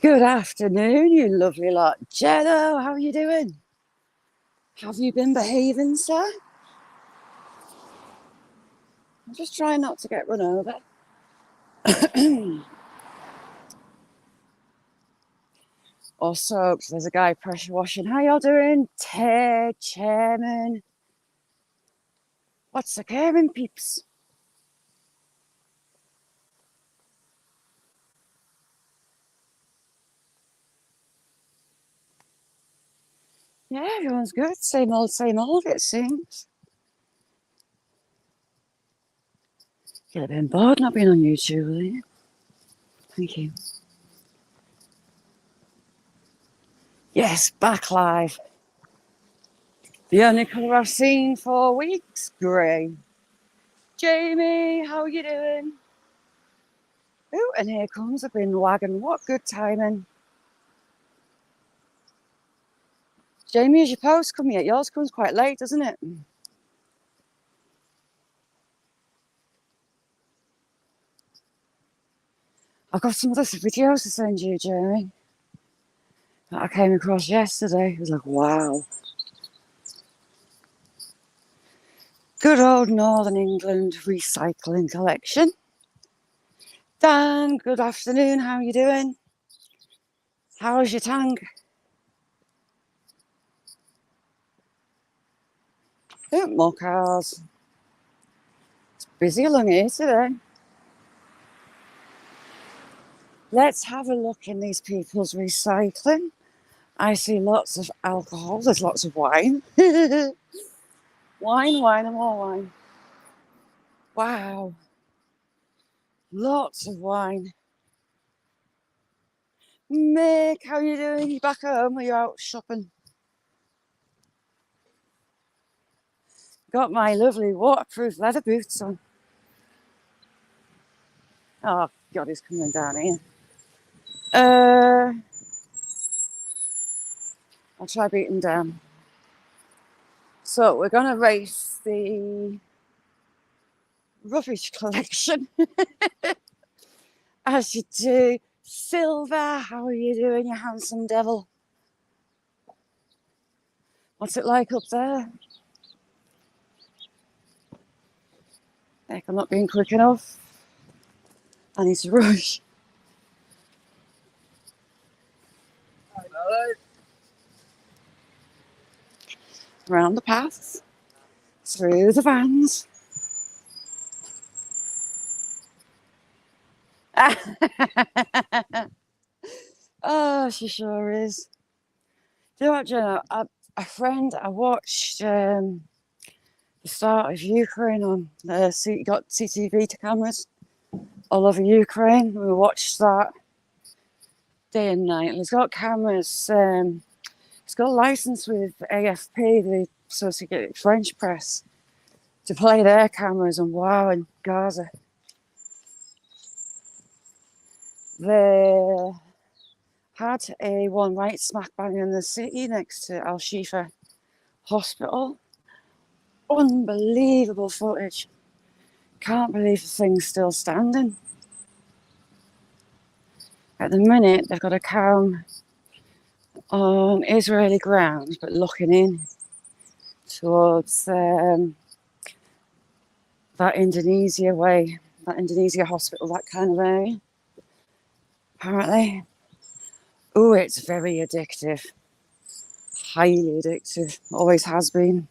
Good afternoon, you lovely lot. Jello, how are you doing? Have you been behaving, sir? I'm just trying not to get run over. Or soaked. There's a guy pressure washing. How y'all doing? Ted, Chairman. What's the caring, peeps? Yeah, everyone's good. Same old, it seems. You'll have been bored not being on YouTube, will you? Thank you. Yes, back live. The only colour I've seen for weeks, grey. Jamie, how are you doing? Oh, and here comes a bin wagon. What good timing. Jamie, has your post come yet? Yours comes quite late, doesn't it? I've got some other videos to send you, Jamie, that I came across yesterday. It was like, wow. Good old Northern England recycling collection. Dan, good afternoon. How are you doing? How's your tank? Oh, more cars. It's busy along here today. Let's have a look in these people's recycling. I see lots of alcohol. There's lots of wine. Wine, and more wine. Wow. Lots of wine. Mick, how are you doing? You back home or you out shopping? Got my lovely waterproof leather boots on. Oh, God, he's coming down here. I'll try beating down. So we're going to race the rubbish collection. As you do. Silver, how are you doing, you handsome devil? What's it like up there? Heck, I'm not being quick enough. I need to rush. Around the path, through the vans. Oh, she sure is. Do you know what, Jenna? A friend, I watched the start of Ukraine on got CCTV cameras all over Ukraine. We watched that day and night. And it's got cameras. It's got a license with AFP, the Associated French Press, to play their cameras. And wow, in Gaza, they had a one right smack bang in the city next to Al Shifa Hospital. Unbelievable footage. Can't believe the thing's still standing. At the minute, they've got a cam on Israeli ground, but looking in towards that Indonesia way, that Indonesia hospital, that kind of area. Apparently. Oh, it's very addictive. Highly addictive. Always has been.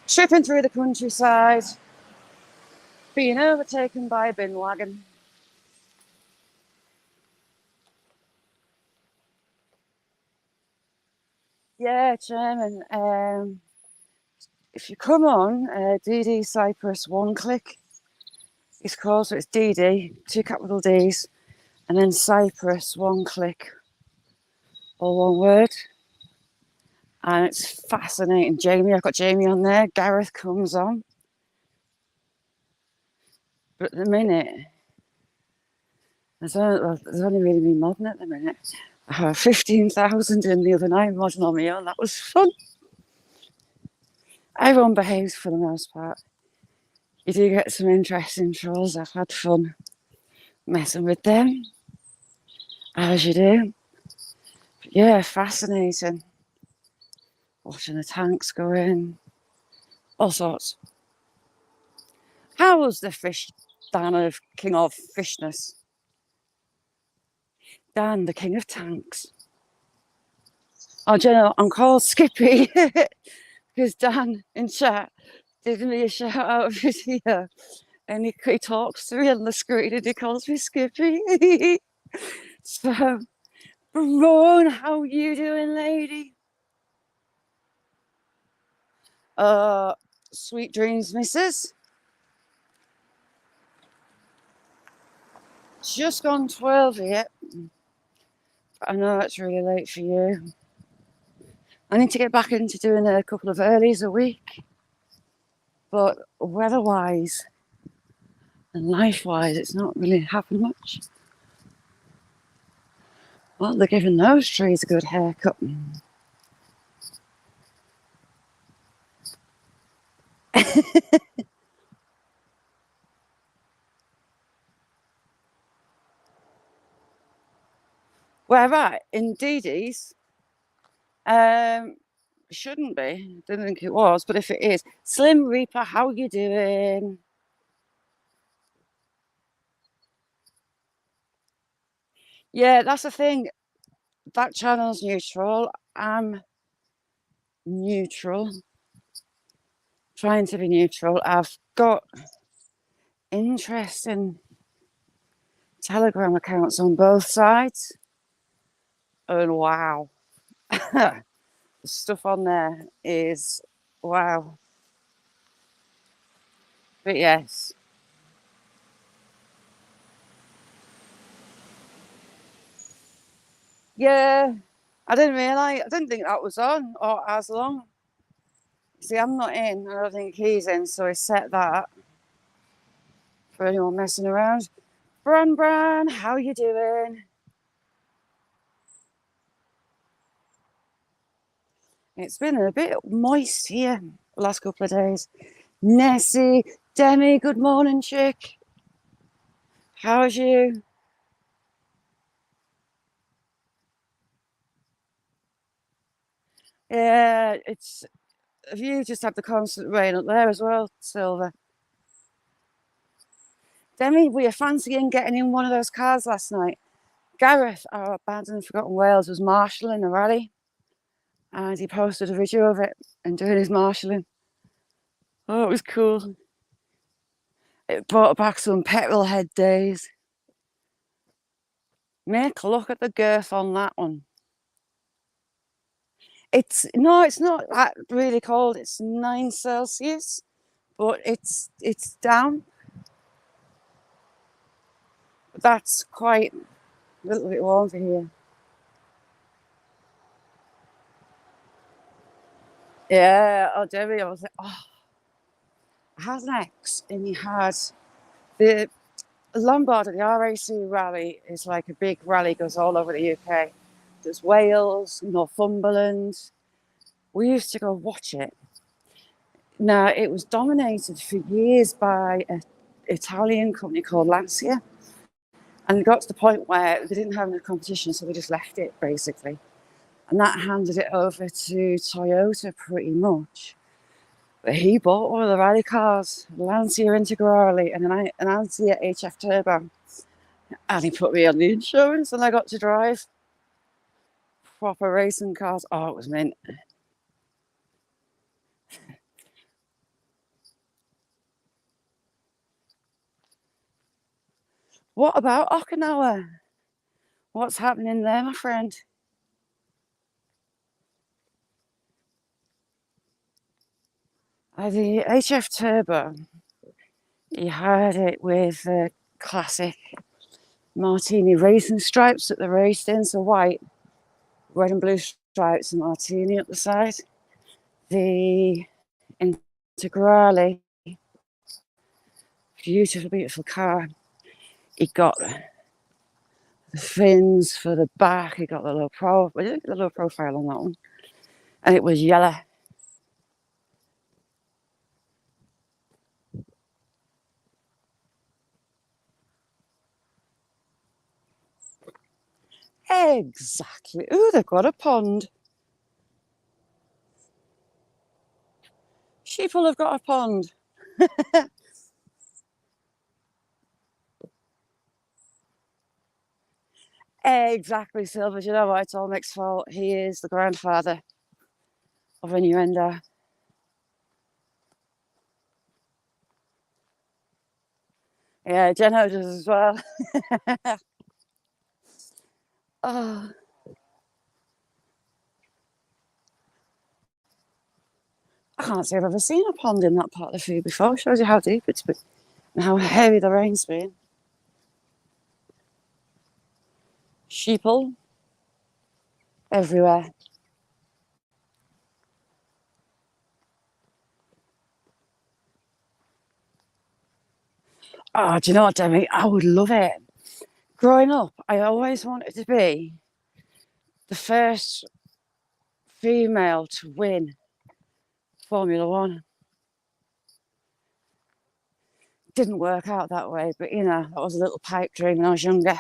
Tripping through the countryside, being overtaken by a bin wagon. Yeah, Chairman. If you come on DD Cyprus One Click, it's called, so it's DD, 2 capital Ds, and then Cyprus One Click, all one word. And it's fascinating. Jamie, I've got Jamie on there. Gareth comes on. But at the minute, there's only really me modding at the minute. I had 15,000 in the other night modding on my own. That was fun. Everyone behaves for the most part. You do get some interesting trolls. I've had fun. messing with them, as you do. But yeah, fascinating. Watching the tanks go in, all sorts. How was the fish, Dan of King of Fishness? Dan, the King of Tanks. Oh, do you know, I'm called Skippy because Dan in chat did me a shout out of his ear and he talks to me on the screen and he calls me Skippy. So, Ron, how you doing, lady? Sweet dreams, missus. Just gone 12 yet. I know it's really late for you. I need to get back into doing a couple of earlies a week. But weather-wise and life-wise, it's not really happened much. Well, they're giving those trees a good haircut. Where at? In Dee Dee's? Shouldn't be. Didn't think it was, but if it is, Slim Reaper, how you doing? Yeah, that's the thing. That channel's neutral. I'm neutral. Trying to be neutral. I've got interesting Telegram accounts on both sides. And wow. The stuff on there is wow. But yes. Yeah. I didn't think that was on or as long. See, I'm not in. I don't think he's in, so I set that for anyone messing around. Bran, how you doing? It's been a bit moist here the last couple of days. Nessie, Demi, good morning, chick. How's you? Yeah, it's. Have you just had the constant rain up there as well, Silver? Demi, were you fancying getting in one of those cars last night? Gareth, our Abandoned Forgotten Wales, was marshalling the rally and he posted a video of it and doing his marshalling. Oh, it was cool. It brought back some petrol head days. Make a look at the girth on that one. It's not that really cold. It's 9 Celsius, but it's down. That's quite a little bit warm for here. Yeah, oh, Debbie, I was like, oh, I had an ex, and he had the Lombard at the RAC rally is like a big rally, goes all over the UK. There's Wales, Northumberland. We used to go watch it. Now, it was dominated for years by an Italian company called Lancia. And it got to the point where they didn't have any competition, so they just left it, basically. And that handed it over to Toyota pretty much. But he bought one of the rally cars, Lancia Integrale, and an Lancia HF Turbo. And he put me on the insurance, and I got to drive proper racing cars. Oh, it was mint. What about Okinawa? What's happening there, my friend? The HF Turbo, he had it with the classic Martini racing stripes that they raced in, so white, red and blue stripes and Martini at the side. The Integrale, beautiful car. He got the fins for the back. He got the low profile on that one, and it was yellow. Exactly. Ooh, they've got a pond. Sheeple have got a pond. Exactly, Silver. Do you know what? It's all Mick's fault. He is the grandfather of innuendo. Yeah, Jenno does as well. Oh, I can't say I've ever seen a pond in that part of the food before. Shows you how deep it's been and how heavy the rain's been. Sheeple everywhere. Oh, do you know what, Demi? I would love it. Growing up, I always wanted to be the first female to win Formula One. Didn't work out that way, but you know, that was a little pipe dream when I was younger.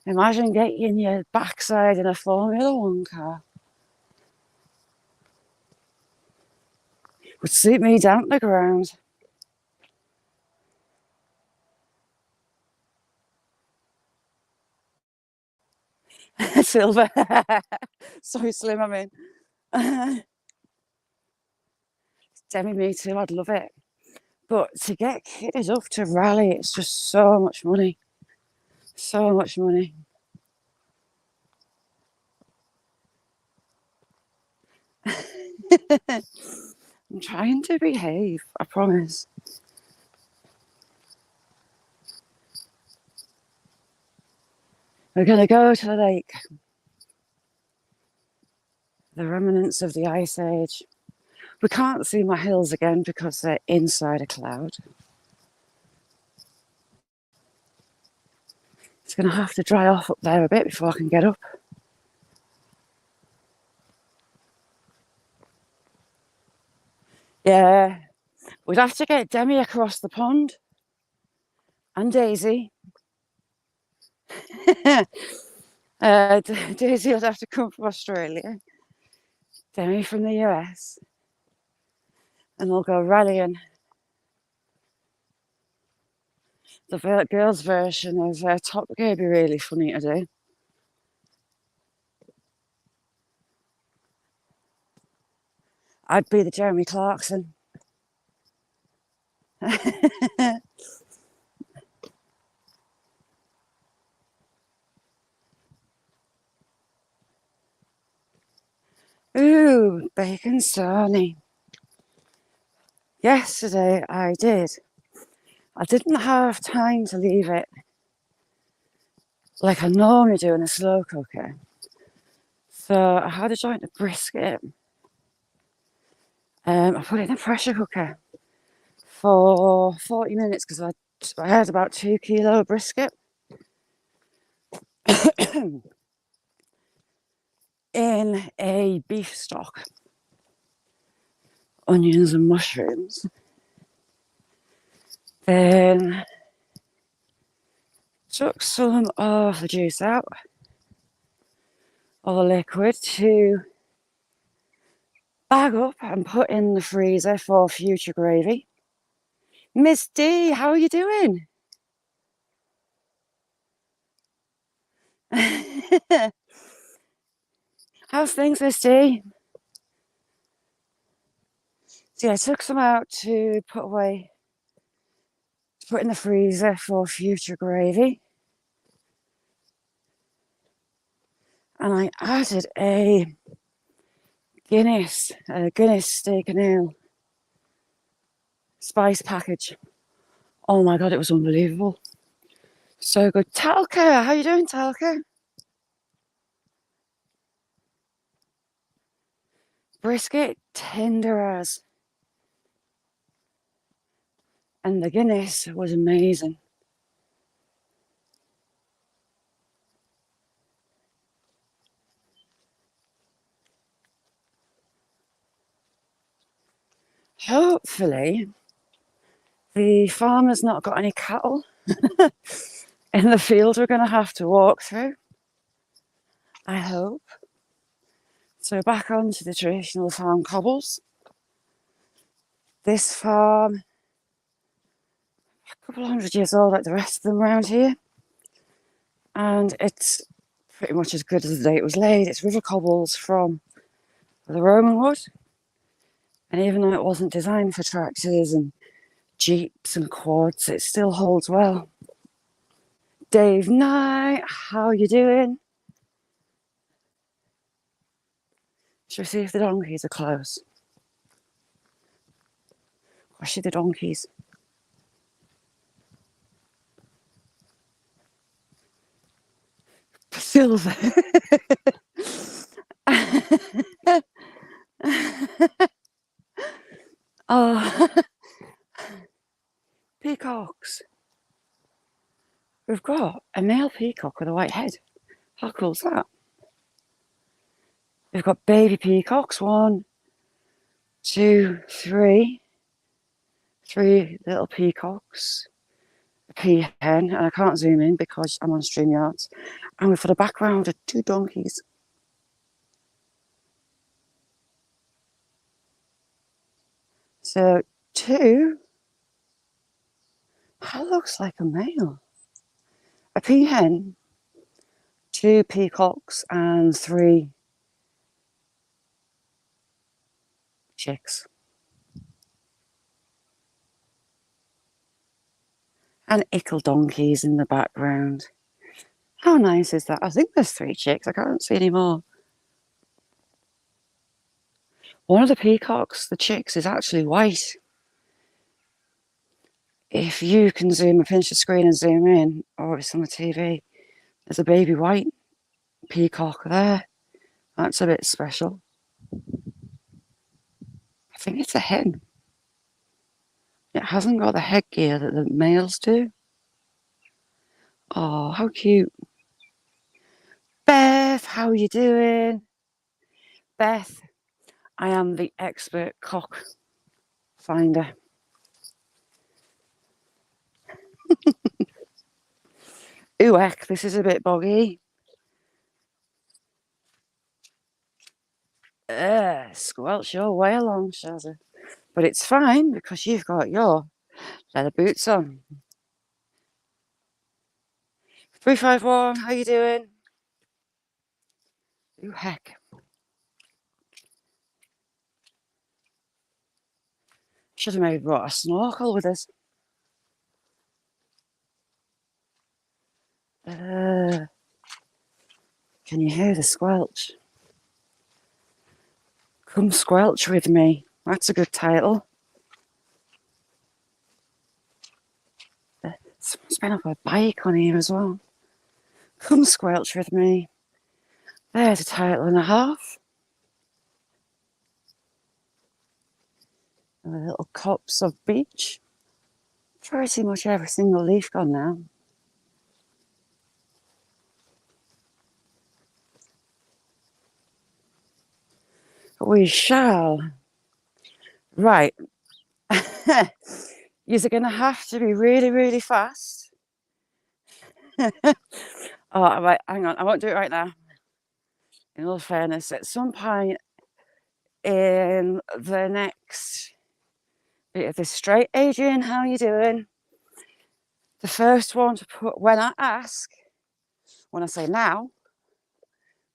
Imagine getting your backside in a Formula One car. Would suit me down to the ground. Silver. Sorry, Slim, I mean. Demi, me too, I'd love it. But to get kitted up to rally, it's just so much money. So much money. I'm trying to behave, I promise. We're going to go to the lake. The remnants of the Ice Age. We can't see my hills again because they're inside a cloud. It's going to have to dry off up there a bit before I can get up. Yeah, we'd have to get Demi across the pond. And Daisy. Daisy would have to come from Australia. Demi from the US. And we'll go rallying. The girls' version of Top Gear would be really funny to do. I'd be the Jeremy Clarkson. Ooh, bacon sarnie. Yesterday I did. I didn't have time to leave it like I normally do in a slow cooker. So I had a joint of brisket. I put it in a pressure cooker for 40 minutes because I had about 2 kilo of brisket. In a beef stock, onions and mushrooms. Then took some of the juice out, of the liquid, to bag up and put in the freezer for future gravy. Miss D, how are you doing? How's things, Miss D? So yeah, I took some out to put away, to put in the freezer for future gravy. And I added a Guinness steak and ale spice package. Oh my God, it was unbelievable. So good. Talca, how you doing, Talca? Brisket, tender as. And the Guinness was amazing. Hopefully, the farmer's not got any cattle in the field we're going to have to walk through, I hope. So back onto the traditional farm cobbles. This farm, a couple of 100 years old like the rest of them around here, and it's pretty much as good as the day it was laid. It's river cobbles from the Roman wood, and even though it wasn't designed for tractors and jeeps and quads, it still holds well. Dave Knight, how you doing? Shall we see if the donkeys are close? Gosh, the donkeys. Silver. Oh, peacocks. We've got a male peacock with a white head. How cool is that? We've got baby peacocks. 1, 2, 3. 3 little peacocks. A peahen, and I can't zoom in because I'm on StreamYard. And we've got a background of 2 donkeys. So 2. That looks like a male. A peahen, 2 peacocks, and 3 chicks. And ickle donkeys in the background. How nice is that? I think there's 3 chicks. I can't see any more. One of the peacocks, the chicks, is actually white. If you can zoom and pinch the screen and zoom in, or it's on the TV, there's a baby white peacock there. That's a bit special. I think it's a hen. It hasn't got the headgear that the males do. Oh, how cute. Beth, how are you doing? Beth, I am the expert cock finder. Ooh, heck, this is a bit boggy. Squelch your way along, Shazza. But it's fine because you've got your leather boots on. 351, how you doing? Ooh, heck. Should have maybe brought a snorkel with us. Can you hear the squelch? Come squelch with me. That's a good title. Someone's been up a bike on here as well. Come squelch with me. There's a title and a half. And a little copse of beach. Pretty much every single leaf gone now. We shall. Right. You're going to have to be really, really fast. Oh, right, hang on. I won't do it right now. In all fairness, at some point in the next bit of this straight, Adrian, how are you doing? The first one to put, when I ask, when I say now,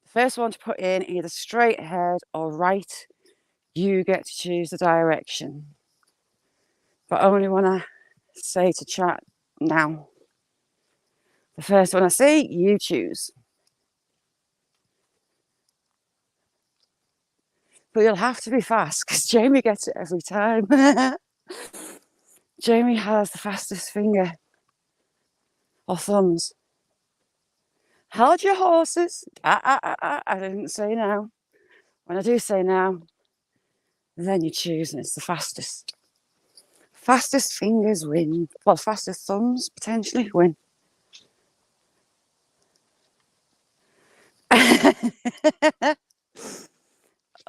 the first one to put in either straight ahead or right, you get to choose the direction. But only when I say to chat now. The first one I see, you choose. But you'll have to be fast because Jamie gets it every time. Jamie has the fastest finger or thumbs. Hold your horses. I didn't say now. When I do say now, then you choose and it's the fastest. Fastest fingers win. Well, fastest thumbs potentially win.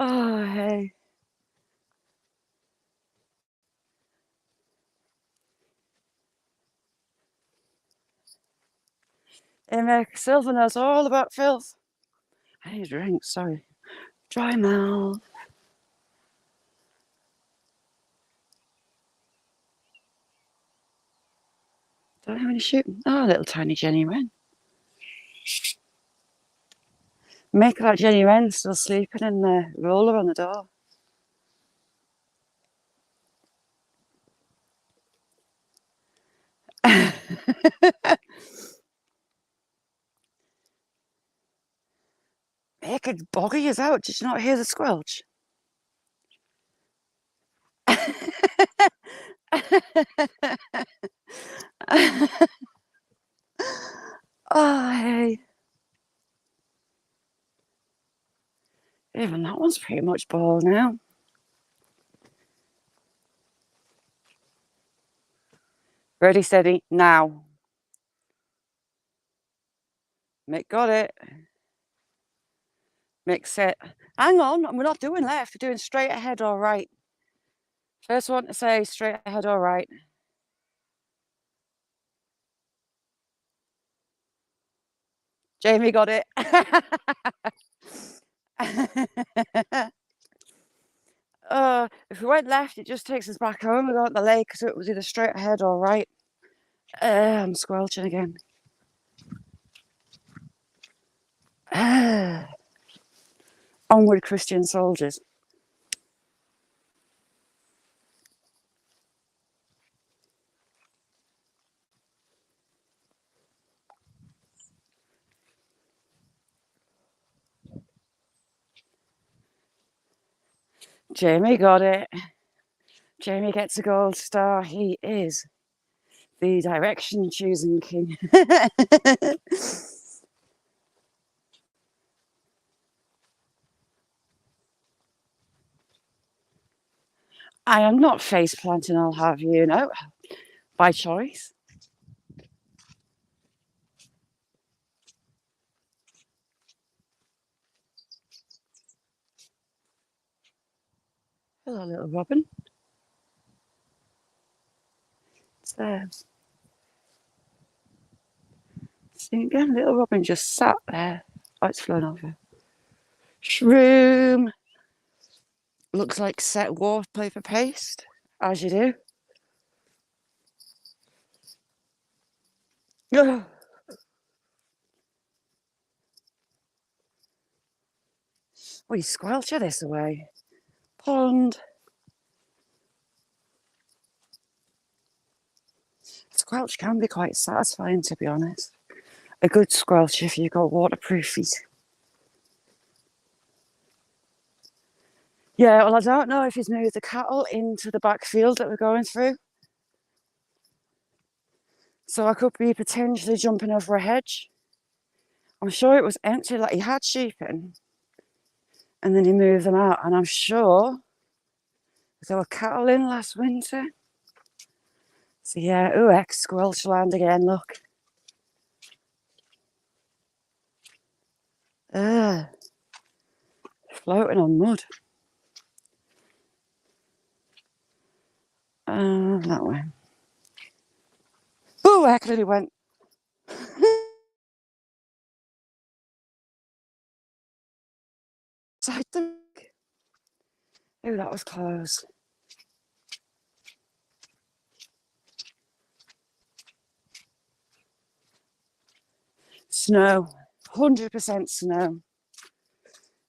Oh, hey. Silver knows all about filth. I need a drink, sorry. Dry mouth. Don't have any shooting. Oh, little tiny Jenny Wren. Make that Jenny Wren still sleeping in the roller on the door. Make it boggy as out. Did you not hear the squelch? Oh, hey. Even that one's pretty much bald now. Ready, steady, now. Mick got it. Mick set. Hang on, we're not doing left. We're doing straight ahead or right. First one to say straight ahead or right. Jamie got it. If we went left, it just takes us back home. We got the lake, so it was either straight ahead or right. I'm squelching again. Onward, Christian soldiers. Jamie got it. Jamie gets a gold star. He is the direction choosing king. I am not face planting, I'll have you know, by choice. Hello, little robin. It's there. See again, little robin just sat there. Oh, it's flown over. Shroom. Looks like set wallpaper paste, as you do. Oh, you squelch this away. Pond. Squelch can be quite satisfying, to be honest. A good squelch if you've got waterproof feet. Yeah, well, I don't know if he's moved the cattle into the back field that we're going through. So I could be potentially jumping over a hedge. I'm sure it was empty, like he had sheep in. And then he moved them out. And I'm sure there were cattle in last winter. So yeah, Squelch land again, look. Floating on mud. That way. Oh, heck, he went. Side them. Oh, that was close. Snow. 100% snow.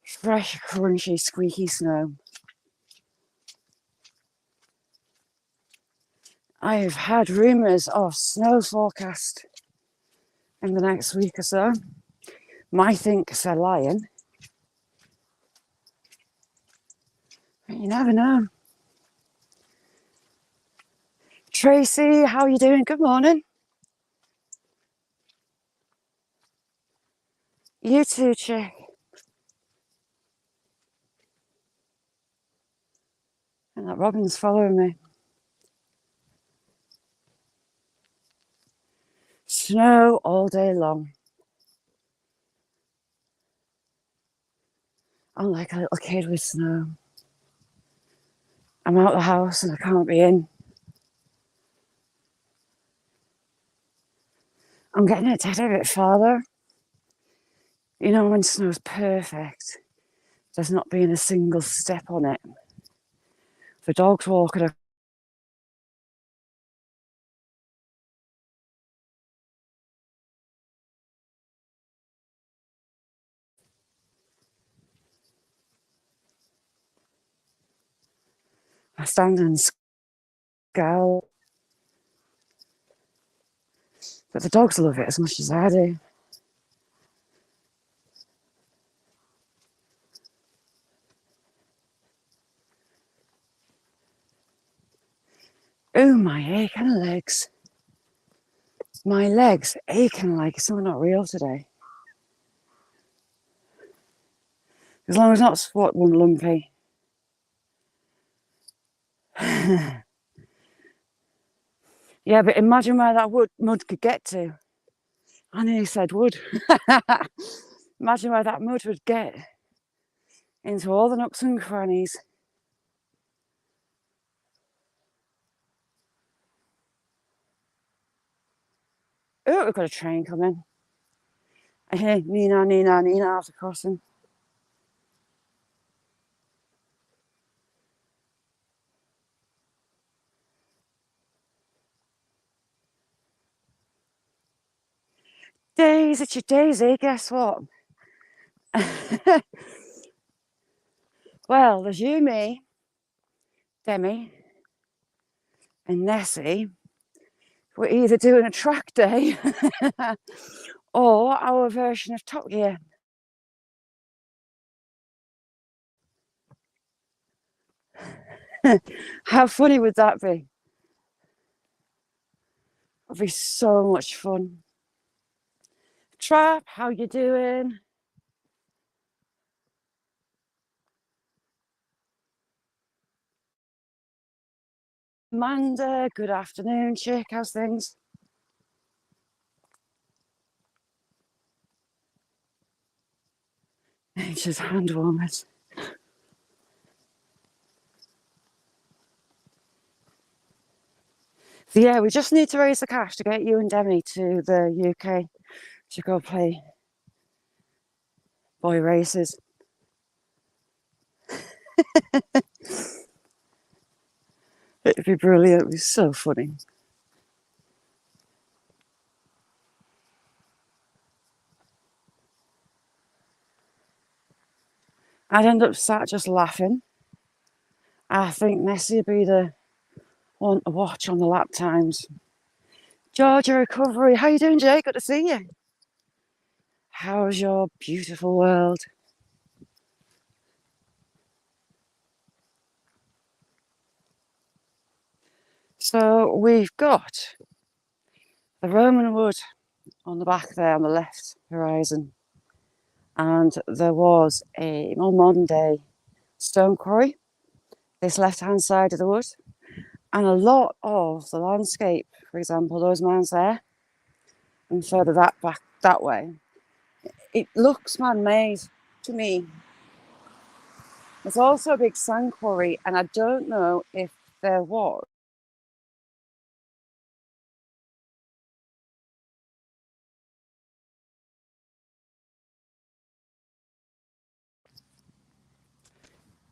Fresh, crunchy, squeaky snow. I've had rumours of snow forecast in the next week or so. My thinks they're lying. But you never know. Tracy, how are you doing? Good morning. You too, chick. And that robin's following me. Snow all day long. I'm like a little kid with snow. I'm out of the house and I can't be in. I'm getting it a bit farther. You know, when snow's perfect, there's not been a single step on it. The dog's walking. I stand and scowl, but the dogs love it as much as I do. Oh, my aching legs. My legs aching like something not real today. As long as not what one lumpy. Yeah, but imagine where that mud could get to. I nearly said wood. Imagine where that mud would get into all the nooks and crannies. Oh, we've got a train coming. I hear Nina, Nina, Nina after crossing. Daisy, it's your Daisy, guess what? Well, there's you, me, Demi, and Nessie. We're either doing a track day or our version of Top Gear. How funny would that be? It'd be so much fun. Trap, how you doing? Amanda, good afternoon, chick. How's things? Nature's hand warmers. So yeah, we just need to raise the cash to get you and Demi to the UK to go play boy races. It'd be brilliant. It'd be so funny. I'd end up sat just laughing. I think Nessie would be the one to watch on the lap times. Georgia recovery. How you doing, Jay? Good to see you. How's your beautiful world? So we've got the Roman wood on the back there on the left horizon. And there was a more modern day stone quarry, this left hand side of the wood. And a lot of the landscape, for example, those mounds there, and further that back that way, it looks man-made to me. There's also a big sand quarry, and I don't know if there was.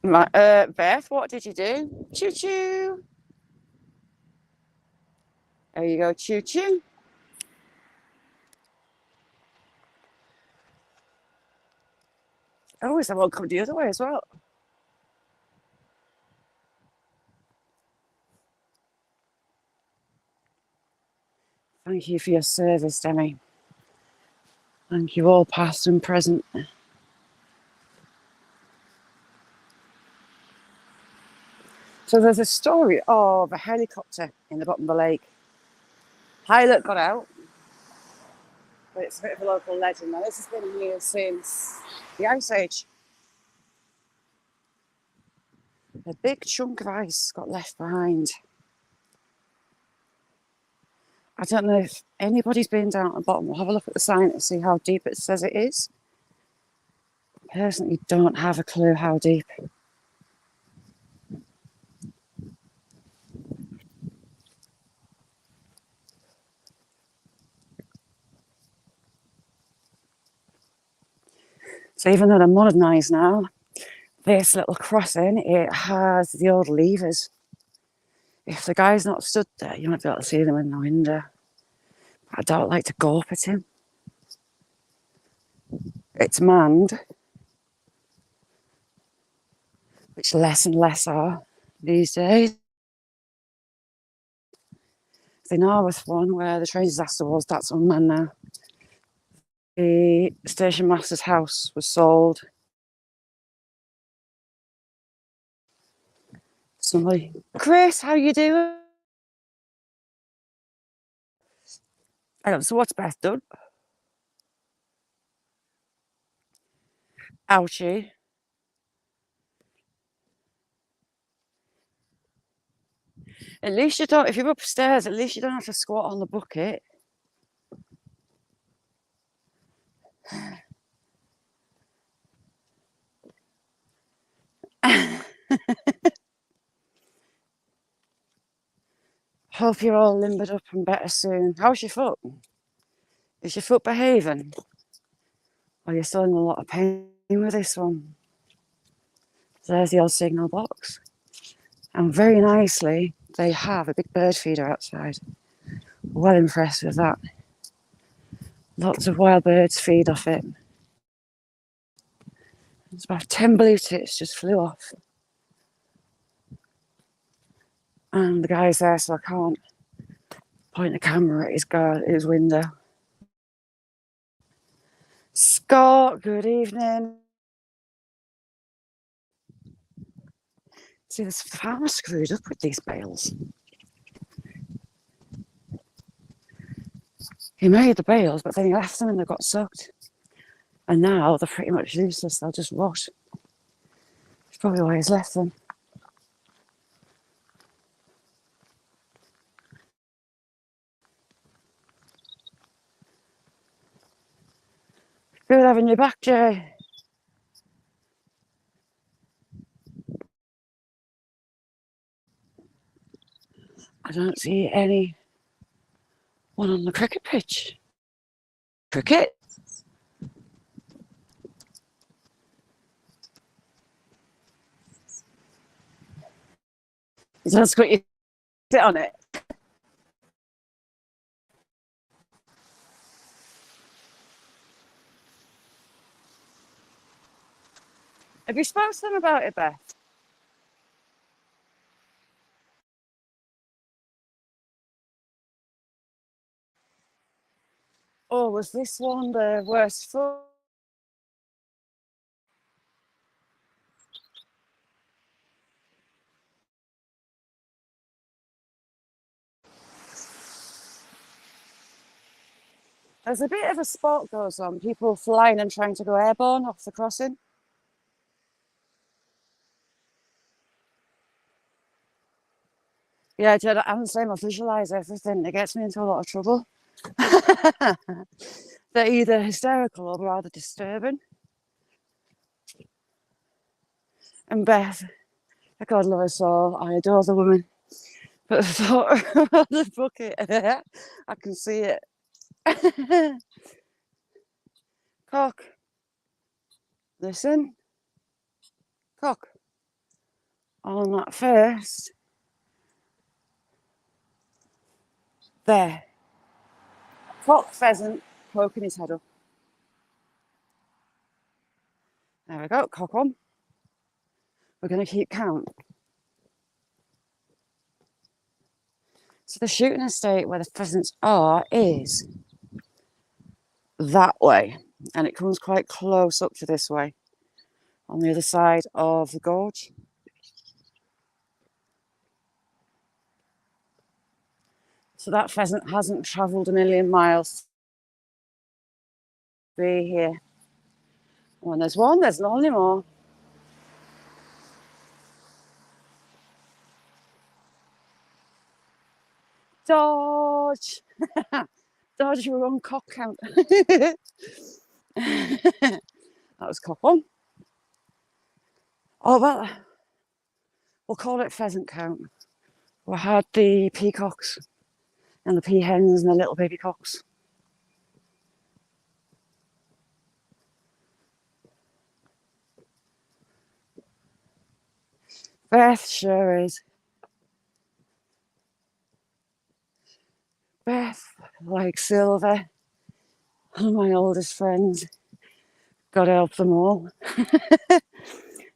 Beth, what did you do? Choo choo. There you go, choo choo. Oh, is that one come the other way as well? Thank you for your service, Demi. Thank you all, past and present. So there's a story of a helicopter in the bottom of the lake. Pilot got out, but it's a bit of a local legend. Now, this has been here since the Ice Age. A big chunk of ice got left behind. I don't know if anybody's been down at the bottom. We'll have a look at the sign to see how deep it says it is. Personally, don't have a clue how deep. So even though they're modernised now, this little crossing, it has the old levers. If the guy's not stood there, you might be able to see them in the window. I don't like to go up at him. It's manned, which less and less are these days. The Narberth one, where the train disaster was, that's unmanned now. The station master's house was sold. Somebody, Chris, how you doing? So what's Beth done? Ouchie. At least you don't, if you're upstairs, at least you don't have to squat on the bucket. Hope you're all limbered up and better soon. How's your foot? Is your foot behaving? Or are you still in a lot of pain with this one? So there's the old signal box. And very nicely, they have a big bird feeder outside. Well impressed with that. Lots of wild birds feed off it. It's about 10 blue tits just flew off. And the guy's there, so I can't point the camera at his window. Scott, good evening. See, this farmer screwed up with these bales. He made the bales, but then he left them and they got soaked. And now they're pretty much useless, they'll just rot. That's probably why he's left them. Good having you back, Jay. I don't see any one on the cricket pitch. Cricket? That's what you sit on it. Have you spoken to them about it, Beth? Or was this one the worst for? There's a bit of a sport goes on, people flying and trying to go airborne off the crossing. Yeah, Jen, I'm the same. I visualise everything. It gets me into a lot of trouble. They're either hysterical or rather disturbing. And Beth, God love her soul, I adore the woman. But the thought of the bucket, I can see it. Cock, listen. Cock, on that first. There. Cock pheasant poking his head up. There we go, cock on. We're going to keep count. So the shooting estate where the pheasants are is that way. And it comes quite close up to this way on the other side of the gorge. So that pheasant hasn't travelled a million miles to be here. When there's one, there's only more. Dodge! Dodge your own cock count. That was cock one. Oh, well, we'll call it pheasant count. We had the peacocks and the peahens and the little baby cocks. Beth sure is. Beth, like Silver, one of my oldest friends. God help them all.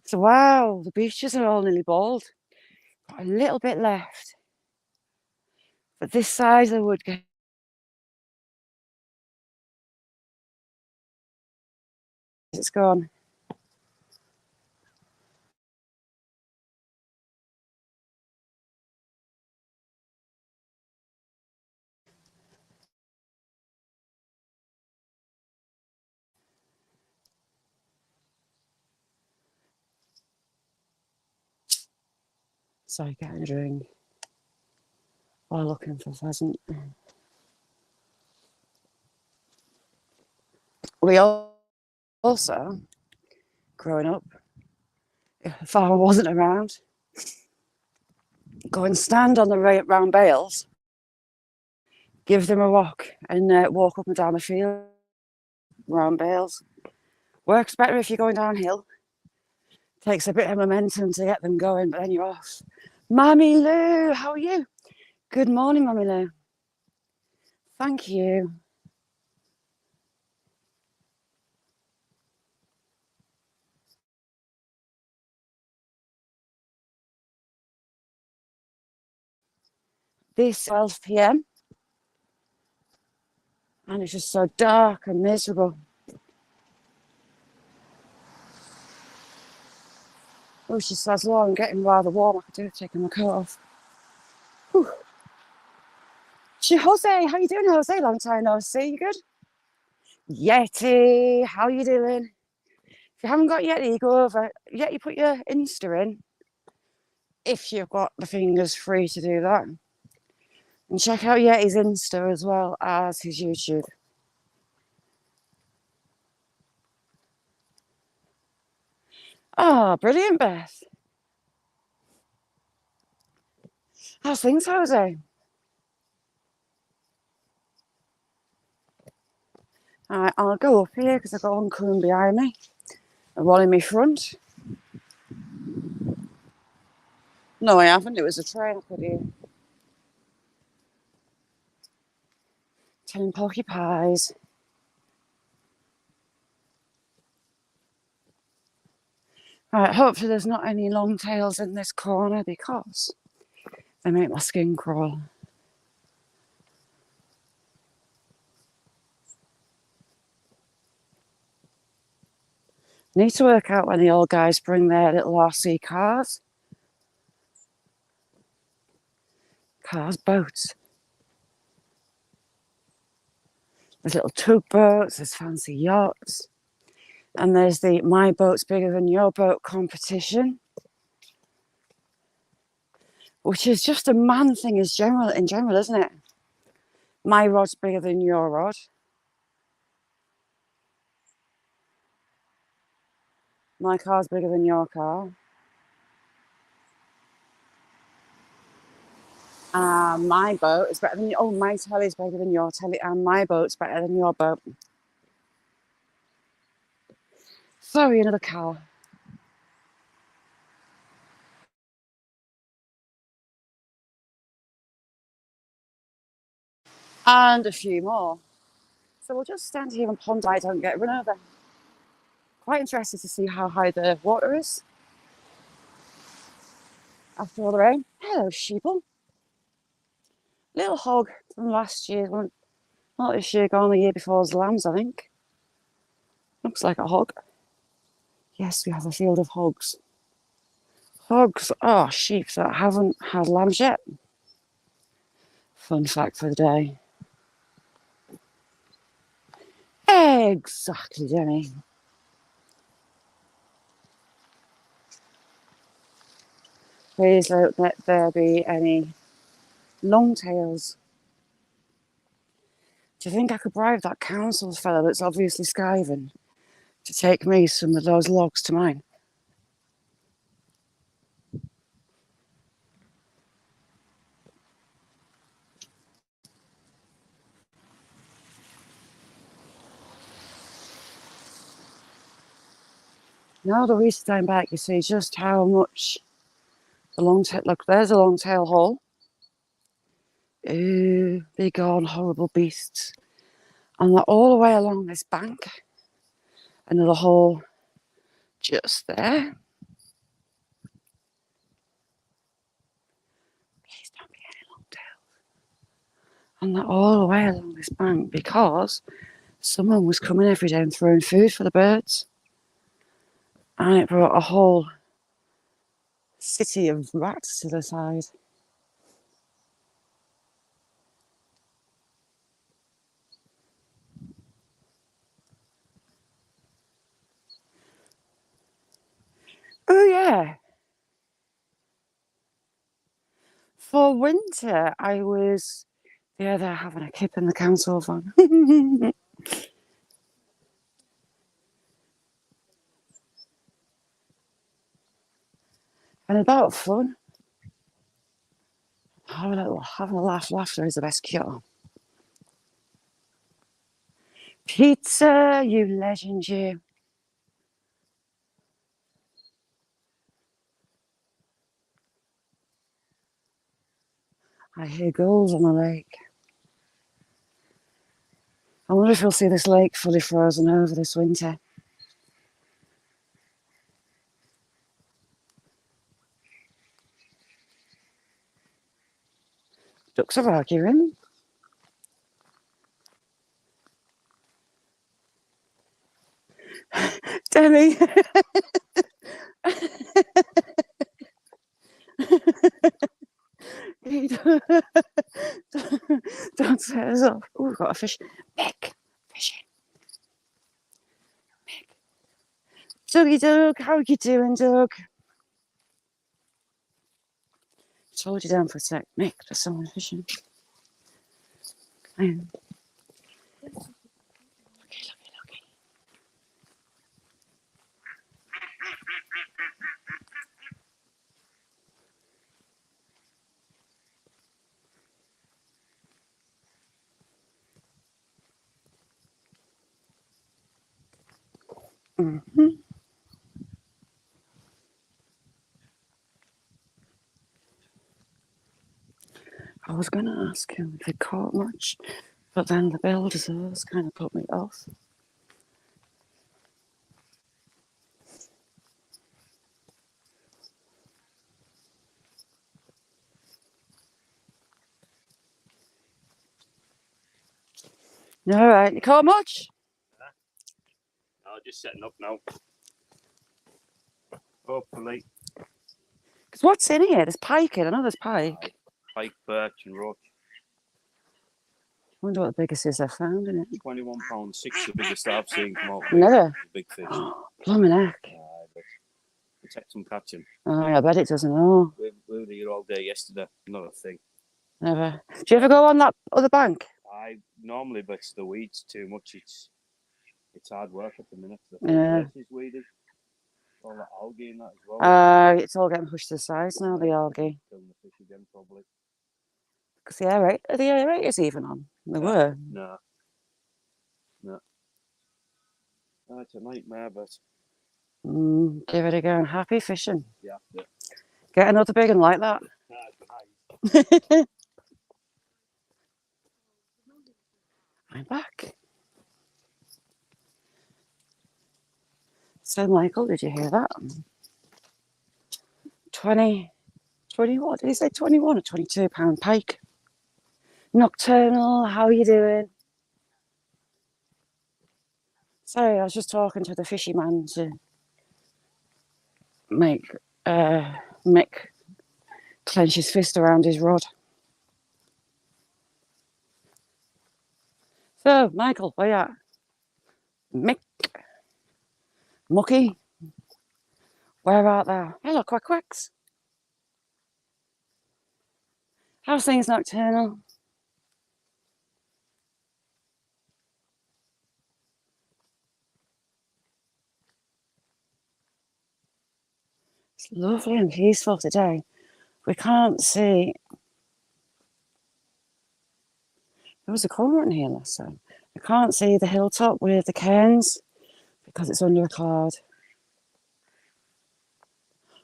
So, wow, the beaches are all nearly bald. Got a little bit left. But this side of the Woodgate, it's gone. Sorry, getting a drink while looking for pheasant. We also, growing up, if the farmer wasn't around, go and stand on the round bales, give them a walk, and walk up and down the field round bales. Works better if you're going downhill. Takes a bit of momentum to get them going, but then you're off. Mammy Lou, how are you? Good morning, Mammy Lou. Thank you. This 12 p.m. and it's just so dark and miserable. Oh, she says, "Laura, I'm getting rather warm. I could do with taking my coat off." Whew. Jose, how you doing, Jose? Long time no see. You good? Yeti, how you doing? If you haven't got Yeti, go over. Yeti, put your Insta in if you've got the fingers free to do that. And check out Yeti's Insta as well as his YouTube. Oh, brilliant, Beth. How's things, Jose? All right, I'll go up here because I've got one coming behind me and one in my front. No, I haven't. It was a train I put here. Telling porcupines. All right, hopefully there's not any long tails in this corner because they make my skin crawl. Need to work out when the old guys bring their little RC cars. Boats. There's little tugboats, there's fancy yachts, and there's the my boat's bigger than your boat competition, which is just a man thing in general, isn't it? My rod's bigger than your rod. My car's bigger than your car. My boat is better than your. Oh, my telly's bigger than your telly, and my boat's better than your boat. Sorry, another car. And a few more. So we'll just stand here and ponder I don't get run over. Quite interested to see how high the water is after all the rain. Hello, sheeple. Little hog from last year. Well, not this year, gone the year before's lambs, I think. Looks like a hog. Yes, we have a field of hogs. Hogs are sheep that haven't had lambs yet. Fun fact for the day. Exactly, Jenny. Please don't let there be any long tails. Do you think I could bribe that council fellow that's obviously skiving to take me some of those logs to mine? Now the reason I'm back, you see just how much The long tail, look, there's a long tail hole. Ooh, big on horrible beasts. And they're all the way along this bank. Another hole just there. Please don't be any long tails. And they're all the way along this bank because someone was coming every day and throwing food for the birds. And it brought a whole city of rats to the side. Oh yeah. For winter, I was they're having a kip in the council van. And about fun. Having a laugh. Laughter is the best cure. Pizza, you legend, you. I hear gulls on the lake. I wonder if we'll see this lake fully frozen over this winter. Ducks are arguing. Demi. Don't set us off. Oh, we've got a fish. Mick, fishing. Mick. Dougie Doug, how are you doing, Doug? Just hold you down for a sec. Mick, there's someone fishing. Looky. Mm-hmm. I was going to ask him if he caught much, but then the builders kind of put me off. All right, you caught much? No, just setting up now. Hopefully. Because what's in here? There's pike in. I know there's pike. Pike, birch, and roach. I wonder what the biggest is I've found in it. £21.6, the biggest I've seen come out. Never. Big fish. Blimey heck. But we take some catching. Oh, I bet it doesn't. Oh, We were here all day yesterday. Not a thing. never. Do you ever go on that other bank? I normally, but it's the weeds too much. It's hard work at the minute. The Yeah. place is weedy. All that algae in that as well. It's all getting pushed to the sides now, the algae. Killing the fish again, probably. Because the aerators even on? They were. No. Oh, it's a nightmare, but Give it a go. Happy fishing. yeah. Get another big one like that. I'm back. So, Michael, did you hear that? 20, what did he say? 21 or 22 pound pike. Nocturnal, how are you doing? Sorry, I was just talking to the fishy man to make Mick clench his fist around his rod. So, Michael, where you at? Mick. Mucky. Where art thou? Hello, quack quacks. How's things, Nocturnal? It's lovely and peaceful today. We can't see. There was a corner in here last time. I can't see the hilltop with the cairns because it's under a cloud.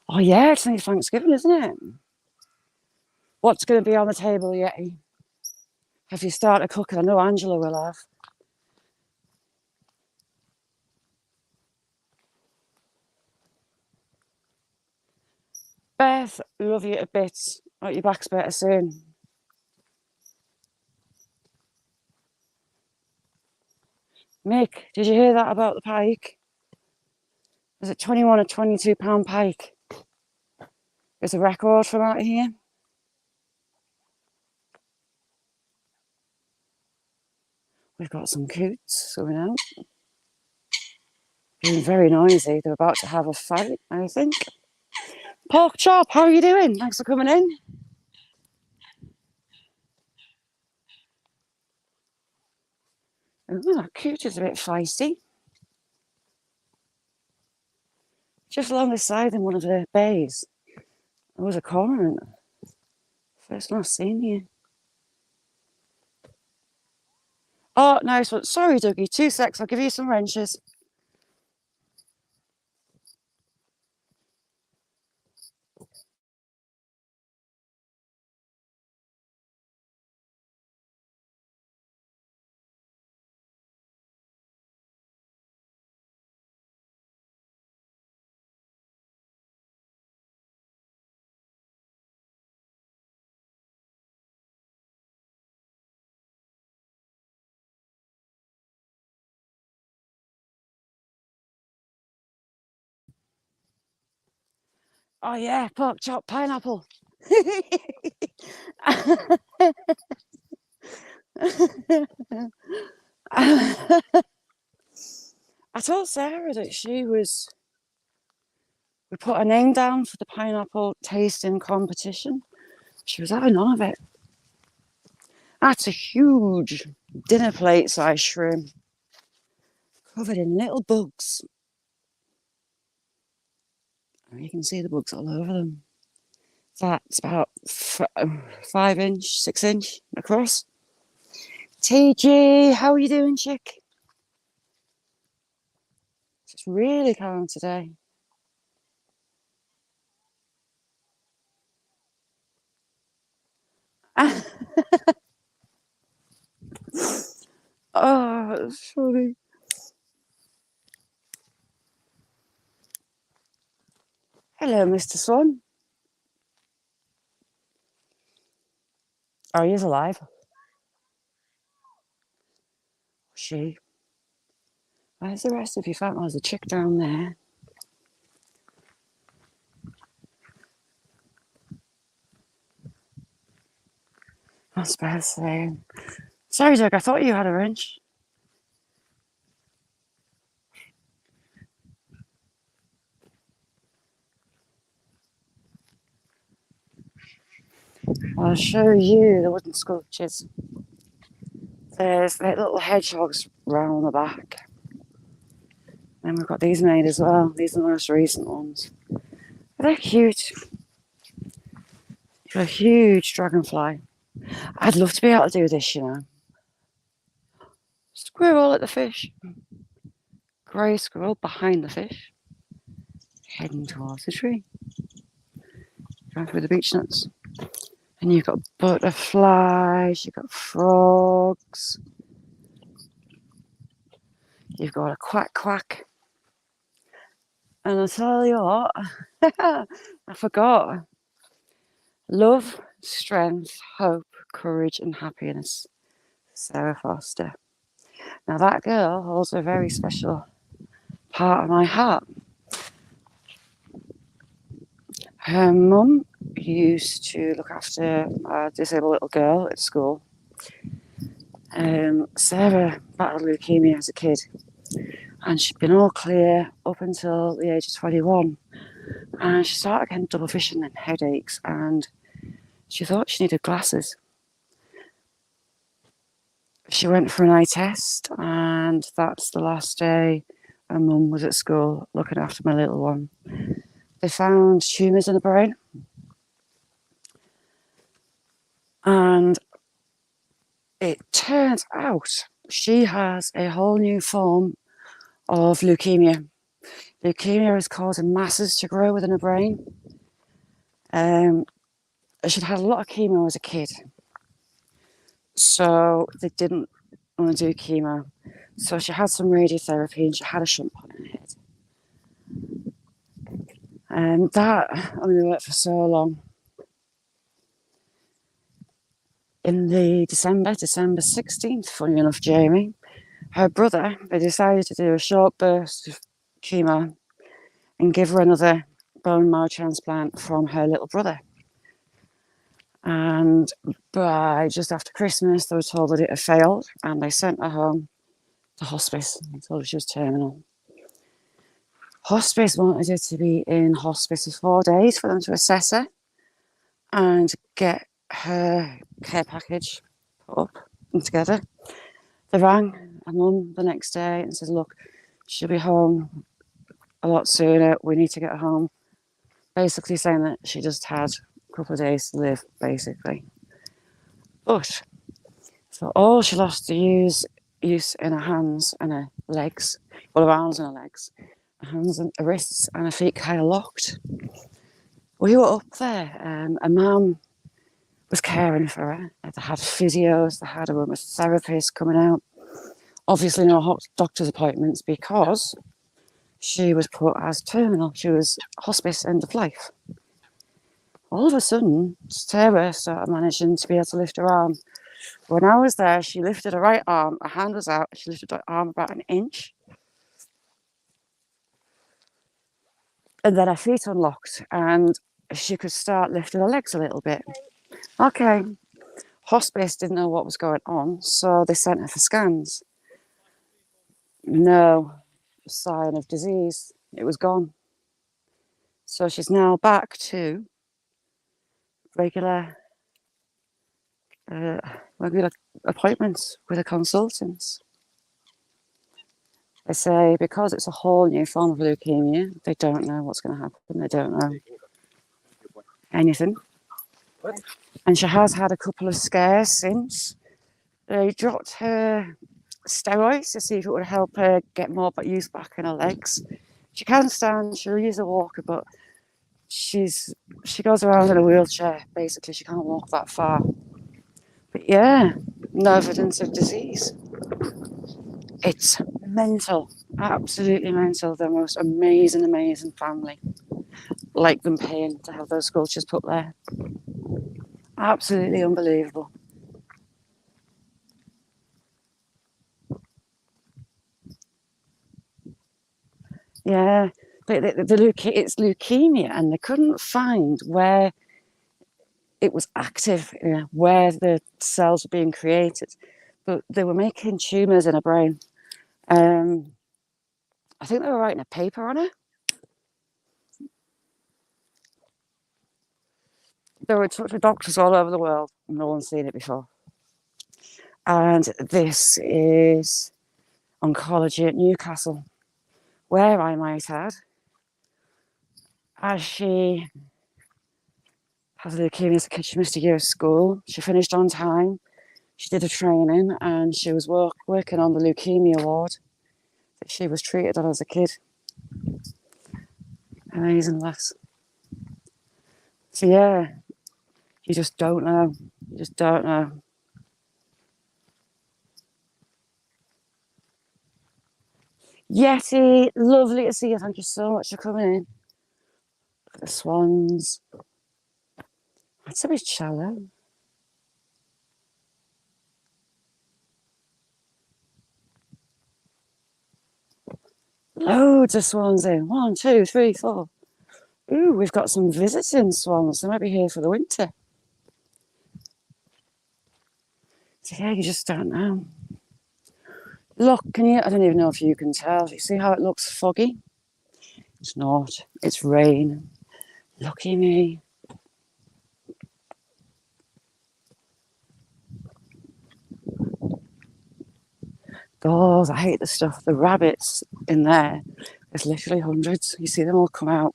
Oh yeah, it's only Thanksgiving, isn't it? What's going to be on the table, Yeti? Have you started cooking? I know Angela will have. Beth, love you to bits. Hope your back's better soon. Mick, did you hear that about the pike? Is it 21 or 22 pound pike? It's a record from out here. We've got some coots going out. Being very noisy. They're about to have a fight, I think. Pork chop, how are you doing? Thanks for coming in. Oh, that coot is a bit feisty. Just along the side in one of the bays. There was a cormorant. First time I've seen you. Oh, nice one. Sorry, Dougie. 2 secs. I'll give you some wrenches. Oh, yeah. Pork chop, pineapple. I told Sarah that we put her name down for the pineapple tasting competition. She was having none of it. That's a huge dinner plate size shrimp covered in little bugs. You can see the bugs all over them. That's about 5 inch, 6 inch across. TG, how are you doing, chick? It's really calm today. Oh, it's funny. Hello, Mr. Swan. Oh, he is alive. She. Where's the rest of you? Found there's a chick down there. I was about to say. Sorry, Doug, I thought you had a wrench. I'll show you the wooden sculptures. There's little hedgehogs round the back. And we've got these made as well. These are the most recent ones. They're cute. A huge dragonfly. I'd love to be able to do this, you know. Squirrel at the fish. Grey squirrel behind the fish. Heading towards the tree. Going through the beech nuts. And you've got butterflies, you've got frogs. You've got a quack quack. And I tell you what, I forgot. Love, strength, hope, courage, and happiness. Sarah Foster. Now that girl holds a very special part of my heart. Her mum used to look after a disabled little girl at school. Sarah battled leukemia as a kid, and she'd been all clear up until the age of 21. And she started getting double vision and headaches, and she thought she needed glasses. She went for an eye test, and that's the last day her mum was at school looking after my little one. They found tumours in the brain, and it turns out she has a whole new form of leukemia. Leukemia is causing masses to grow within her brain. She'd had a lot of chemo as a kid, so they didn't want to do chemo. So she had some radiotherapy and she had a shunt on her head. And that only worked for so long. In the December 16th, funny enough, Jamie, her brother, they decided to do a short burst of chemo and give her another bone marrow transplant from her little brother. And by just after Christmas, they were told that it had failed and they sent her home to hospice and told her she was terminal. Hospice wanted her to be in hospice for 4 days for them to assess her and get her care package put up and together. They rang her mum the next day and said, look, she'll be home a lot sooner. We need to get her home. Basically saying that she just had a couple of days to live, basically. But for all she lost the use in her hands and her legs, well, her arms and her legs, her hands and her wrists and her feet kind of locked. We were up there. A mum was caring for her. They had physios, they had a aromatherapist coming out. Obviously, no doctor's appointments because she was put as terminal. She was hospice end of life. All of a sudden, Sarah started managing to be able to lift her arm. When I was there, she lifted her right arm, her hand was out, she lifted her arm about an inch. And then her feet unlocked and she could start lifting her legs a little bit. Okay. Hospice didn't know what was going on, so they sent her for scans. No sign of disease. It was gone. So she's now back to regular appointments with a consultant. They say because it's a whole new form of leukemia, they don't know what's going to happen. They don't know anything. And she has had a couple of scares since. They dropped her steroids to see if it would help her get more use back in her legs. She can stand, she'll use a walker, but she goes around in a wheelchair. Basically, she can't walk that far. But yeah, no evidence of disease. It's mental, absolutely mental. The most amazing family. Like them paying to have those sculptures put there. Absolutely unbelievable. Yeah, but it's leukemia, and they couldn't find where it was active, where the cells were being created, but they were making tumours in her brain. I think they were writing a paper on it. They were in touch with doctors all over the world. No one's seen it before. And this is oncology at Newcastle, where I might add, as she has leukemia as a kid, she missed a year of school. She finished on time. She did a training and she was working on the leukemia ward that she was treated on as a kid. Amazing, lass. So yeah, you just don't know. You just don't know. Yeti, lovely to see you. Thank you so much for coming in. Look at the swans. That's a bit shallow. Loads of swans in. 1, 2, 3, 4. Ooh, we've got some visiting swans. They might be here for the winter. So yeah, you just don't know. Look, I don't even know if you can tell. You see how it looks foggy? It's not. It's rain. Lucky me. God, I hate the stuff. The rabbits in there. There's literally hundreds. You see them all come out.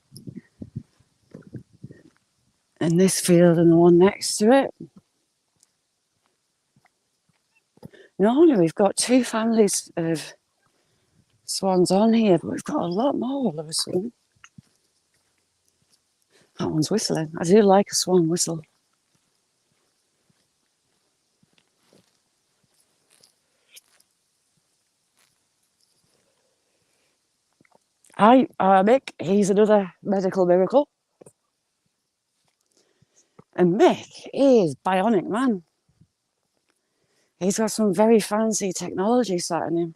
And this field and the one next to it. Normally we've got 2 families of Swan's on here, but we've got a lot more all of a sudden. That one's whistling. I do like a swan whistle. Hi, Mick. He's another medical miracle. And Mick is bionic, man. He's got some very fancy technology sat in him.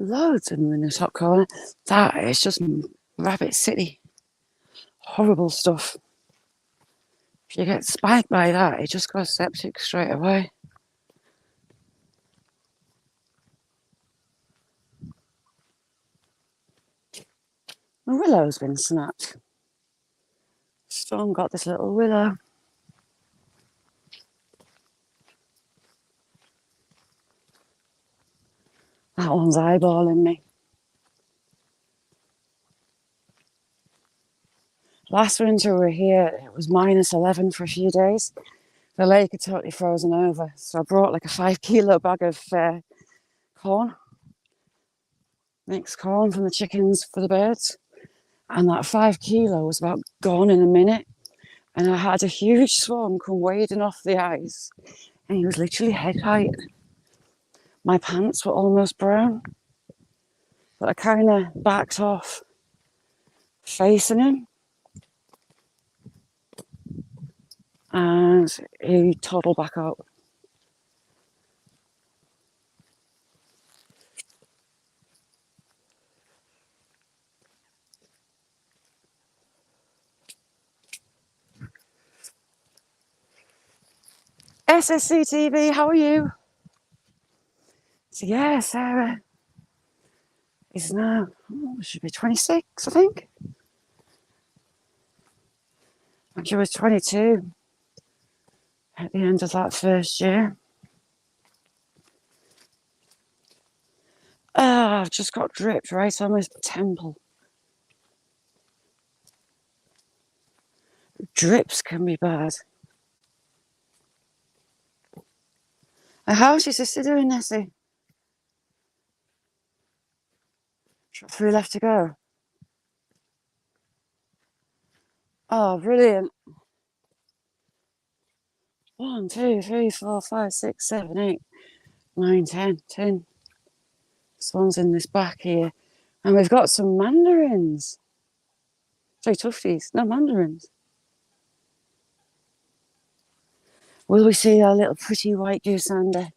Loads of them in the top corner. That is just Rabbit City. Horrible stuff. If you get spiked by that, it just goes septic straight away. The willow's been snapped. Storm got this little willow. That one's eyeballing me. Last winter we were here, it was -11 for a few days. The lake had totally frozen over. So I brought like a 5-kilo bag of corn. Mixed corn from the chickens for the birds. And that 5 kilo was about gone in a minute. And I had a huge swan come wading off the ice. And he was literally head height. My pants were almost brown. But I kind of backed off, facing him. And he toddled back out. SSC TV, how are you? So yeah, Sarah is now, should be 26, I think. And she was 22 at the end of that first year. I've just got dripped right on my temple. Drips can be bad. And how's your sister doing, Nessie? She's got 3 left to go. Oh, brilliant. 1, 2, 3, 4, 5, 6, 7, 8, 9, 10. 10 swans in this back here. And we've got some mandarins. Sorry, tufties. No, mandarins. Will we see our little pretty white goosander?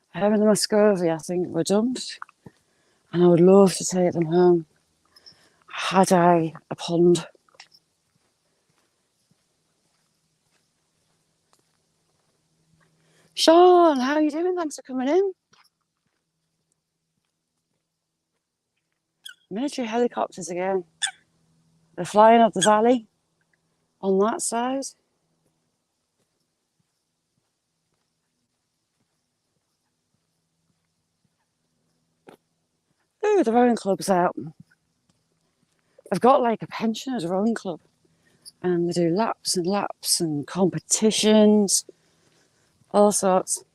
Her and the Muscovy, I think, were dumped. And I would love to take them home. Had I a pond. Sean, how are you doing? Thanks for coming in. Military helicopters again. They're flying up the valley on that side. Ooh, the rowing club's out. I've got like a pensioners rowing club. And they do laps and competitions. All sorts.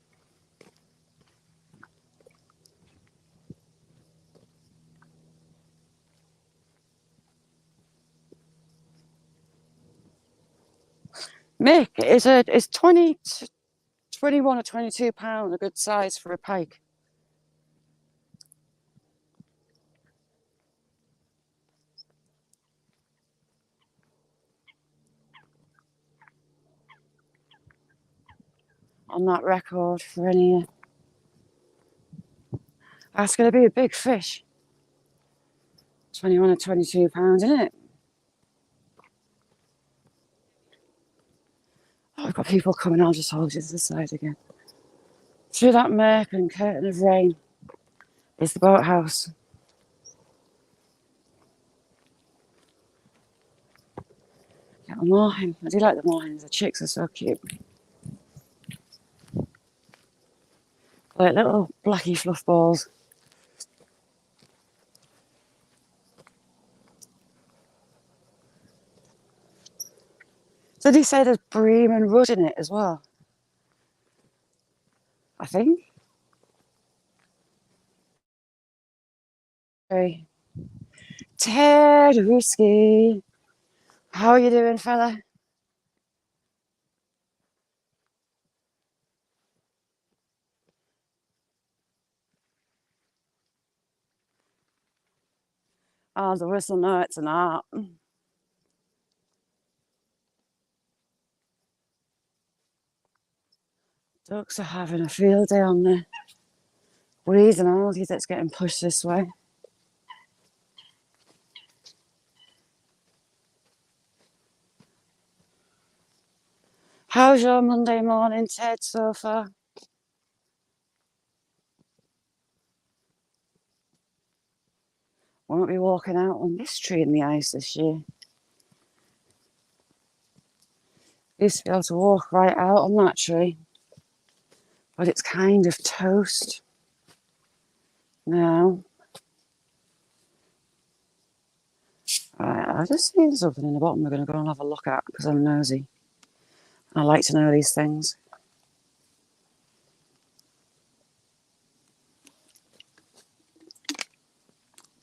Mick, is 20, 21 or 22 pound a good size for a pike? On that record for any. That's going to be a big fish. 21 or 22 pounds, isn't it? Oh, we've got people coming. I'll just hold you to the side again. Through that murk and curtain of rain is the boathouse. Get the moorhen. I do like the moorhens. The chicks are so cute. Like little blacky fluff balls. Did he say there's bream and rudd in it as well? I think. Okay. Ted Whiskey. How are you doing, fella? Oh, the whistle, no, it's an art. Ducks are having a field day on the weeds and algae that's getting pushed this way. How's your Monday morning, Ted, so far? Won't be walking out on this tree in the ice this year. Used to be able to walk right out on that tree, but it's kind of toast now. Right, I just seen something in the bottom we're going to go and have a look at because I'm nosy. I like to know these things.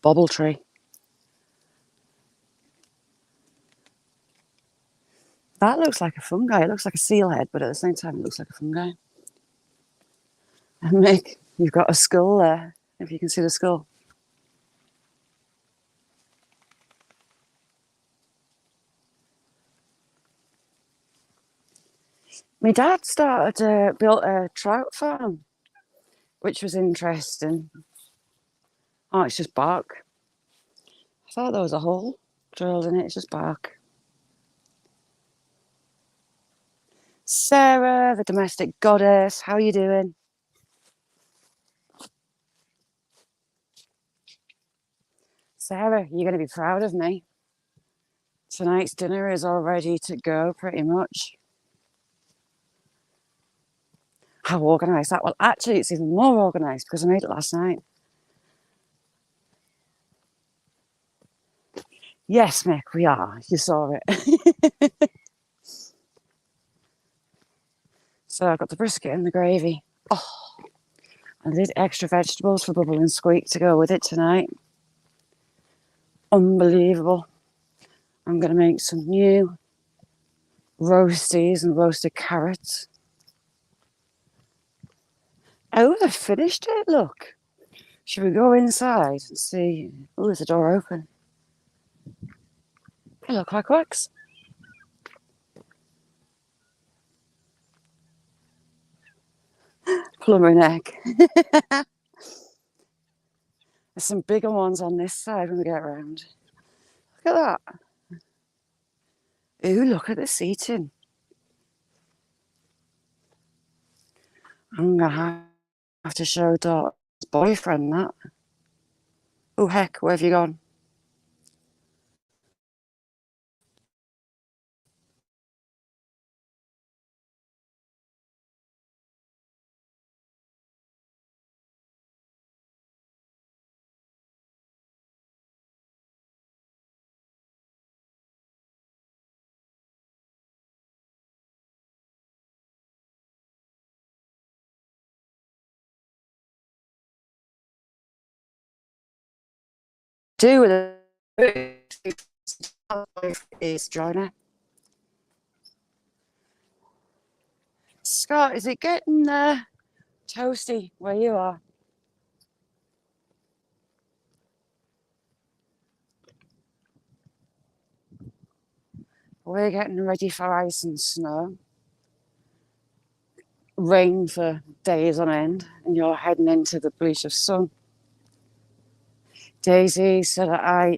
Bobble tree. That looks like a fungi. It looks like a seal head, but at the same time, it looks like a fungi. And Mick, you've got a skull there, if you can see the skull. My dad built a trout farm, which was interesting. Oh, it's just bark. I thought there was a hole drilled in it. It's just bark. Sarah, the domestic goddess, how are you doing? Sarah, you're going to be proud of me. Tonight's dinner is all ready to go, pretty much. How organised that? Well, actually, it's even more organised because I made it last night. Yes, Mick, we are. You saw it. So I got the brisket and the gravy. Oh, I did extra vegetables for Bubble and Squeak to go with it tonight. Unbelievable. I'm going to make some new roasties and roasted carrots. Oh, I finished it, look. Should we go inside and see? Oh, there's a door open. Hello, Quackwacks. Plumber neck. There's some bigger ones on this side when we get around. Look at that. Ooh, look at the seating. I'm going to have to show Dot's boyfriend that. Oh, heck, where have you gone? Do with it is Joanna. Scott, is it getting toasty where you are? We're getting ready for ice and snow. Rain for days on end, and you're heading into the bleach of sun. Daisy said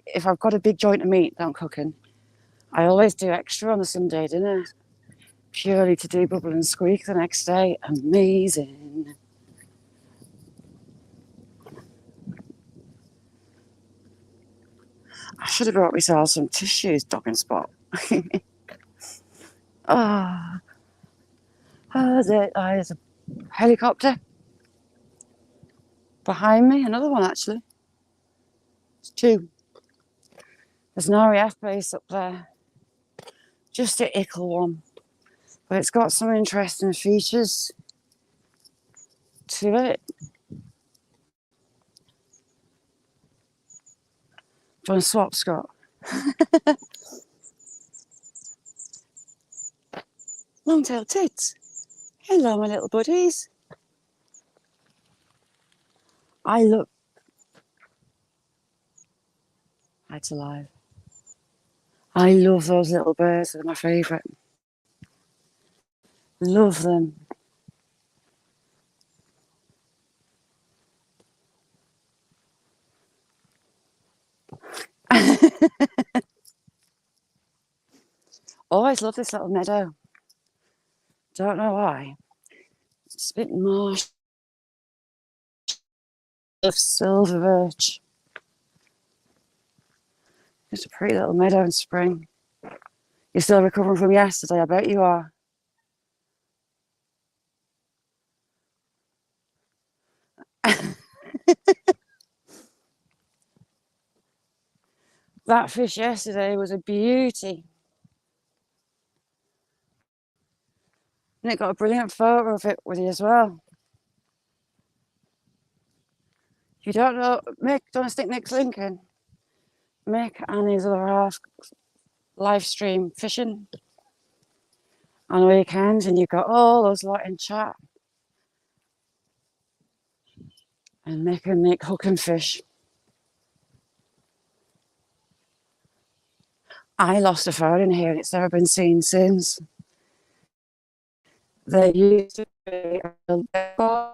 if I've got a big joint of meat that I'm cooking, I always do extra on the Sunday dinner, purely to do Bubble and Squeak the next day. Amazing. I should have brought myself some tissues, dog and spot. There's a helicopter behind me, another one actually. It's two. There's an RAF base up there. Just a ickle one. But it's got some interesting features to it. Do you want to swap, Scott? Long-tailed tits. Hello, my little buddies. That's alive. I love those little birds. They're my favourite. Love them. Always love this little meadow. Don't know why. It's a bit marsh of silver birch. Just a pretty little meadow in spring. You're still recovering from yesterday, I bet you are. That fish yesterday was a beauty. Nick got a brilliant photo of it with you as well. If you don't know, Mick, do you want to stick Nick's link in? Mick and his other half live stream fishing on weekends, and you've got all those lot in chat. And Mick and Nick hook and fish. I lost a phone in here and it's never been seen since. There used to be a one.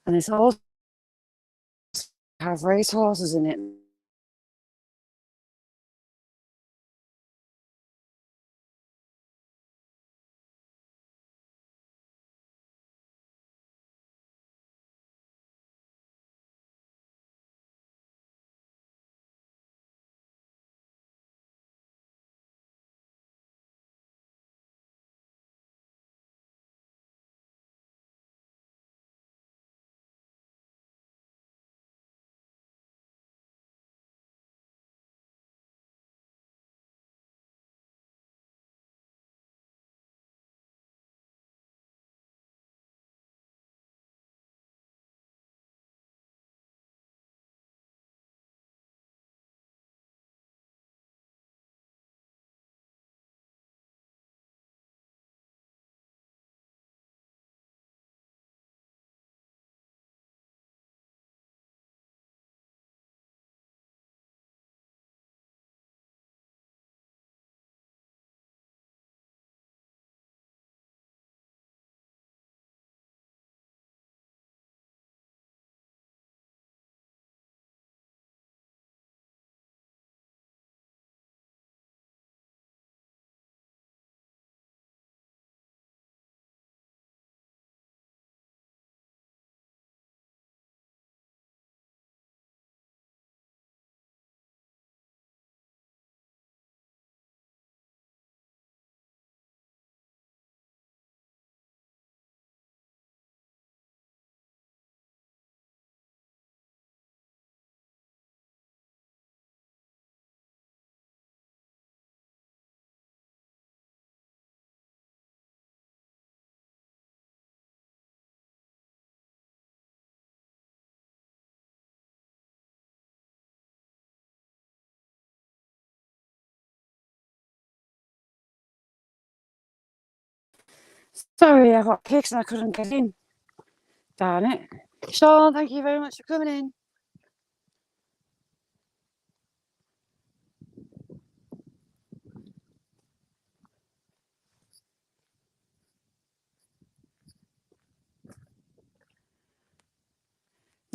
And it's also have race horses in it. Sorry, I got kicked and I couldn't get in. Darn it. Sean, thank you very much for coming in.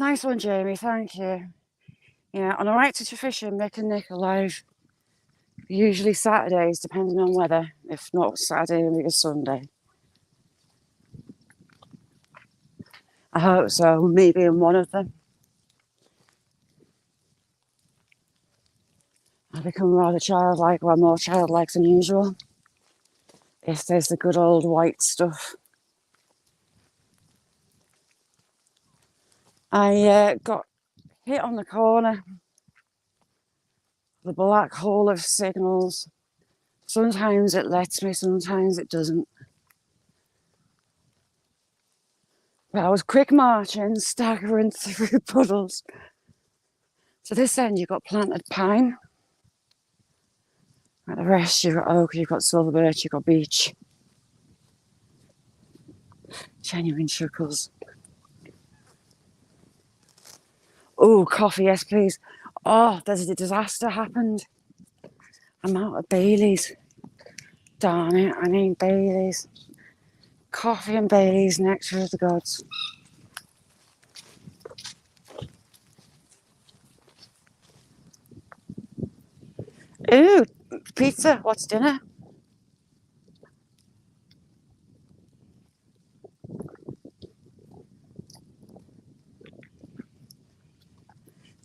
Nice one, Jamie. Thank you. Yeah, on a right to fish and Mick and Nick are live. Usually Saturdays, depending on weather. If not Saturday, maybe a Sunday. I hope so. Maybe in one of them. I become rather childlike, well, more childlike than usual. If there's the good old white stuff. I got hit on the corner. The black hole of signals. Sometimes it lets me, sometimes it doesn't. But I was quick marching, staggering through puddles. To this end, you've got planted pine. At the rest, you've got oak, you've got silver birch, you've got beech. Genuine chuckles. Oh, coffee, yes, please. Oh, there's a disaster happened. I'm out of Baileys. Darn it, I need Baileys. Coffee and Baileys, nectar of the gods. Ooh, pizza, what's dinner?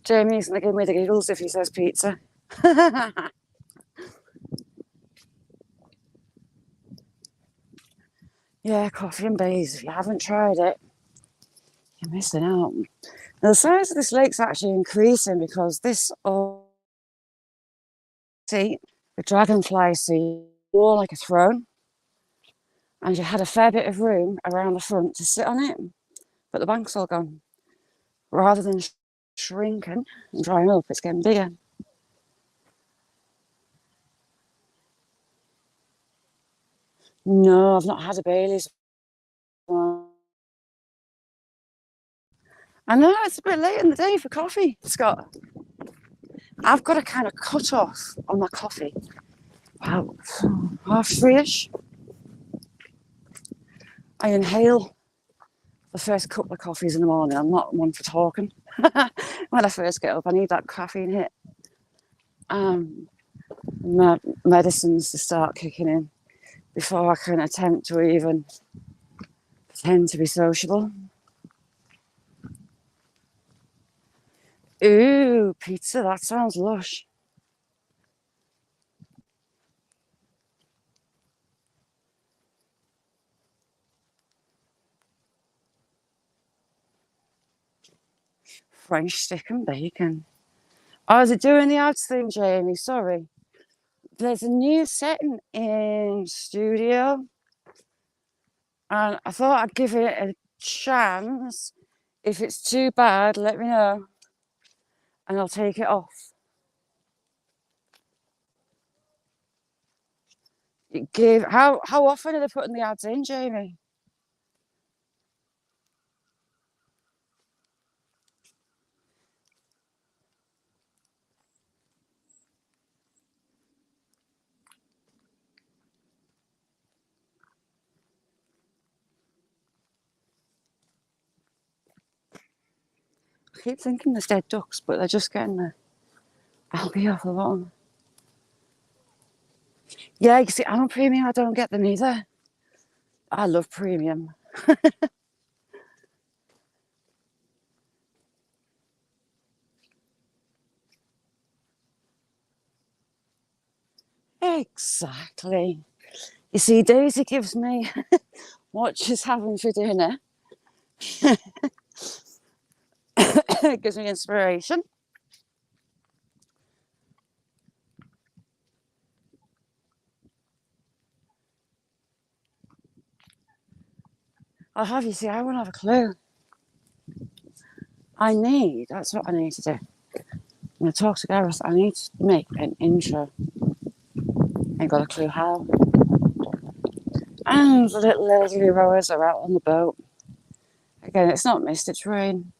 Jamie's gonna give me the giggles if he says pizza. Yeah, coffee and Baileys. If you haven't tried it, you're missing out. Now, the size of this lake's actually increasing because this seat, the dragonfly seat, more like a throne, and you had a fair bit of room around the front to sit on it, but the bank's all gone. Rather than shrinking and drying up, it's getting bigger. No, I've not had a Baileys. I know it's a bit late in the day for coffee, Scott. I've got a kind of cut off on my coffee. About 3:30ish. I inhale the first couple of coffees in the morning. I'm not one for talking. When I first get up, I need that caffeine hit. My medicines to start kicking in before I can attempt to even pretend to be sociable. Ooh, pizza, that sounds lush. French stick and bacon. Oh, is it doing the ads thing, Jamie? Sorry. There's a new setting in studio, and I thought I'd give it a chance. If it's too bad, let me know, and I'll take it off. How often are they putting the ads in, Jamie? I keep thinking there's dead ducks, but they're just getting the algae off the bottom. Yeah, you see, I'm on premium. I don't get them either. I love premium. Exactly. You see, Daisy gives me what she's having for dinner. It gives me inspiration. I'll have you see, I won't have a clue. That's what I need to do. When I talk to Gareth, I need to make an intro. Ain't got a clue how. And the little elderly rowers are out on the boat. Again, it's not mist, it's rain.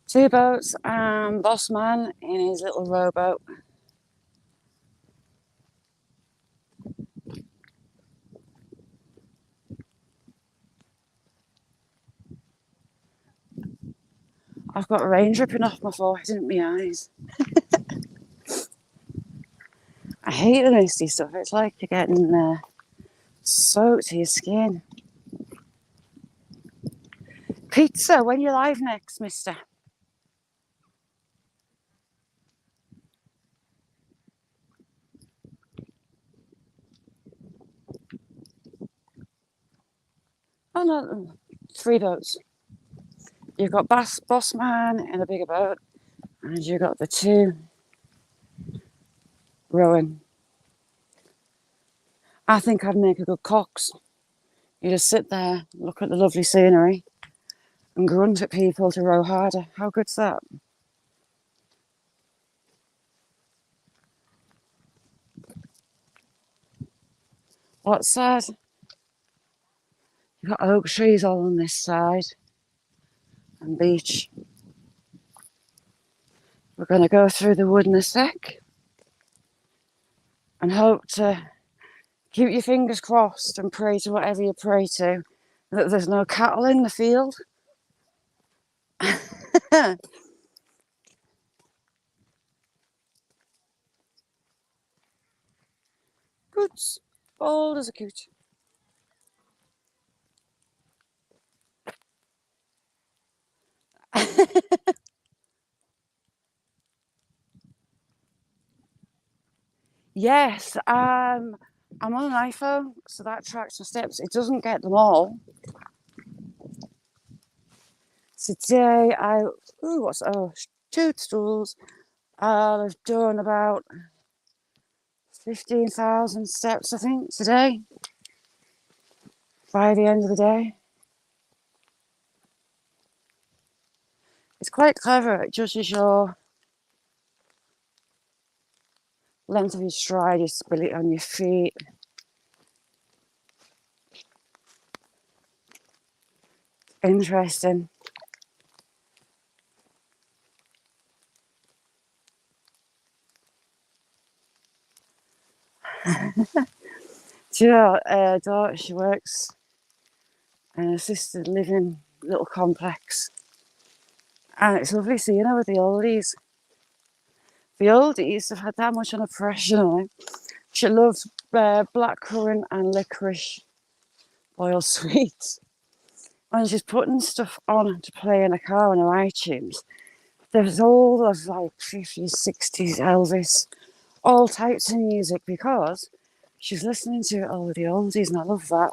Two boats and Boss Man in his little rowboat. I've got rain dripping off my forehead and my eyes. I hate the misty stuff. It's like you're getting soaked to your skin. Pizza, when you live next, mister? Oh no, 3 boats. You've got Boss Man in a bigger boat, and you've got the 2 rowing. I think I'd make a good cox. You just sit there, look at the lovely scenery, and grunt at people to row harder. How good's that? What's that? You've got oak trees all on this side and beach. We're going to go through the wood in a sec and hope to keep your fingers crossed and pray to whatever you pray to that there's no cattle in the field. Goods, bold as a coot. Yes, I'm on an iPhone, so that tracks my steps. It doesn't get them all. Today toadstools. I've done about 15,000 steps, I think, today. By the end of the day, it's quite clever. It judges your length of your stride, your stability on your feet. Interesting. Do you know, daughter, she works in an assisted living little complex. And it's lovely seeing her with the oldies. The oldies have had that much on oppression on them. She loves blackcurrant and licorice boiled sweets. And she's putting stuff on to play in a car on her iTunes. There's all of like 50s, 60s, Elvis, all types of music because she's listening to all of the oldies, and I love that.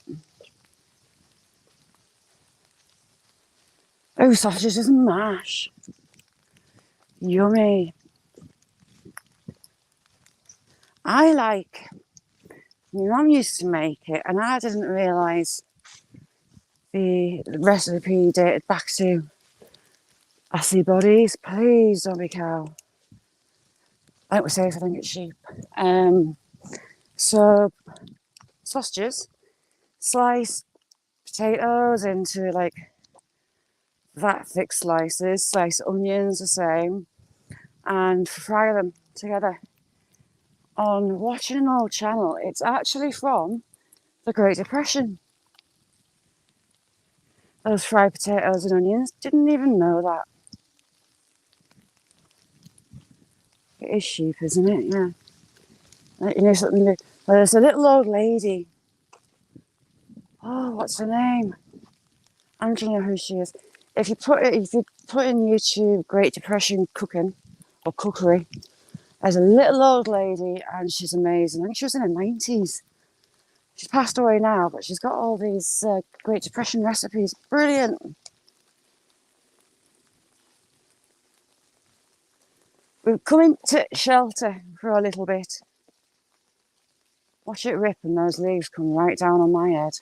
Oh, sausages and mash. Yummy. I like, my mum used to make it, and I didn't realise the recipe dated back to, I see bodies, please don't be cow. I think we're safe, I think it's sheep. So, sausages, slice potatoes into like that thick slices, slice onions the same, and fry them together. On watching an old channel, it's actually from the Great Depression. Those fried potatoes and onions, didn't even know that. It is sheep, isn't it? Yeah. You know something? Well, there's a little old lady. Oh, what's her name? I don't know who she is. If you put in YouTube Great Depression cooking or cookery, there's a little old lady and she's amazing. I think she was in her 90s. She's passed away now, but she's got all these Great Depression recipes. Brilliant. We've come into shelter for a little bit. Watch it rip and those leaves come right down on my head.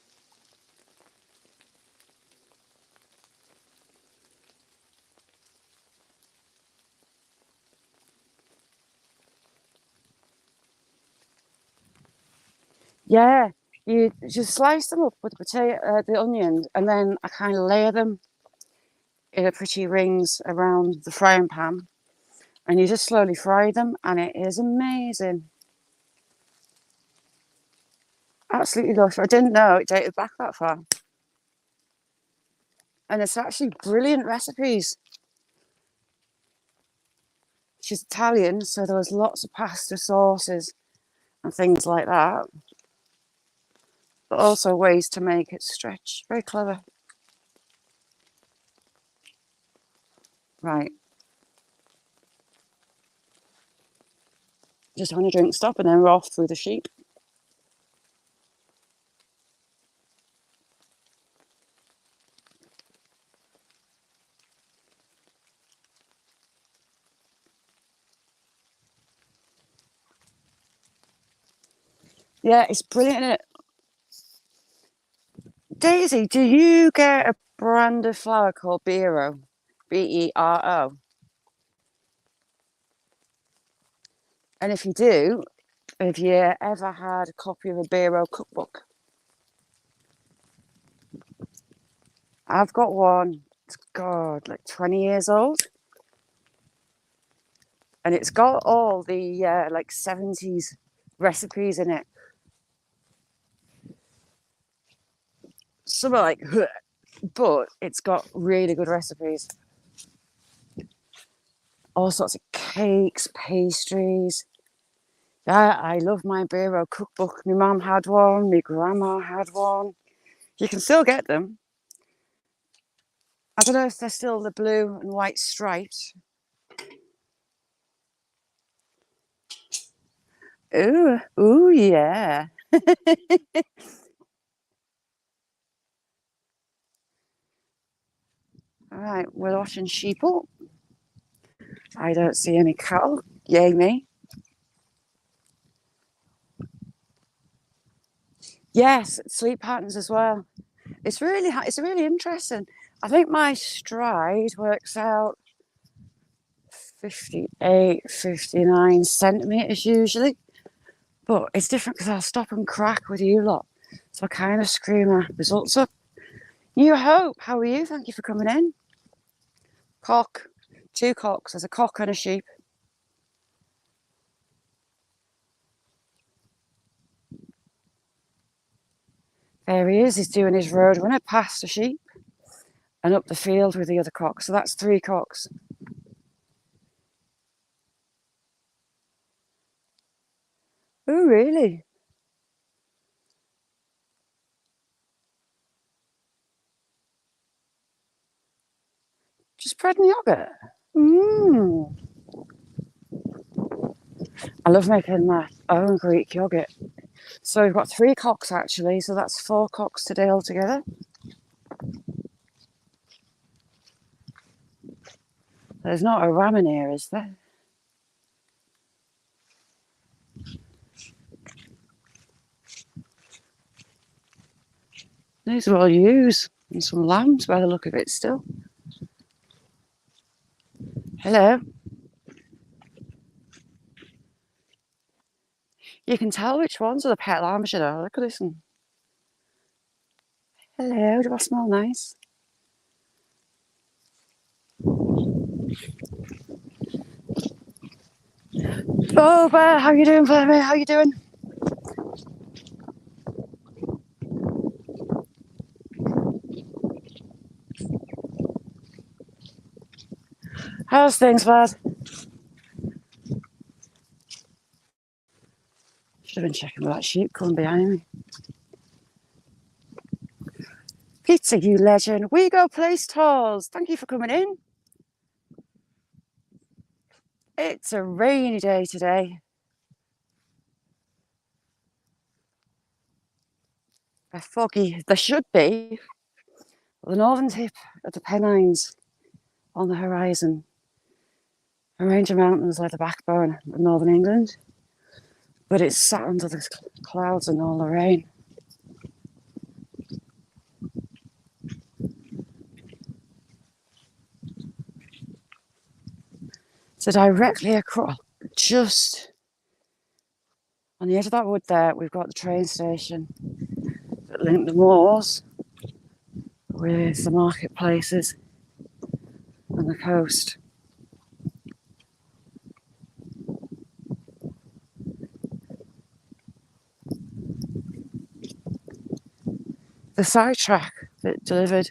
Yeah, you just slice them up with the onions, and then I kind of layer them in a pretty rings around the frying pan, and you just slowly fry them, and it is amazing. Absolutely delicious. I didn't know it dated back that far. And it's actually brilliant recipes. she's Italian, so there was lots of pasta sauces and things like that. But also ways to make it stretch. Very clever. Right. Just having a drink stop and then we're off through the sheep. Yeah, it's brilliant, isn't it? Daisy, do you get a brand of flour called Bero? Bero. And if you do, have you ever had a copy of a Bero cookbook? I've got one. It's, God, like 20 years old. And it's got all the like 70s recipes in it. Some are like, but it's got really good recipes. All sorts of cakes, pastries. Yeah, I love my Bero cookbook. My mum had one, my grandma had one. You can still get them. I don't know if they're still the blue and white striped. Ooh, yeah. All right, we're watching sheep up. I don't see any cattle. Yay me. Yes, sleep patterns as well. It's really interesting. I think my stride works out 58, 59 centimeters usually, but it's different because I'll stop and crack with you lot. So I kind of screw my results up. New Hope, how are you? Thank you for coming in. Cock, 2 cocks. There's a cock and a sheep. There he is. He's doing his road runner past the sheep and up the field with the other cock. So that's 3 cocks. Oh, really? Just bread and yogurt. Mmm. I love making my own Greek yogurt. So we've got 3 cocks actually, so that's 4 cocks today altogether. There's not a ram in here, is there? These are all ewes and some lambs by the look of it still. Hello. You can tell which ones are the pet lambs, you know. Look at this one. Hello, do I smell nice? Oh, Bear, how you doing, Flemmy? How you doing? How's things, bud? Should have been checking for that sheep coming behind me. Pizza, you legend. We go place tours. Thank you for coming in. It's a rainy day today. A foggy. There should be. The northern tip of the Pennines on the horizon. A range of mountains like the backbone of northern England. But it's sat under the clouds and all the rain. So directly across, just on the edge of that wood there, we've got the train station that link the moors with the marketplaces and the coast. The sidetrack that delivered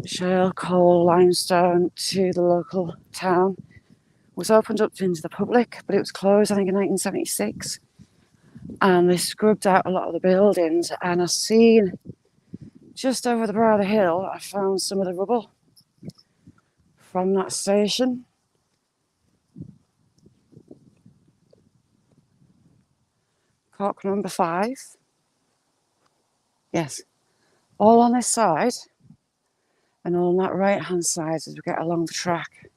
shale, coal, limestone to the local town was opened up into the public, but it was closed, I think, in 1976. And they scrubbed out a lot of the buildings, and I've seen just over the brow of the hill, I found some of the rubble from that station. Cock number 5. Yes, all on this side and all on that right hand side as we get along the track.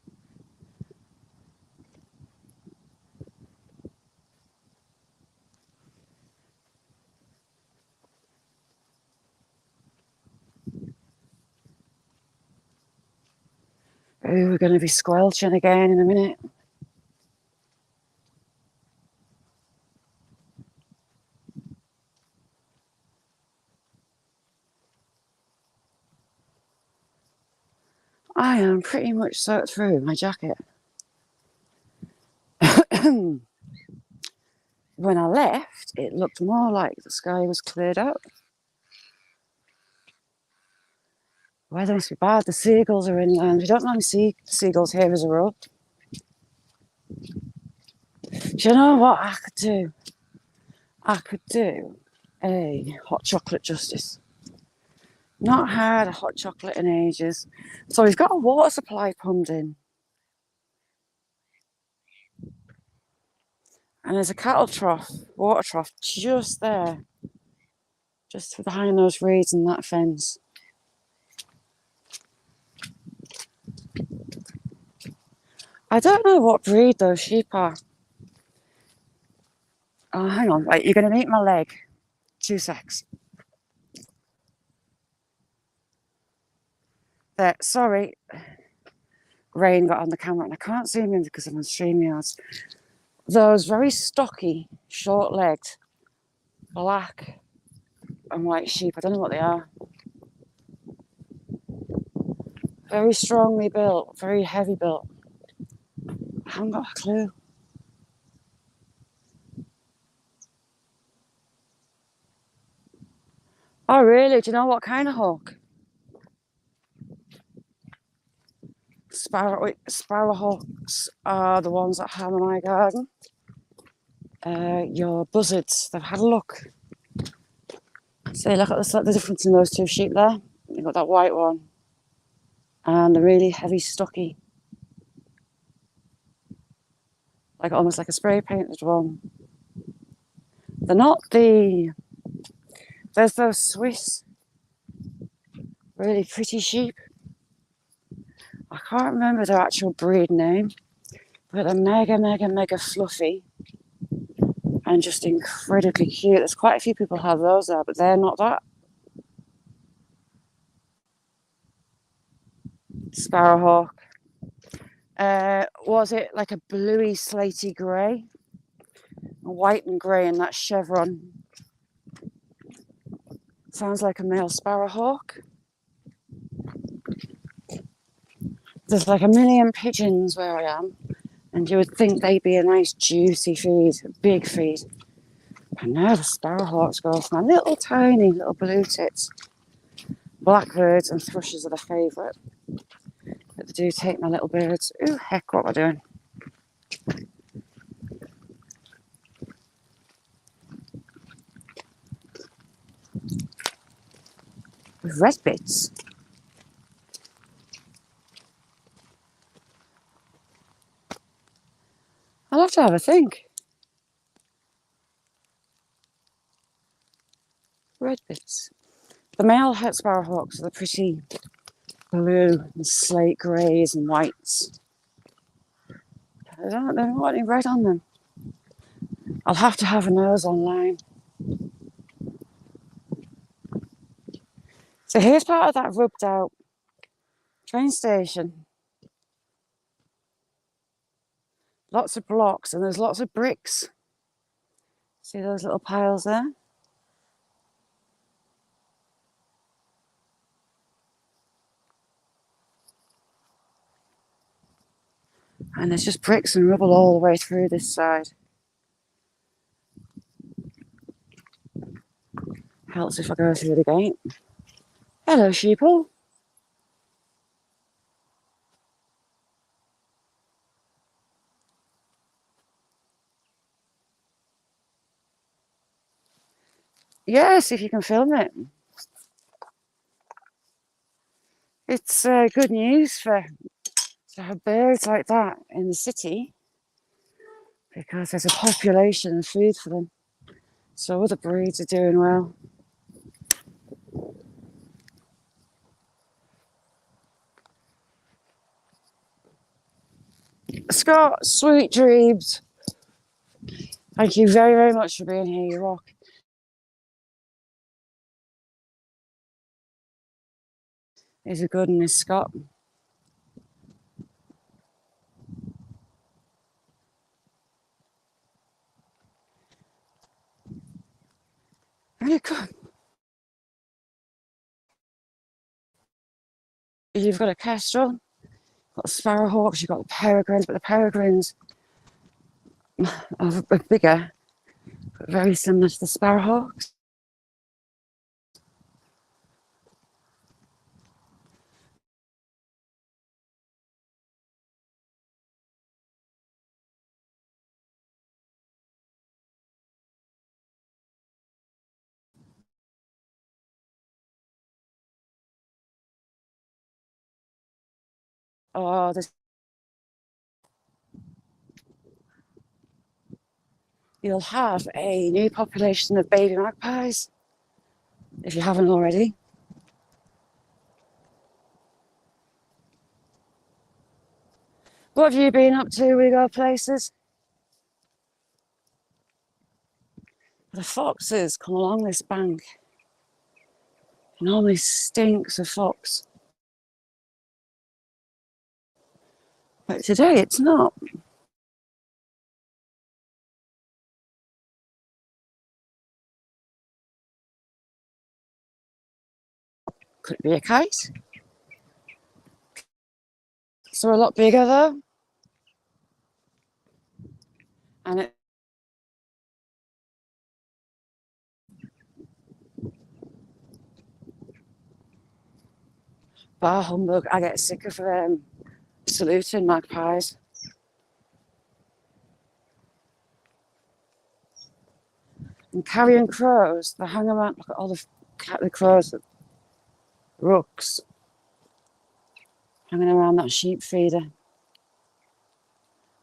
Ooh, we're going to be squelching again in a minute. I am pretty much soaked through my jacket. When I left, it looked more like the sky was cleared out. Weather must be bad. The seagulls are inland. We don't normally see seagulls here as a rule. Do you know what I could do? I could do a hot chocolate justice. Not had a hot chocolate in ages. So we've got a water supply pumped in. And there's a cattle trough, water trough, just there. Just behind those reeds and that fence. I don't know what breed those sheep are. Oh, hang on. Right, you're going to meet my leg. 2 secs. There, sorry. Rain got on the camera and I can't zoom in because I'm on StreamYards. Those very stocky, short-legged, black and white sheep. I don't know what they are. Very strongly built, very heavy built. I haven't got a clue. Oh, really? Do you know what kind of hawk? Sparrowhawks are the ones that have in my garden. Your buzzards, they've had a look. See, look at the difference in those 2 sheep there. You've got that white one and the really heavy, stocky, like almost like a spray painted one. They're not the. There's those Swiss, really pretty sheep. I can't remember their actual breed name, but they're mega, mega, mega fluffy and just incredibly cute. There's quite a few people have those there, but they're not that. Sparrowhawk. Was it like a bluey, slaty grey? White and grey and that chevron. Sounds like a male sparrowhawk. There's like a million pigeons where I am, and you would think they'd be a nice juicy feed, a big feed. But now the sparrowhawks go for my little tiny little blue tits. Blackbirds and thrushes are the favourite. But they do take my little birds. Ooh, heck, what am I doing? With red bits. I'll have to have a think. Red bits. The male het sparrowhawks are the pretty blue and slate greys and whites. They don't want any red on them. I'll have to have a nose online. So here's part of that rubbed out train station. Lots of blocks and there's lots of bricks. See those little piles there? And there's just bricks and rubble all the way through this side. Helps if I go through the gate. Hello, sheeple. Yeah, see if you can film it. It's good news to have birds like that in the city because there's a population of food for them. So other breeds are doing well. Scott, sweet dreams. Thank you very, very much for being here. You rock. He's a good one, is Scott. Very good. You've got a kestrel, got the sparrowhawks, you've got the peregrines, but the peregrines are bigger, but very similar to the sparrowhawks. Oh, you'll have a new population of baby magpies if you haven't already. What have you been up to? We go places. The foxes come along this bank. It normally stinks of fox. But today it's not. Could it be a kite? So a lot bigger though. And it bar humbug. I get sick of saluting magpies. And carrion crows, they hang around. Look at all the crows, the rooks, hanging around that sheep feeder.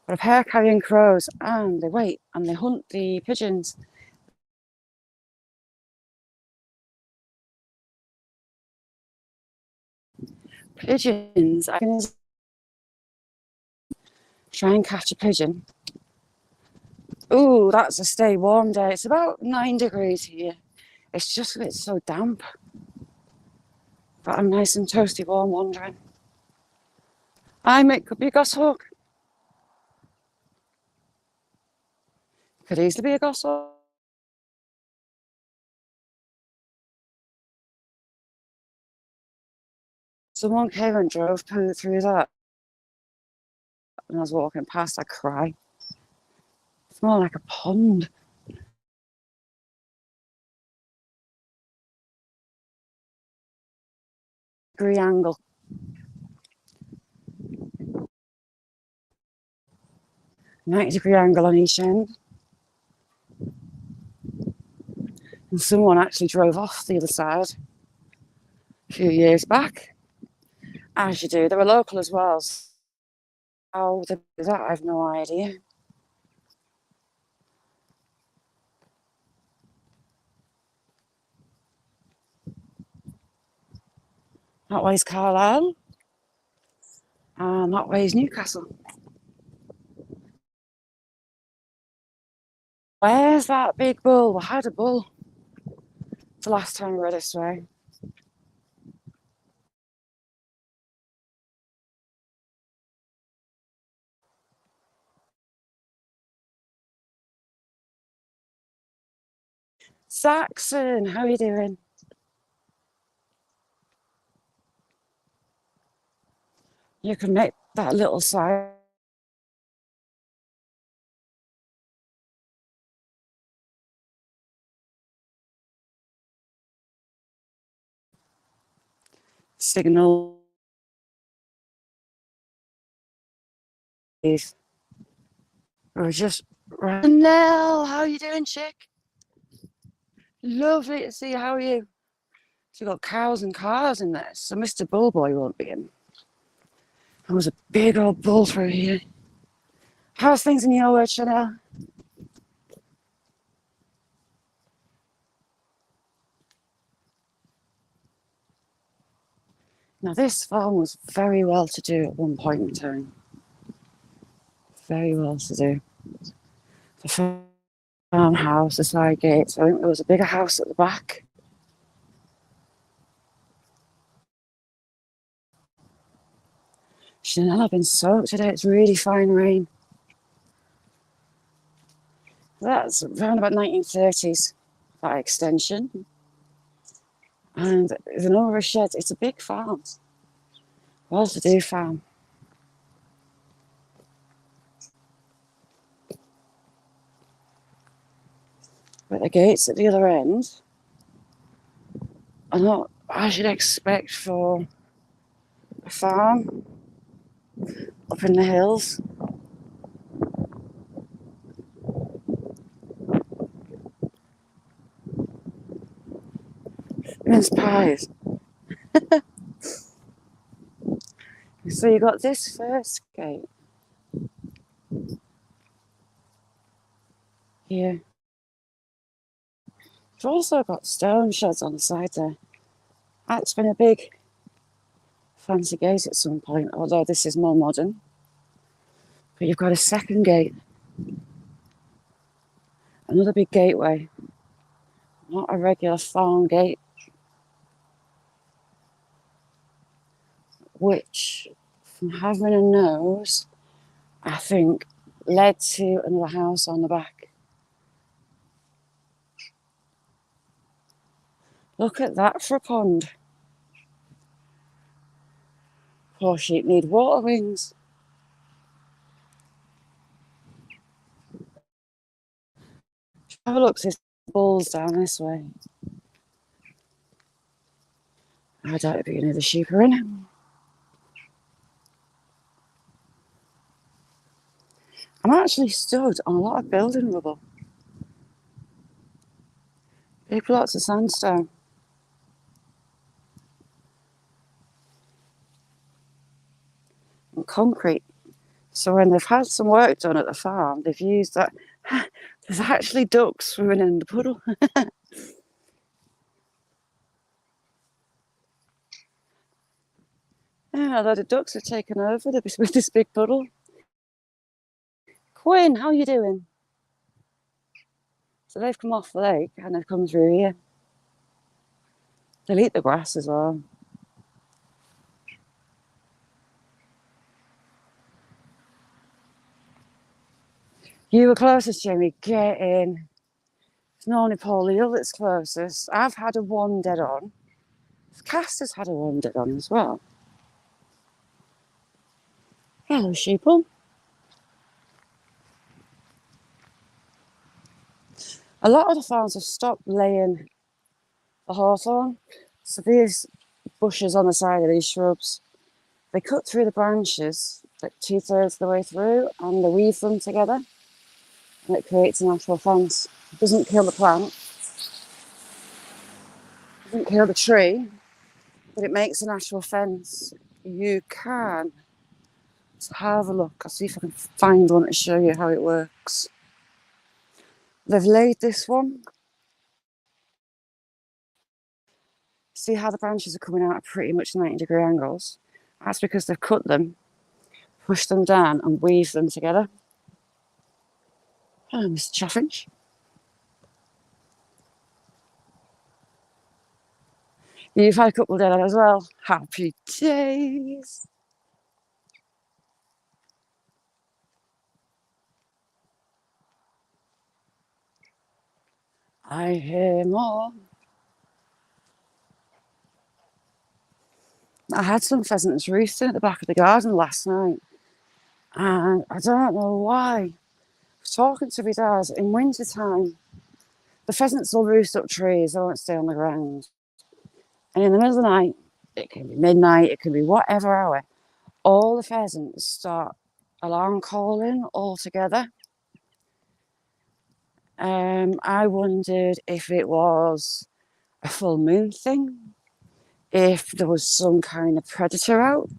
But a pair of carrion crows, and they wait and they hunt the pigeons. Pigeons, I can try and catch a pigeon. Ooh, that's a stay warm day. It's about 9 degrees here. It's just it's so damp. But I'm nice and toasty warm wandering. It could be a goshawk. Could easily be a goshawk. Someone came and drove through that. When I was walking past, I cried. It's more like a pond. Degree angle. 90-degree angle on each end. And someone actually drove off the other side a few years back. As you do. They were local as well. How they do that, I have no idea. That way's Carlisle. And that way's Newcastle. Where's that big bull? We had a bull the last time we were this way. Saxon, how are you doing? You can make that little sign. Signal. Or just Nell, how are you doing, chick? Lovely to see you. How are you? So you've got cows and cars in there. So Mr. Bullboy won't be in. There was a big old bull through here. How's things in your world, Chanel? Now this farm was very well to do at one point in time. Very well to do. The farmhouse, the side gates. I think there was a bigger house at the back. Chanel, I've been soaked today. It's really fine rain. That's around about 1930s, that extension. And there's an over shed. It's a big farm. Well to do farm. But the gates at the other end are not I should expect for a farm up in the hills. Mince pies. So you got this first gate here. You've also got stone sheds on the side there. That's been a big fancy gate at some point, although this is more modern. But you've got a second gate. Another big gateway. Not a regular farm gate. Which, from having a nose, I think led to another house on the back. Look at that for a pond. Poor sheep need water wings. Have a look, there's bulls down this way. I doubt if any of the sheep are in. I'm actually stood on a lot of building rubble. Big blocks of sandstone. And concrete. So when they've had some work done at the farm, they've used that. There's actually ducks swimming in the puddle. Yeah, a lot of ducks have taken over with this big puddle. Quinn, how are you doing? So they've come off the lake and they've come through here. They'll eat the grass as well. You were closest, Jamie. Get in. It's normally Paul Leal that's closest. I've had a one dead on. Caster's had a one dead on as well. Hello, sheeple. A lot of the farms have stopped laying the hawthorn. So these bushes on the side of these shrubs, they cut through the branches like 2/3 of the way through and they weave them together and it creates a natural fence. It doesn't kill the plant, it doesn't kill the tree, but it makes a natural fence. You can have a look. I'll see if I can find one to show you how it works. They've laid this one. See how the branches are coming out at pretty much 90-degree angles? That's because they've cut them, pushed them down and weaved them together. Hello, Mr. Chaffinch. You've had a couple of dead as well. Happy days. I hear more. I had some pheasants roosting at the back of the garden last night. And I don't know why. I was talking to my dad, in winter time, the pheasants will roost up trees, they won't stay on the ground. And in the middle of the night, it can be midnight, it can be whatever hour, all the pheasants start alarm calling all together. I wondered if it was a full moon thing, if there was some kind of predator out.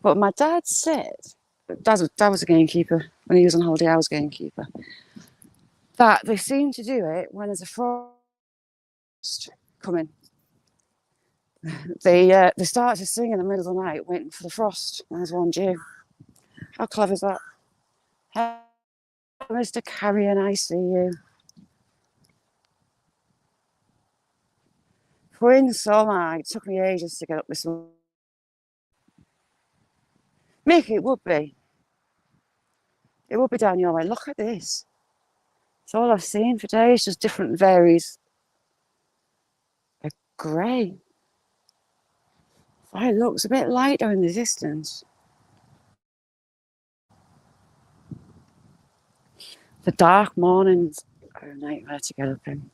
But my dad said, Dad was a gamekeeper. When he was on holiday, I was gamekeeper. That they seem to do it when there's a frost coming. They start to sing in the middle of the night, waiting for the frost. There's one due. How clever is that? Hello, Mr. Carrion, I see you. Quinn, so am I. It took me ages to get up this morning. Mick, it would be. It would be down your way. Look at this. It's all I've seen for days, just different varies of grey. It looks a bit lighter in the distance. The dark mornings are a nightmare to get up in.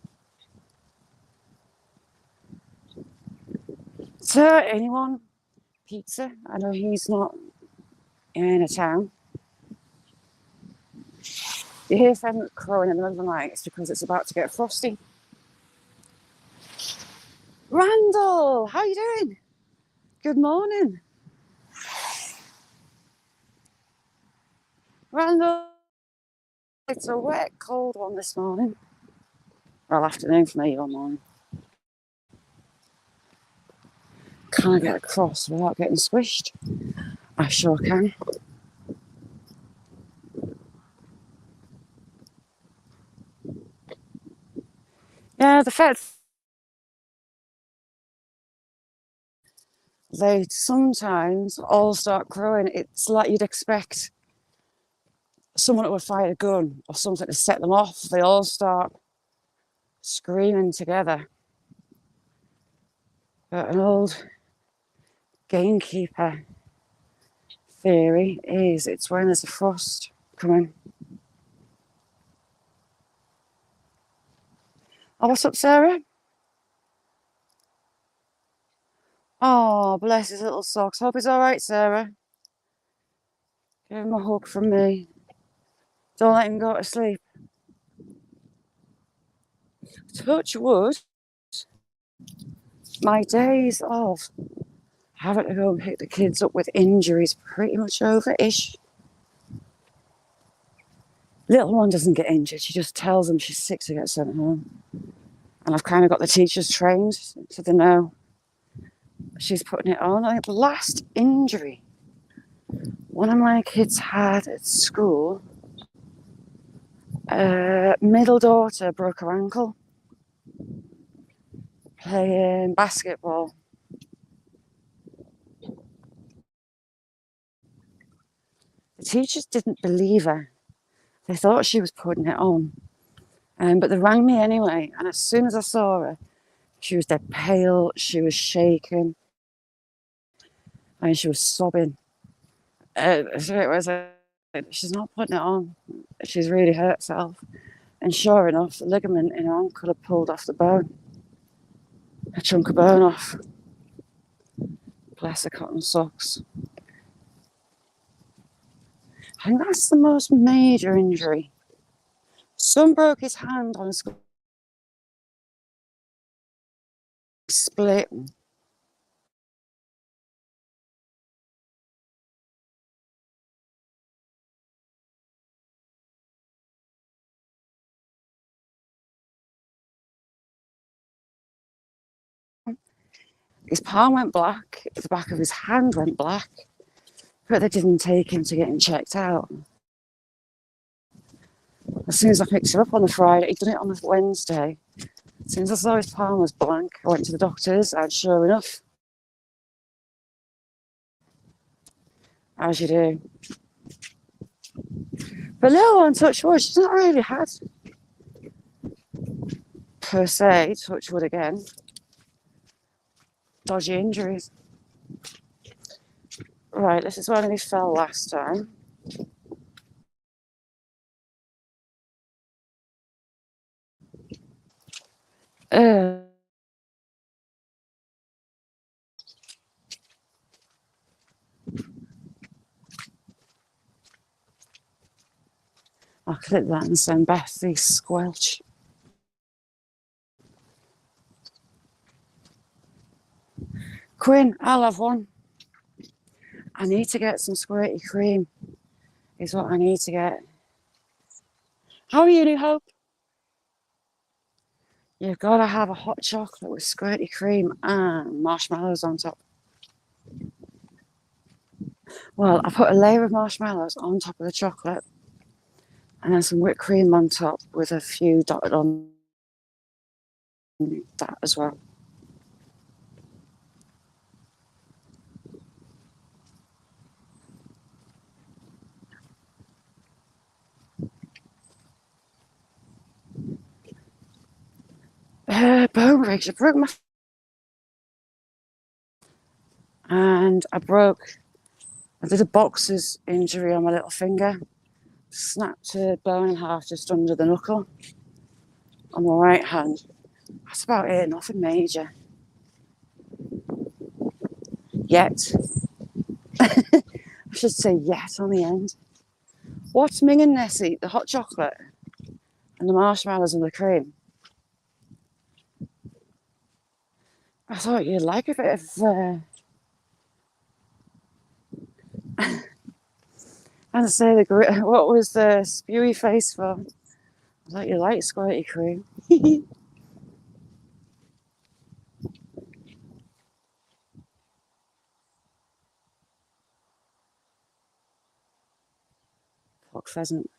So, anyone? Pizza? I know he's not in a town. You hear them crowing in the middle of the night, it's because it's about to get frosty. Randall, how you doing? Good morning. Randall, it's a wet, cold one this morning. Well, afternoon for me, or morning. Can I get across without getting squished? I sure can. Yeah, the feds, they sometimes all start crowing. It's like you'd expect someone that would fire a gun or something to set them off. They all start screaming together. But an old gamekeeper theory is it's when there's a frost coming. Oh, what's up, Sarah? Oh, bless his little socks. Hope he's all right, Sarah. Give him a hug from me. Don't let him go to sleep. Touch wood. My days of having to go and pick the kids up with injuries pretty much over-ish. Little one doesn't get injured. She just tells them she's sick to get sent home. And I've kind of got the teachers trained so they know she's putting it on. I think the last injury one of my kids had at school, middle daughter broke her ankle playing basketball. The teachers didn't believe her. They thought she was putting it on. But they rang me anyway, and as soon as I saw her, she was dead pale, she was shaking, and she was sobbing. So it was she's not putting it on. She's really hurt herself. And sure enough, the ligament in her ankle had pulled off the bone. A chunk of bone off. Bless her cotton socks. I think that's the most major injury. Son broke his hand on a school split. His palm went black, the back of his hand went black, but they didn't take him to get him checked out. As soon as I picked him up on the Friday, he'd done it on the Wednesday. As soon as I saw his palm was blank, I went to the doctors, and sure enough, as you do. But little one, touch wood, she's not really had, per se, touch wood again, dodgy injuries. Right, this is when he fell last time. I'll click that and send Beth the squelch. Quinn, I'll have one. I need to get some squirty cream, is what I need to get. How are you, New Hope? You've got to have a hot chocolate with squirty cream and marshmallows on top. Well, I put a layer of marshmallows on top of the chocolate and then some whipped cream on top with a few dotted on that as well. Bone breaks. I broke my... And I did a boxer's injury on my little finger. Snapped a bone in half just under the knuckle on my right hand. That's about it, nothing major. Yet. I should say yet on the end. What's minging, Nessie? The hot chocolate and the marshmallows and the cream. I thought you'd like a bit of... And say what was the spewy face for? I thought you liked squirty cream. Fuck pheasant.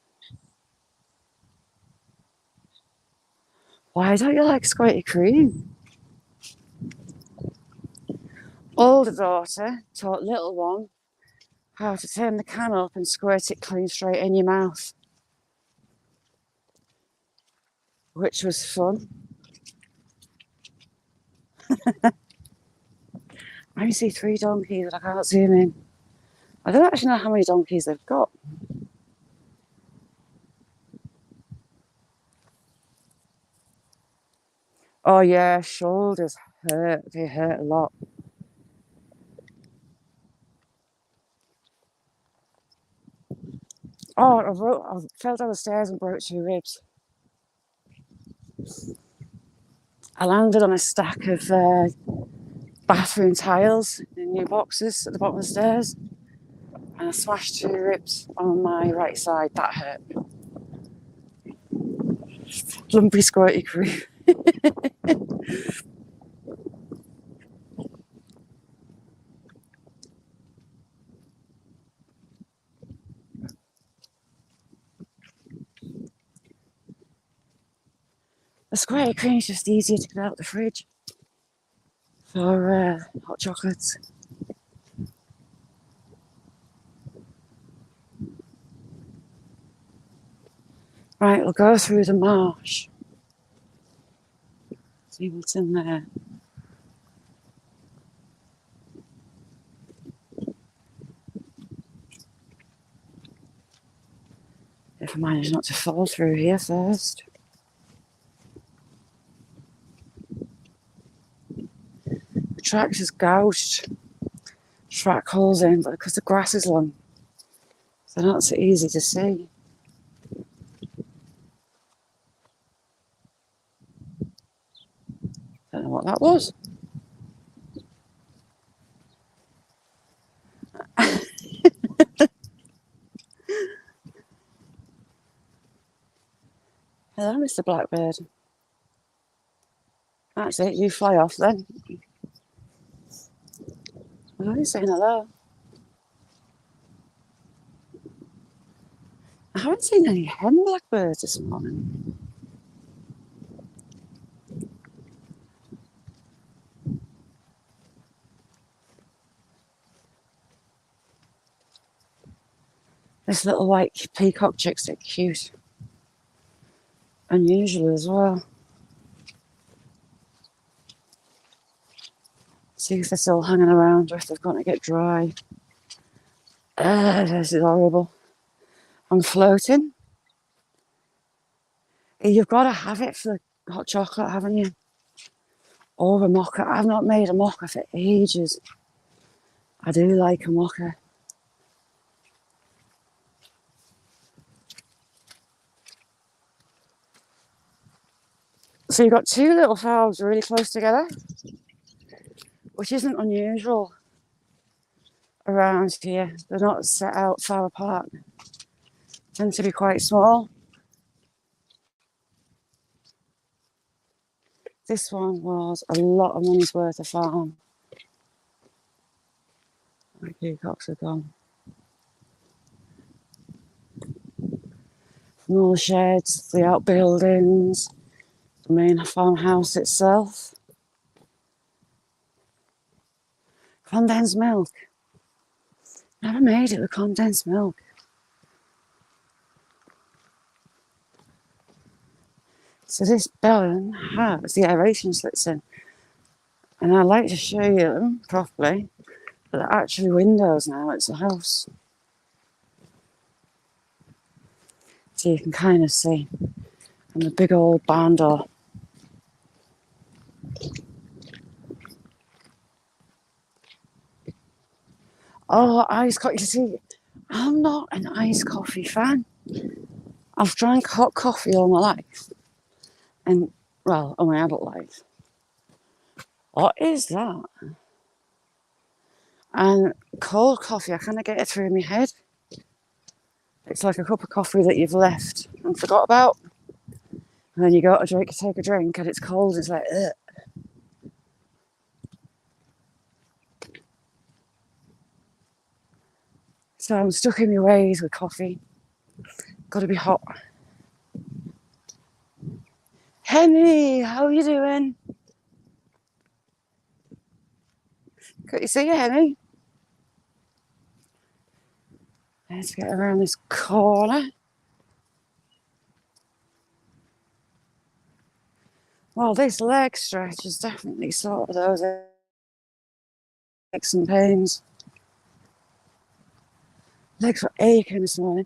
Why don't you like squirty cream? Older daughter taught little one how to turn the can up and squirt it clean straight in your mouth, which was fun. I see 3 donkeys, but I can't zoom in. I don't actually know how many donkeys they've got. Oh yeah, shoulders hurt. They hurt a lot. Oh, I fell down the stairs and broke 2 ribs. I landed on a stack of bathroom tiles in new boxes at the bottom of the stairs, and I smashed 2 ribs on my right side. That hurt. Lumpy squirty cream. The squirty cream is just easier to get out of the fridge for hot chocolates. Right, we'll go through the marsh. See what's in there. If I manage not to fall through here first. The track is gouged. Track holes in, but because the grass is long, they're not so easy to see. Don't know what that was. Hello, Mr. Blackbird. That's it, you fly off then. I'm only saying hello. I haven't seen any hen blackbirds this morning. This little white peacock chick's so cute. Unusual as well. See if they're still hanging around or if they've got to get dry. This is horrible. I'm floating. You've got to have it for the hot chocolate, haven't you? Or a mocha. I've not made a mocha for ages. I do like a mocha. So you've got 2 little valves really close together. which isn't unusual around here. They're not set out far apart, tend to be quite small. This one was a lot of money's worth of farm. The peacocks are gone. From all the sheds, the outbuildings, the main farmhouse itself. Condensed milk. Never made it with condensed milk. So this barn has the aeration slits in. And I'd like to show you them properly. But they're actually windows now, it's a house. So you can kind of see. And the big old barn door. Oh, iced coffee. You see, I'm not an iced coffee fan. I've drank hot coffee all my life. And, well, all my adult life. What is that? And cold coffee, I kind of get it through my head. It's like a cup of coffee that you've left and forgot about. And then you go to take a drink and it's cold. It's like, ugh. So I'm stuck in my ways with coffee. Got to be hot. Henry, how are you doing? Could you see you, Henry? Let's get around this corner. Well, this leg stretch is definitely sort of those aches and pains. Legs were aching this morning.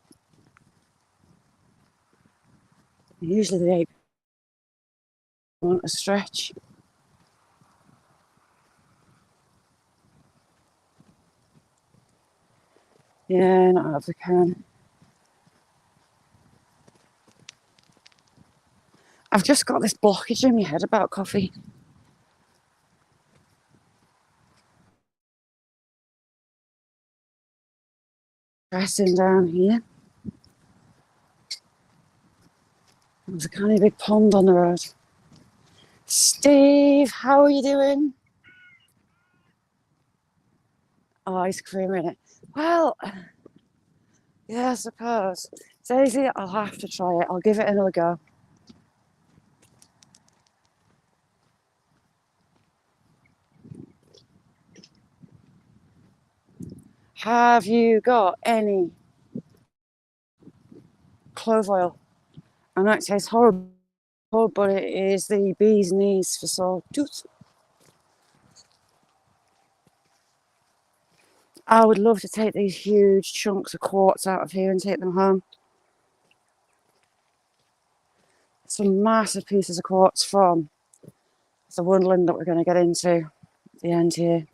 Usually they ache. Want a stretch. Yeah, not out of the can. I've just got this blockage in my head about coffee. Pressing down here. There's a kind of big pond on the road. Steve, how are you doing? Oh, ice cream in it. Well, yeah, I suppose. Daisy, I'll have to try it. I'll give it another go. Have you got any clove oil? I know it tastes horrible, but it is the bee's knees for sore tooth. I would love to take these huge chunks of quartz out of here and take them home. Some massive pieces of quartz from the woodland that we're going to get into at the end here.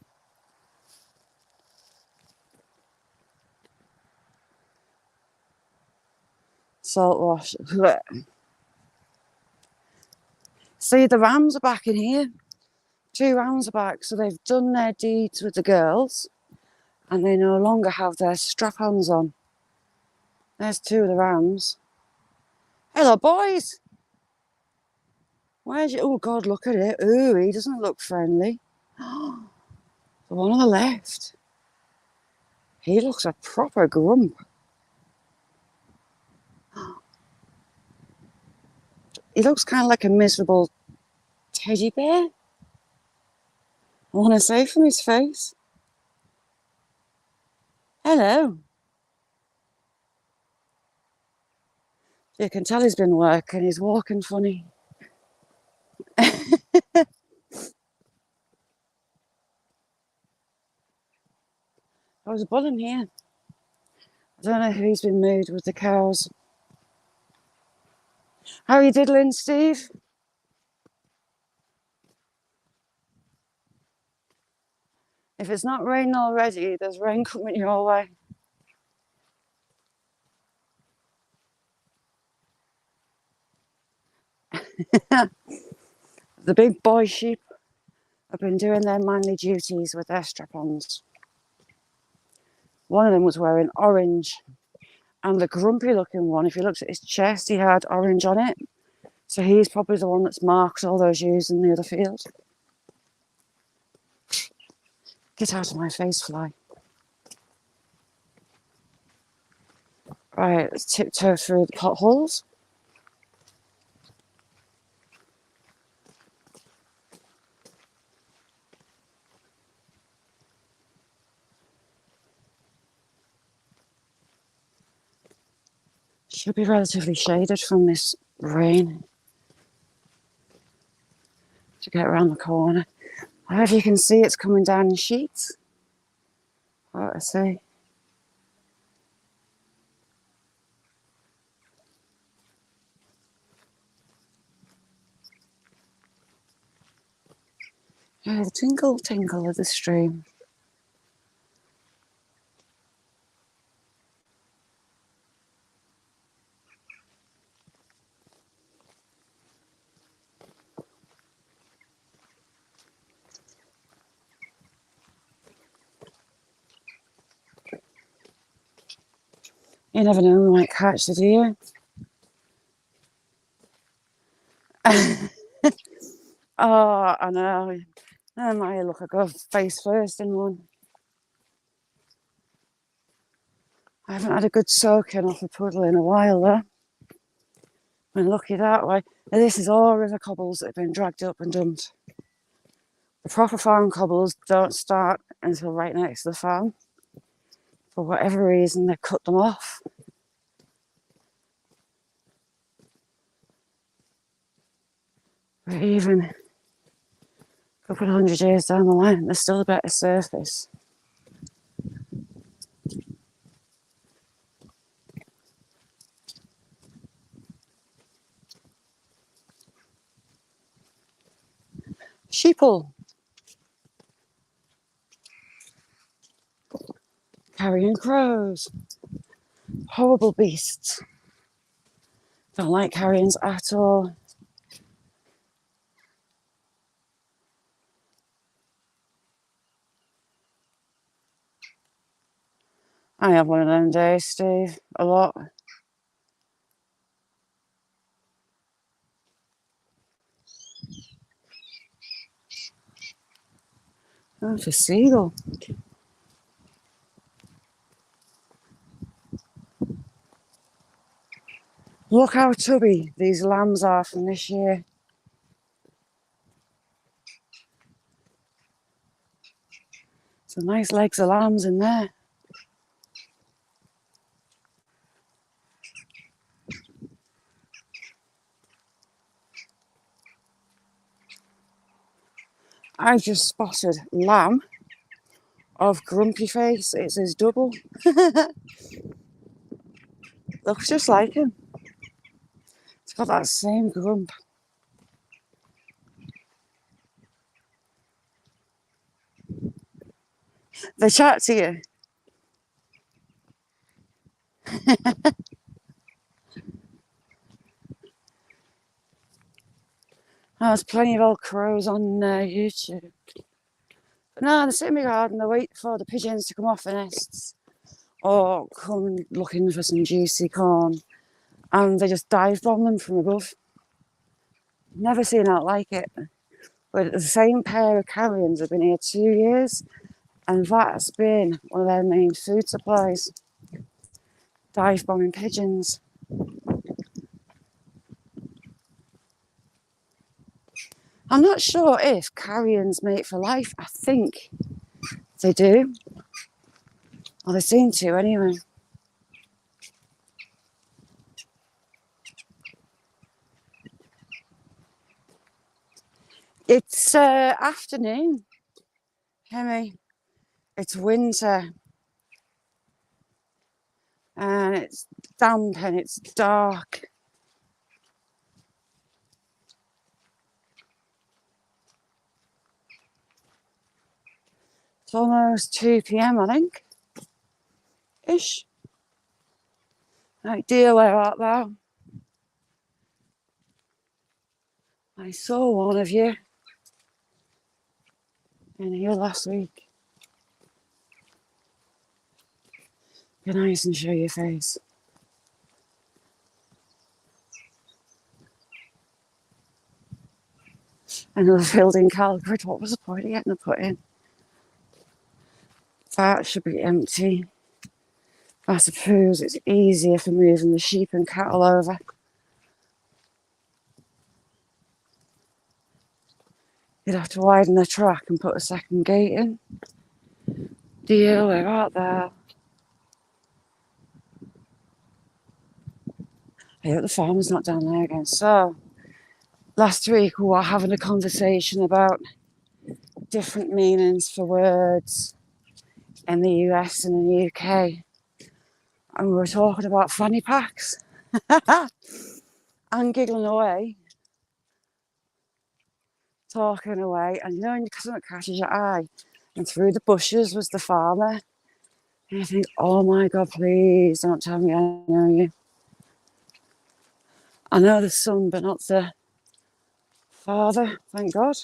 Salt wash. See, the rams are back in here. 2 rams are back, so they've done their deeds with the girls and they no longer have their strap-ons on. There's 2 of the rams. Hello, boys. Where's you? Oh, God, look at it. Ooh, he doesn't look friendly. The one on the left. He looks a proper grump. He looks kind of like a miserable teddy bear. I want to say from his face. Hello. You can tell he's been working. He's walking funny. There was a bull in here. I don't know who's been moved with the cows. How are you diddling, Steve? If it's not raining already, there's rain coming your way. The big boy sheep have been doing their manly duties with their strap-ons. One of them was wearing orange, and the grumpy looking one, if you looked at his chest, he had orange on it. So he's probably the one that's marked all those ewes in the other field. Get out of my face, fly. Right, let's tiptoe through the potholes. Should be relatively shaded from this rain to get around the corner. I hope you can see it's coming down in sheets. What I say. Yeah, the tinkle tinkle of the stream. You never know, we might catch the deer. Oh, I know. I might look a go face first in one. I haven't had a good soaking off a puddle in a while though. I'm lucky that way. Now, this is all river cobbles that have been dragged up and dumped. The proper farm cobbles don't start until right next to the farm. For whatever reason, they cut them off. But even a couple of 100 years down the line, there's still a better surface. Sheeple. Carrion crows. Horrible beasts. Don't like carrions at all. I have one of them days, Steve. A lot. Oh, it's a seagull. Look how tubby these lambs are from this year. Some nice legs of lambs in there. I just spotted lamb of grumpy face. It's his double. Looks just like him. It's got that same grump. They chat to you. Oh, there's plenty of old crows on YouTube. But no, they sit in my garden, they wait for the pigeons to come off the nests or come looking for some juicy corn, and they just dive bomb them from above. Never seen out like it. But the same pair of carrions have been here 2 years, and that's been one of their main food supplies. Dive bombing pigeons. I'm not sure if carrions mate for life. I think they do. Well, they seem to anyway. It's afternoon, Hemi. It's winter. And it's damp and it's dark. It's almost 2 p.m, I think. Ish. Right, dear, where art thou? I saw one of you. in here last week. Be nice and show your face. Another field in Calgary. What was the point of getting the put in? That should be empty. I suppose it's easier for moving the sheep and cattle over. You'd have to widen the track and put a second gate in. Deal, we're out there. I hope the farmer's not down there again. So, last week we were having a conversation about different meanings for words in the US and in the UK. And we were talking about fanny packs. And giggling away. Talking away. And you know, something catches your eye. And through the bushes was the farmer. And you think, oh my God, please don't tell me I know you. I know the son, but not the father, thank God.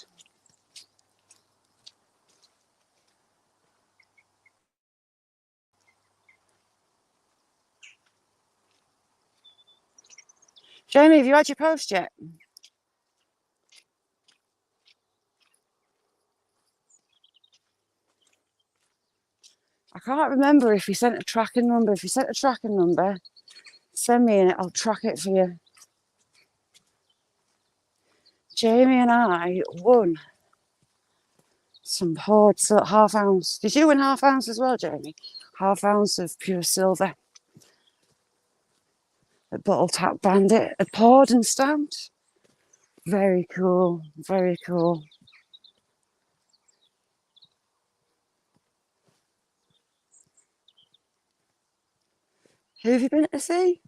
Jamie, have you had your post yet? I can't remember if he sent a tracking number. If he sent a tracking number, send me and I'll track it for you. Jamie and I won some pods at half ounce. Did you win half ounce as well, Jamie? Half ounce of pure silver. A bottle tap bandit, a pod and stamped. Very cool, very cool. Who have you been to see?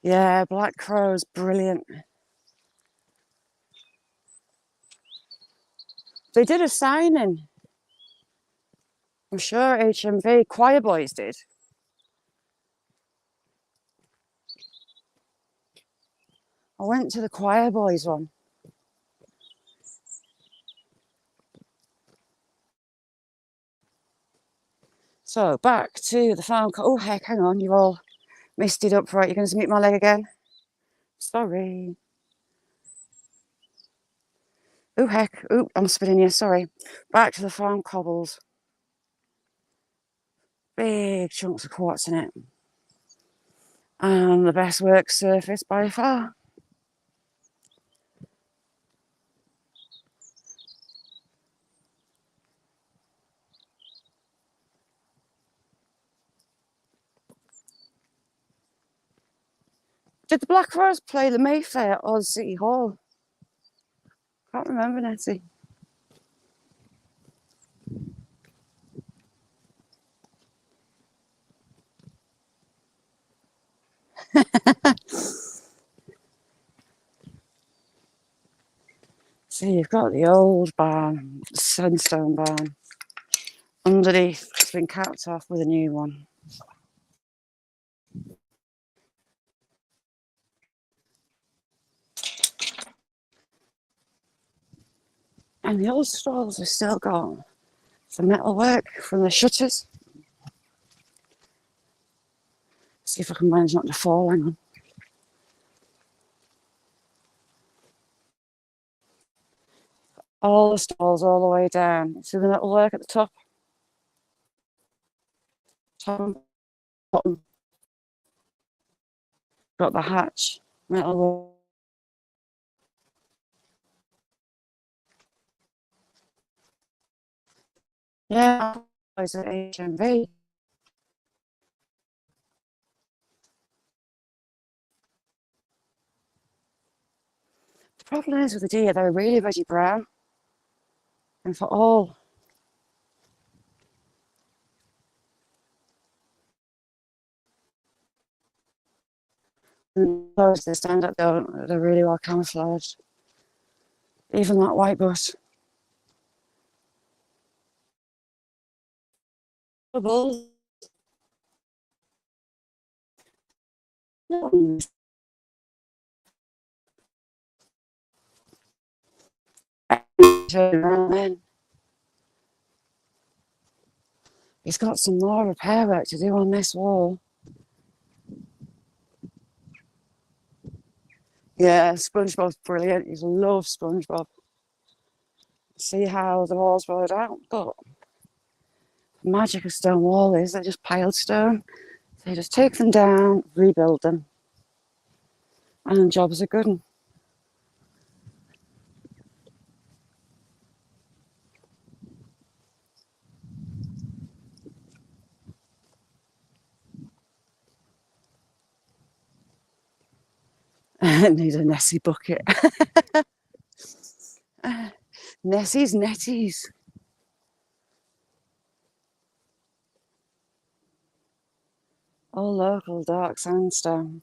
Yeah, Black Crow's brilliant. They did a signing. I'm sure HMV Choir Boys did. I went to the Choir Boys one. So back to the farm. Oh heck, hang on, you all messed it up. Right, you're going to meet my leg again. Sorry. Oh heck, oh, I'm spinning you, sorry. Back to the farm cobbles. Big chunks of quartz in it. And the best work surface by far. Did the Black Rose play the Mayfair or the City Hall? Can't remember, Nettie. So you've got the old barn, sandstone barn. Underneath, it's been capped off with a new one. And the old stalls are still gone. The metalwork from the shutters. See if I can manage not to fall, hang on. All the stalls all the way down. See the metalwork at the top? Top and bottom. Got the hatch, metalwork. Yeah, I was at HMV. The problem is with the deer, they're really veggie brown. And for all those that stand up, they're really well camouflaged. Even that white bush. The bulls Turn around then. He's got some more repair work to do on this wall. Yeah, SpongeBob's brilliant. He loves SpongeBob. See how the walls rolled out, but the magic of stone wall is they're just piled stone. So you just take them down, rebuild them, and the job's a good one. Need a Nessie bucket. Nessie's netties. All local dark sandstone.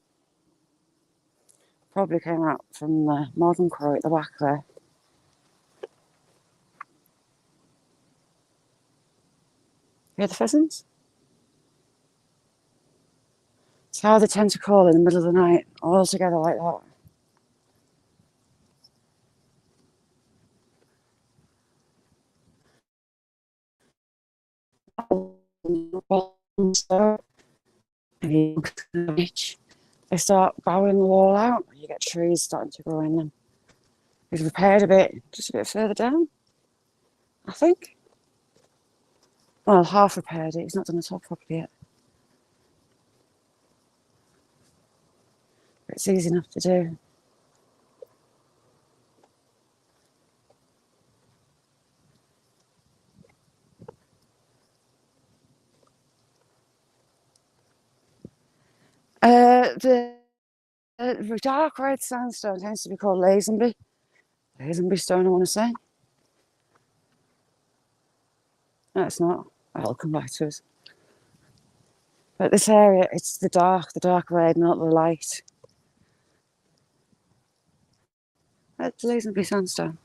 Probably came out from the modern quarry at the back there. Hear the pheasants? It's how they tend to call in the middle of the night, all together like that. They start bowing the wall out, you get trees starting to grow in them. We've repaired a bit, just a bit further down, I think. Well, half repaired it, he's not done the top properly yet. But it's easy enough to do. The dark red sandstone tends to be called Lazenby. Lazenby stone, I want to say. No, it's not. I'll come back to it. But this area, it's the dark red, not the light. That's Lazenby sandstone.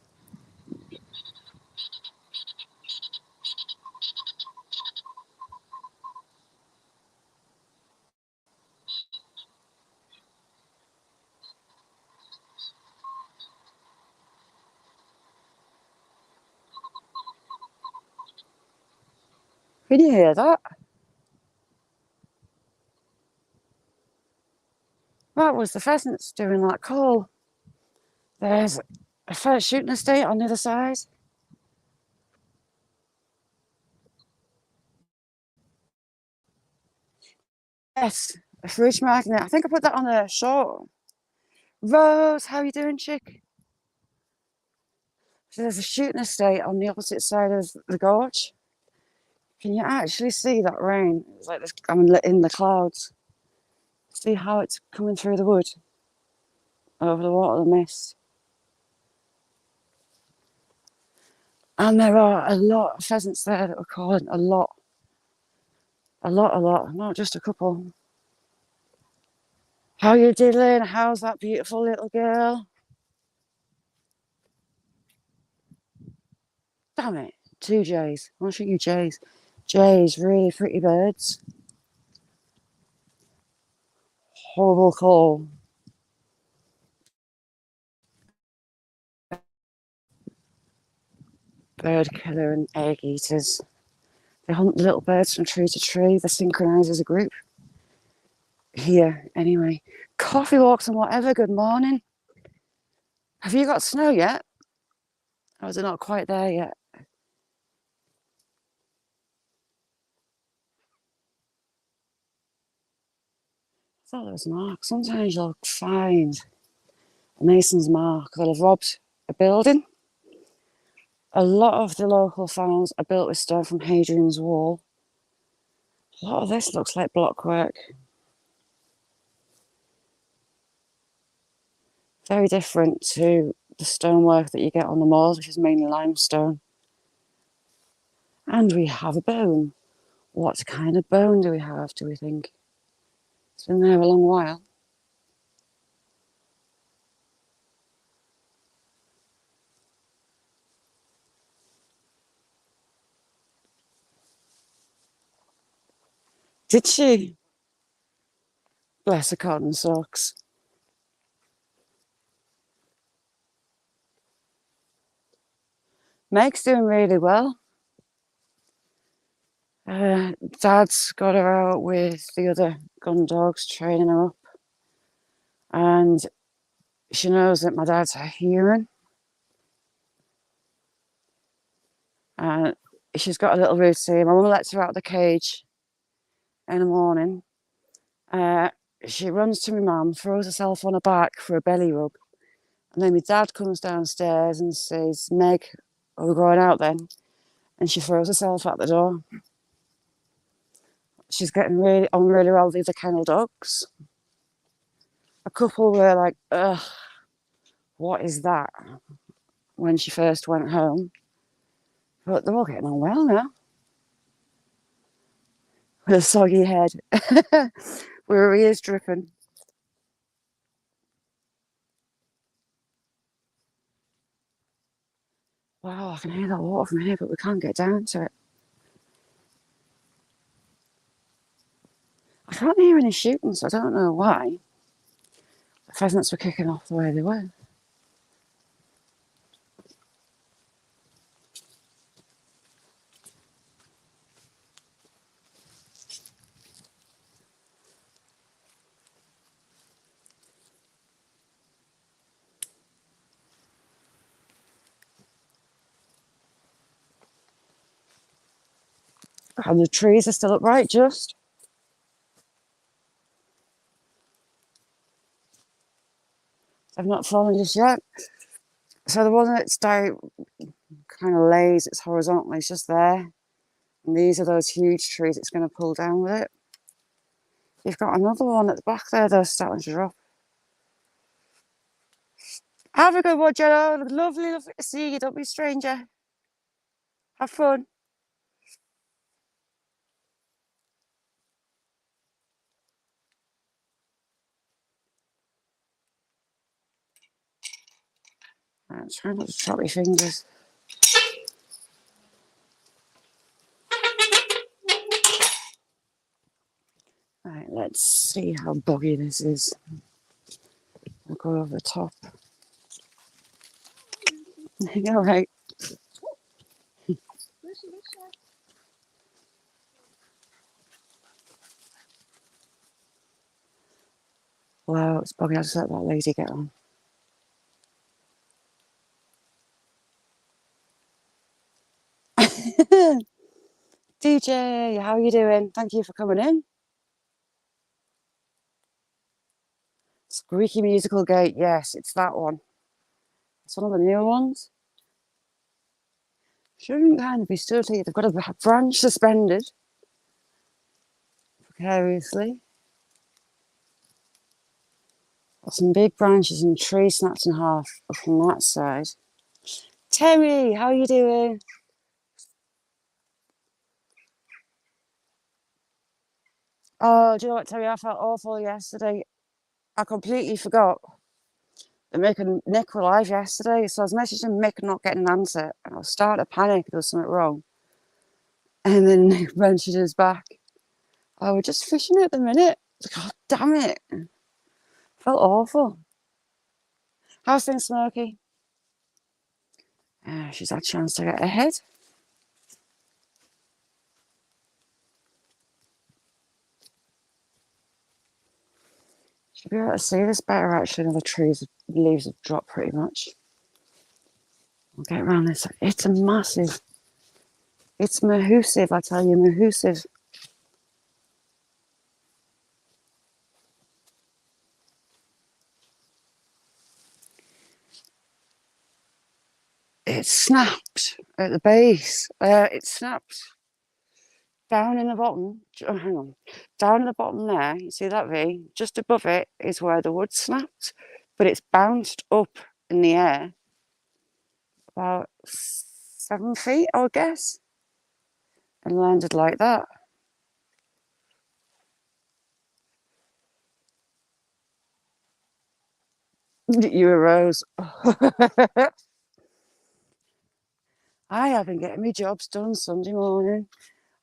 Can you hear that? That was the pheasants doing that call. There's a first shooting estate on the other side. Yes, a fridge magnet. I think I put that on a short. Rose, how you doing, chick? So there's a shooting estate on the opposite side of the gorge. Can you actually see that rain? It's like this, I mean, in the clouds. See how it's coming through the wood over the water, the mist. And there are a lot of pheasants there that were calling. A lot, not just a couple. How you diddling? How's that beautiful little girl? Damn it, two jays. I want to show you jays. Jays, really pretty birds. Horrible call. Bird killer and egg eaters. They hunt the little birds from tree to tree. They synchronise as a group. Here, anyway. Coffee walks and whatever. Good morning. Have you got snow yet? Or is it not quite there yet? I thought there was a mark. Sometimes you'll find a mason's mark. They'll have robbed a building. A lot of the local farms are built with stone from Hadrian's Wall. A lot of this looks like blockwork. Very different to the stonework that you get on the moors, which is mainly limestone. And we have a bone. What kind of bone do we have, do we think? It's been there a long while. Did she? Bless her cotton socks. Meg's doing really well. Dad's got her out with the other gun dogs, training her up. And she knows that my dad's a human. And she's got a little routine. My mum lets her out of the cage in the morning. She runs to my mum, throws herself on her back for a belly rub. And then my dad comes downstairs and says, Meg, are we going out then? And she throws herself out the door. She's getting really well with the kennel dogs. A couple were like, ugh, what is that? When she first went home. But they're all getting on well now. With a soggy head. Where her ears dripping. Wow, I can hear that water from here, but we can't get down to it. I can't hear any shooting, so I don't know why. The pheasants were kicking off the way they were. And the trees are still upright, just. They've not fallen just yet. So the one that's down kind of lays, it's horizontal, it's just there. And these are those huge trees it's going to pull down with it. You've got another one at the back there, though, starting to drop. Have a good one, Jenna. Lovely, lovely to see you. Don't be a stranger. Have fun. Right, try not to chop your fingers. Right, let's see how boggy this is. We'll go over the top. All right. Wow, it's boggy. I'll just let that lady get on. DJ, how are you doing? Thank you for coming in. Squeaky Musical Gate. Yes, it's that one. It's one of the newer ones. Shouldn't kind of be sturdy. They've got a branch suspended precariously. Got some big branches and tree snapped in half up on that side. Terry, how are you doing? Oh, do you know what, Terry? I felt awful yesterday. I completely forgot that Mick and Nick were live yesterday, so I was messaging Mick not getting an answer, and I was starting to panic there was something wrong. And then Nick mentioned his back. Oh, we're just fishing at the minute. God damn it. Felt awful. How's things, Smokey? She's had a chance to get ahead. Should be able to see this better actually. Now the trees, leaves have dropped pretty much. We'll get around this. It's a massive. It's mahoosive, I tell you, mahoosive. It snapped at the base. It snapped down in the bottom. Oh, hang on. Down in the bottom there, you see that V? Just above it is where the wood snapped, but it's bounced up in the air about 7 feet, I would guess, and landed like that. You arose. I have been getting my jobs done Sunday morning.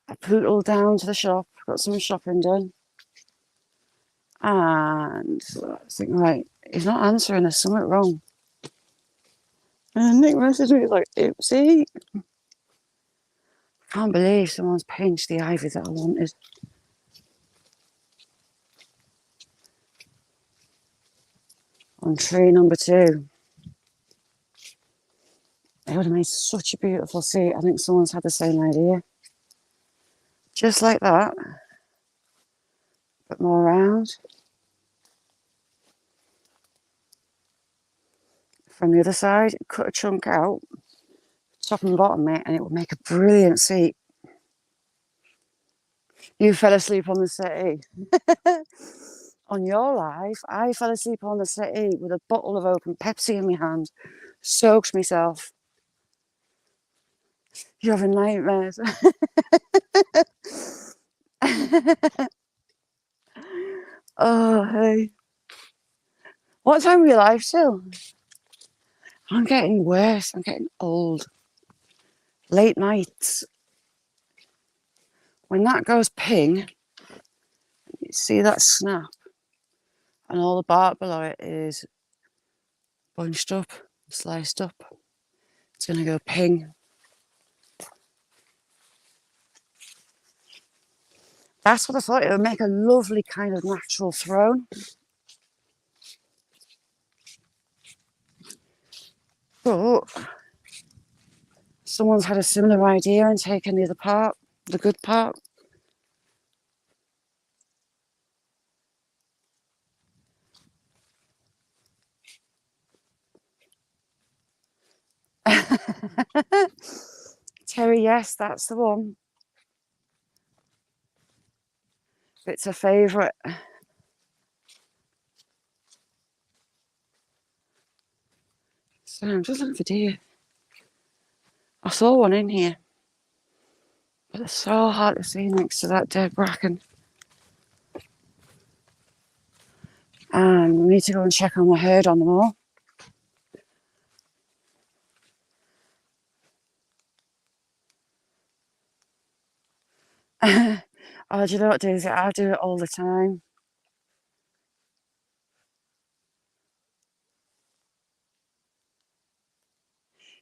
I pootled down to the shop, got some shopping done. And I was thinking, right, he's not answering, there's something wrong. And Nick messaged me, like, oopsie. Can't believe someone's pinched the ivy that I wanted. On tree number 2. It would have made such a beautiful seat. I think someone's had the same idea. Just like that, but more round. From the other side, cut a chunk out, top and bottom it, and it would make a brilliant seat. You fell asleep on the settee. On your life, I fell asleep on the settee with a bottle of open Pepsi in my hand, soaked myself. You're having nightmares. Oh, hey. What time are you alive till? I'm getting worse. I'm getting old. Late nights. When that goes ping, you see that snap, and all the bark below it is bunched up, sliced up. It's going to go ping. That's what I thought. It would make a lovely kind of natural throne. But someone's had a similar idea and taken the other part, the good part. Terry, yes, that's the one. It's a favourite. So I'm just looking for deer. I saw one in here, but it's so hard to see next to that dead bracken. And we need to go and check on the herd on them all. Oh, do you know what, Daisy? I do it all the time.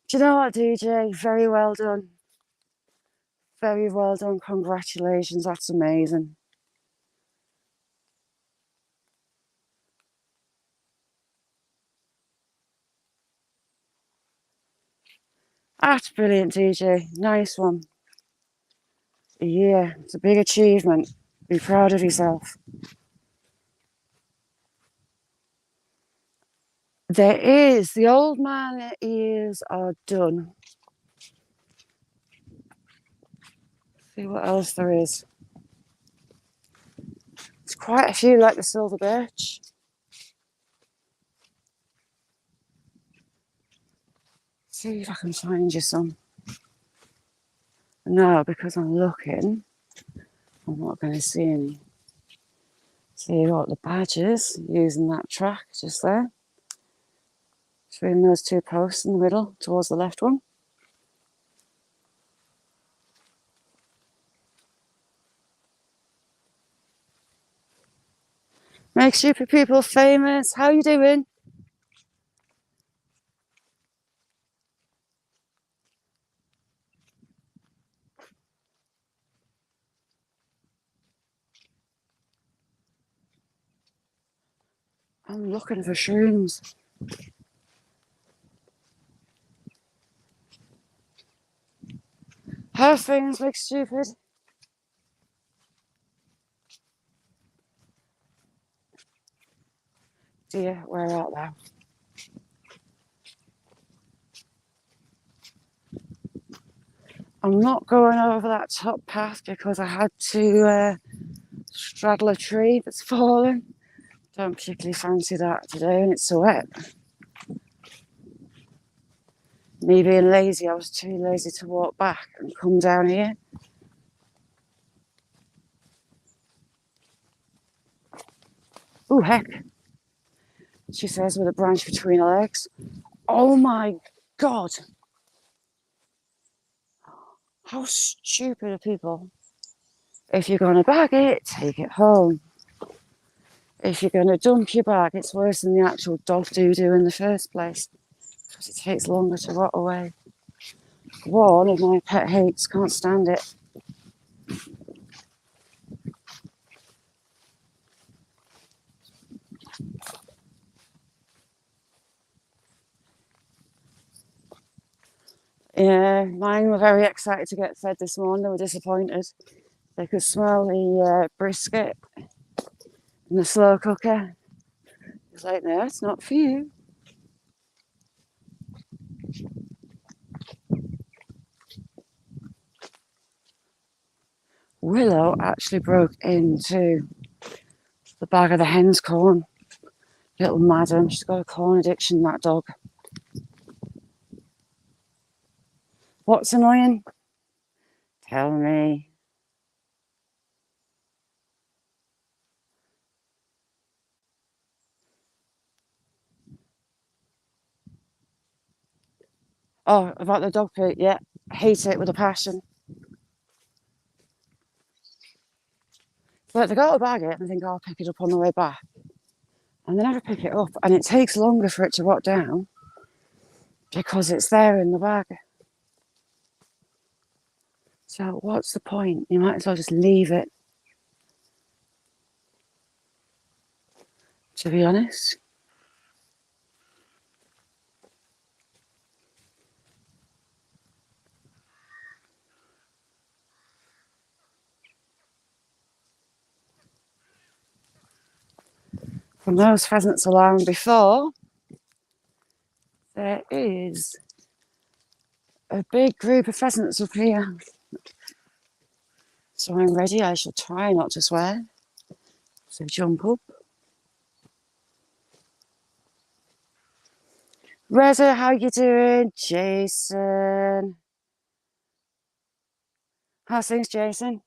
Do you know what, DJ? Very well done. Very well done. Congratulations. That's amazing. That's brilliant, DJ. Nice one. Yeah, it's a big achievement. Be proud of yourself. There is. The old man ears are done. See what else there is. There's quite a few like the silver birch. See if I can find you some. No, because I'm looking, I'm not going to see any. See what the badgers using that track just there. Between those 2 posts in the middle, towards the left one. Make stupid people famous. How you doing? I'm looking for shrooms. How things make stupid? Dear, where art thou? I'm not going over that top path because I had to straddle a tree that's fallen. Don't particularly fancy that today, and it's so wet. Me being lazy, I was too lazy to walk back and come down here. Oh, heck. She says with a branch between her legs. Oh my God. How stupid are people? If you're going to bag it, take it home. if you're going to dump your bag, it's worse than the actual dog doo-doo in the first place because it takes longer to rot away. One of my pet hates, can't stand it. Yeah, mine were very excited to get fed this morning. They were disappointed. They could smell the brisket in the slow cooker. It's like, no, it's not for you. Willow actually broke into the bag of the hen's corn. Little madam, she's got a corn addiction, that dog. What's annoying? Tell me. Oh, about the dog poo, yeah. I hate it with a passion. But they go to bag it and think, oh, I'll pick it up on the way back. And they never pick it up. And it takes longer for it to rot down because it's there in the bag. So what's the point? You might as well just leave it, to be honest. From those pheasants alarm before, there is a big group of pheasants up here. So I'm ready. I shall try not to swear. So jump up. Reza, how you doing? Jason. How's things, Jason?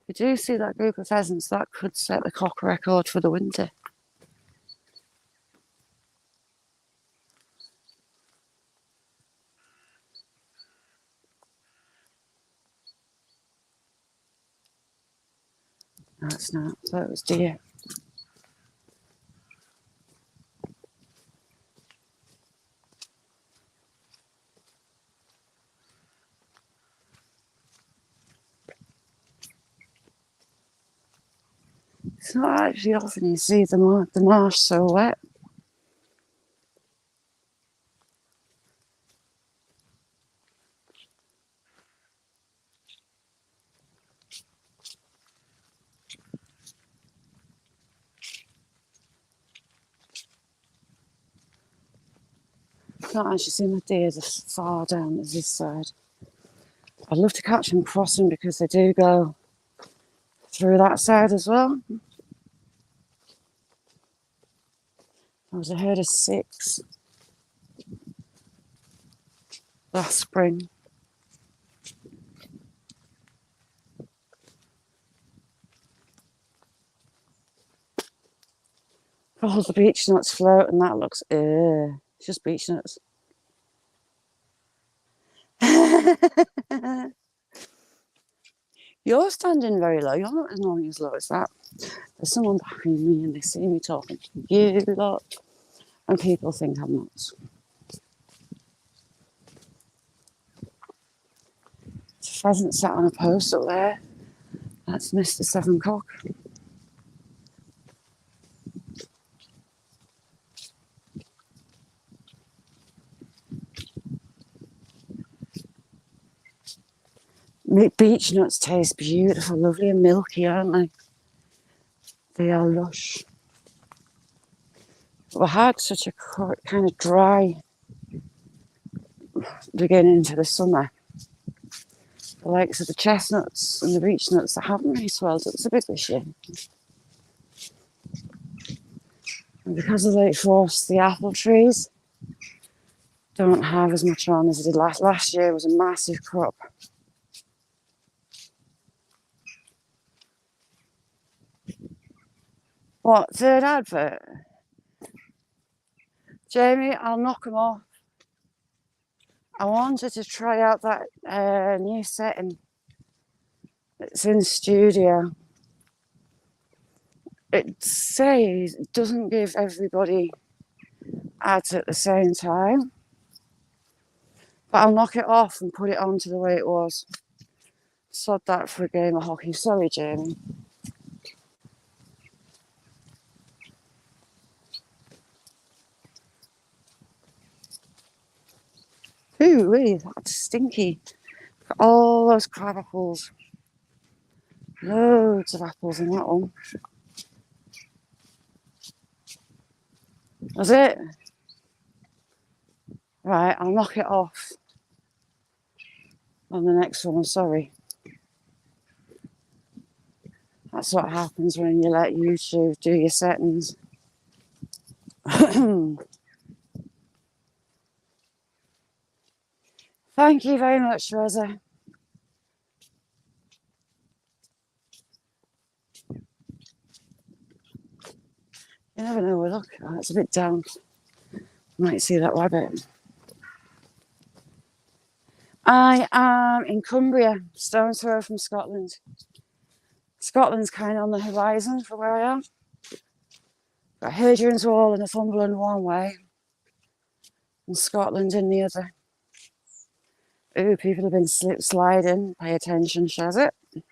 If you do see that group of pheasants, that could set the cock record for the winter. No, it's not. So it was deer. It's not actually often you see the marsh so wet. Can't actually see my deers as far down as this side. I'd love to catch them crossing because they do go through that side as well. There was a herd of 6 last spring. All the beech nuts float and that looks, it's just beech nuts. You're standing very low. You're not normally as low as that. There's someone behind me and they see me talking to you lot, and people think I'm nuts. There's a pheasant sat on a post up there. That's Mr. Seven Cock. Beech nuts taste beautiful, lovely and milky, aren't they? They are lush. We had such a kind of dry beginning to the summer. The likes of the chestnuts and the beech nuts that haven't really swelled up so big this year. And because of the late frost, the apple trees don't have as much on as they did last. Last year was a massive crop. What, third advert? Jamie, I'll knock them off. I wanted to try out that new setting. It's in studio. It says it doesn't give everybody ads at the same time, but I'll knock it off and put it on to the way it was. Sod that for a game of hockey. Sorry, Jamie. Ooh, wee, that's stinky. All those crab apples. Loads of apples in that one. That's it. Right, I'll knock it off on the next one. I'm sorry. That's what happens when you let YouTube do your settings. Thank you very much, Rosa. You never know. Look, it's a bit damp. Might see that rabbit. I am in Cumbria, stone's throw from Scotland. Scotland's kind of on the horizon for where I am. Got Hadrian's Wall and Northumberland one way, and Scotland in the other. Ooh, people have been slip sliding. Pay attention, Shaz it.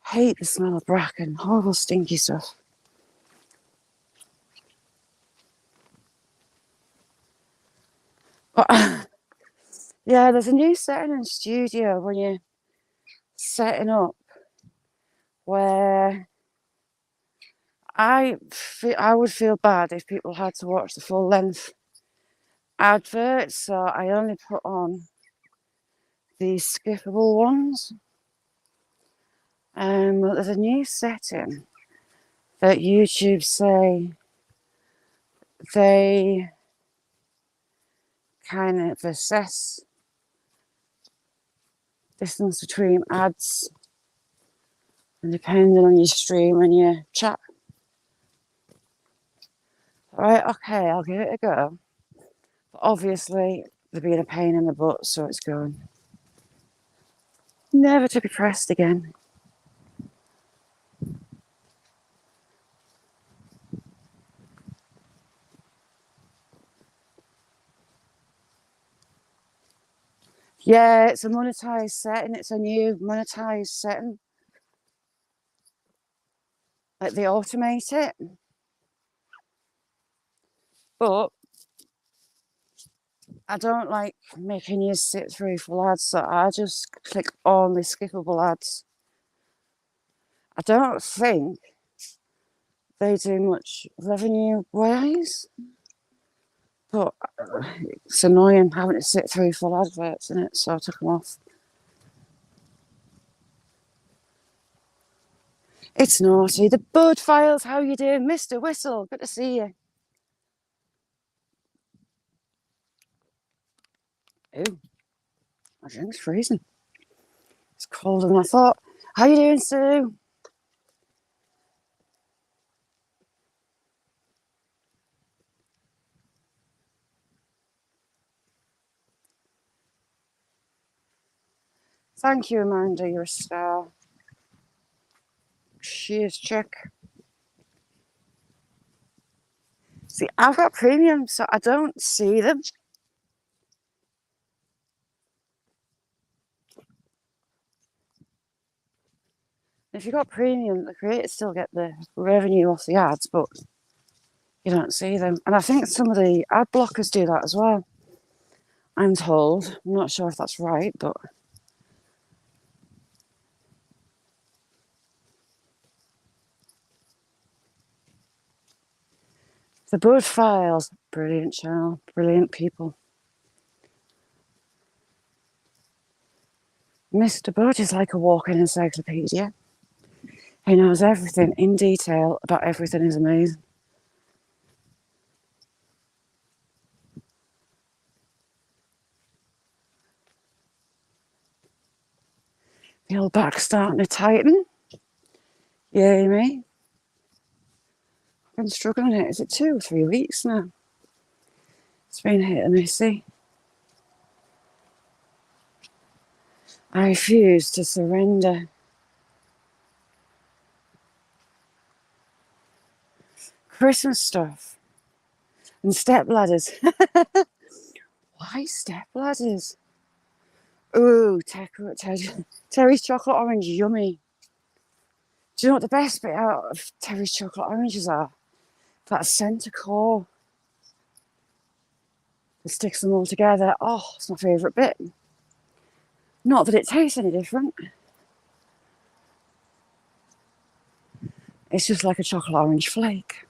Hate the smell of bracken. Horrible, stinky stuff. But yeah, there's a new setting in studio when you're setting up where I would feel bad if people had to watch the full length adverts, so I only put on the skippable ones. There's a new setting that YouTube say they kind of assess distance between ads and depending on your stream and your chat. Right, okay, I'll give it a go. But obviously, they're being a pain in the butt, so it's going never to be pressed again. Yeah, it's a monetized setting. It's a new monetized setting. Like they automate it. But I don't like making you sit through full ads, so I just click on the skippable ads. I don't think they do much revenue wise, but it's annoying having to sit through full adverts in it, so I took them off. It's naughty. The Bud Files, how you doing? Mr. Whistle, good to see you. Ooh, my drink's freezing. It's colder than I thought. How you doing, Sue? Thank you, Amanda. You're a star. Cheers, check. See, I've got premium, so I don't see them. If you've got premium, the creators still get the revenue off the ads, but you don't see them. And I think some of the ad blockers do that as well. I'm told. I'm not sure if that's right, but the Bud Files, brilliant channel, brilliant people. Mr. Bud is like a walking encyclopedia. He knows everything in detail about everything. Is amazing. The old back starting to tighten. Yay me. been struggling it. Is it 2 or 3 weeks now? It's been hit and missy. I refuse to surrender. Christmas stuff and step ladders. Why step ladders? Ooh, Terry's chocolate orange, yummy. Do you know what the best bit out of Terry's chocolate oranges are? That centre core that sticks them all together. Oh, it's my favourite bit. Not that it tastes any different. It's just like a chocolate orange flake.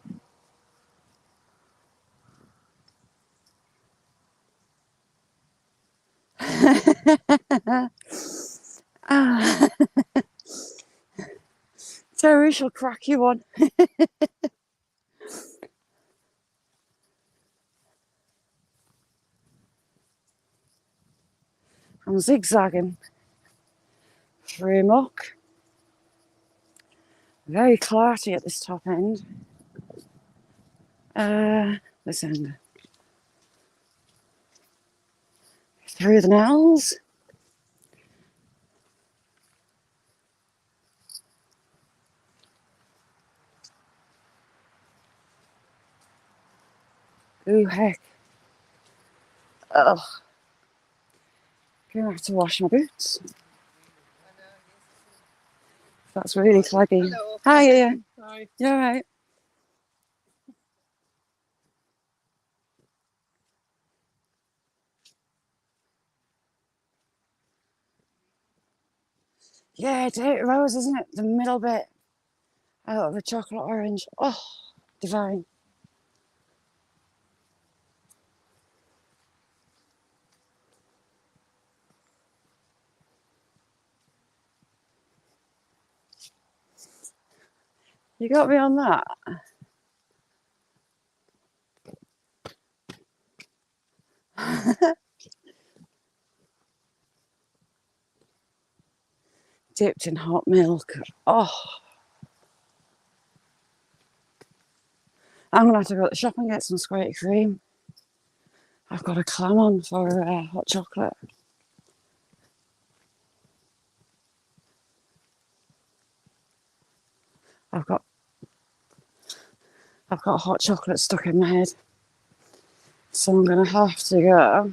Ah. Terry shall crack you one. I'm zigzagging through muck. Very clarty at this top end. This end. Through the nails. Ooh, heck. Ugh. Gonna have to wash my boots. That's really claggy. Hello. Hi, Ian. Hi. You alright? Yeah, date rose, isn't it? The middle bit out of a chocolate orange. Oh, divine. You got me on that. Dipped in hot milk. Oh, I'm gonna have to go to the shop and get some squirty cream. I've got a clam on for hot chocolate. I've got hot chocolate stuck in my head, so I'm gonna have to go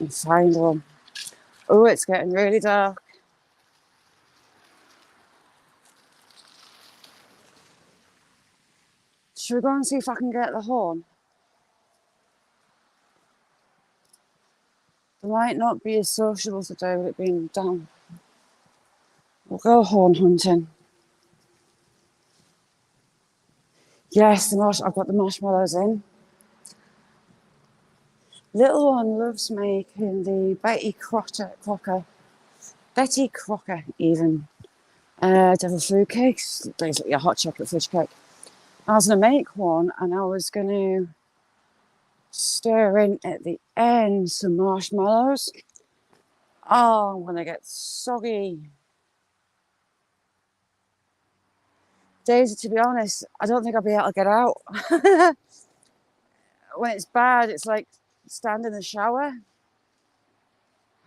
and find one. Oh, it's getting really dark. Should we go and see if I can get the horn? There might not be as sociable today with it being down. We'll go horn hunting. Yes, I've got the marshmallows in. Little one loves making the Betty Crocker even. Devil food cakes, basically a hot chocolate fudge cake. I was going to make one and I was going to stir in at the end some marshmallows. Oh, I'm going to get soggy. Daisy, to be honest, I don't think I'll be able to get out. When it's bad, it's like stand in the shower,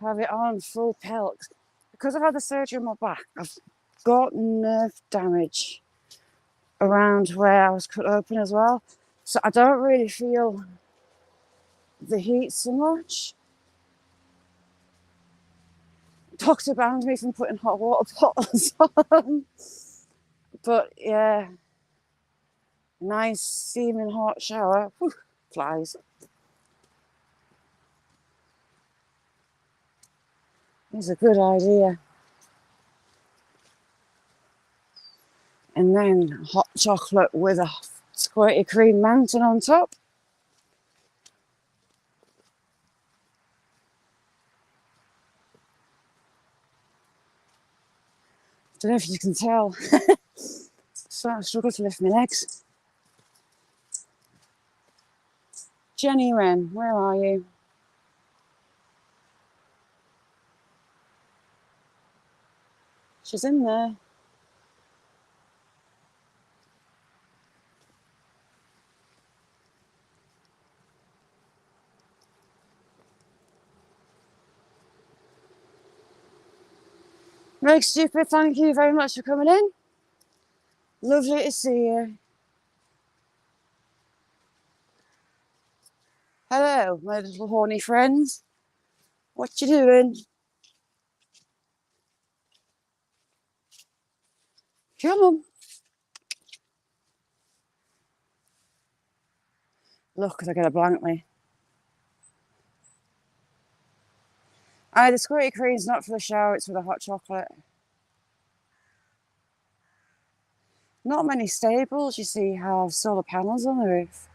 have it on full pelt. Because I've had the surgery on my back, I've got nerve damage around where I was cut open as well. So I don't really feel the heat so much. Doctor banned me from putting hot water bottles on. But yeah, nice steaming hot shower. Whew, flies. It's a good idea. And then hot chocolate with a squirty cream mountain on top. Don't know if you can tell. Starting to struggle to lift my legs. Jenny Wren, where are you? She's in there. Meg Stupid, thank you very much for coming in. Lovely to see you. Hello, my little horny friends. What you doing? Come on. Look, they're going to blank me. Aye, the squirty cream's not for the shower, it's for the hot chocolate. Not many stables, you see, have solar panels on the roof.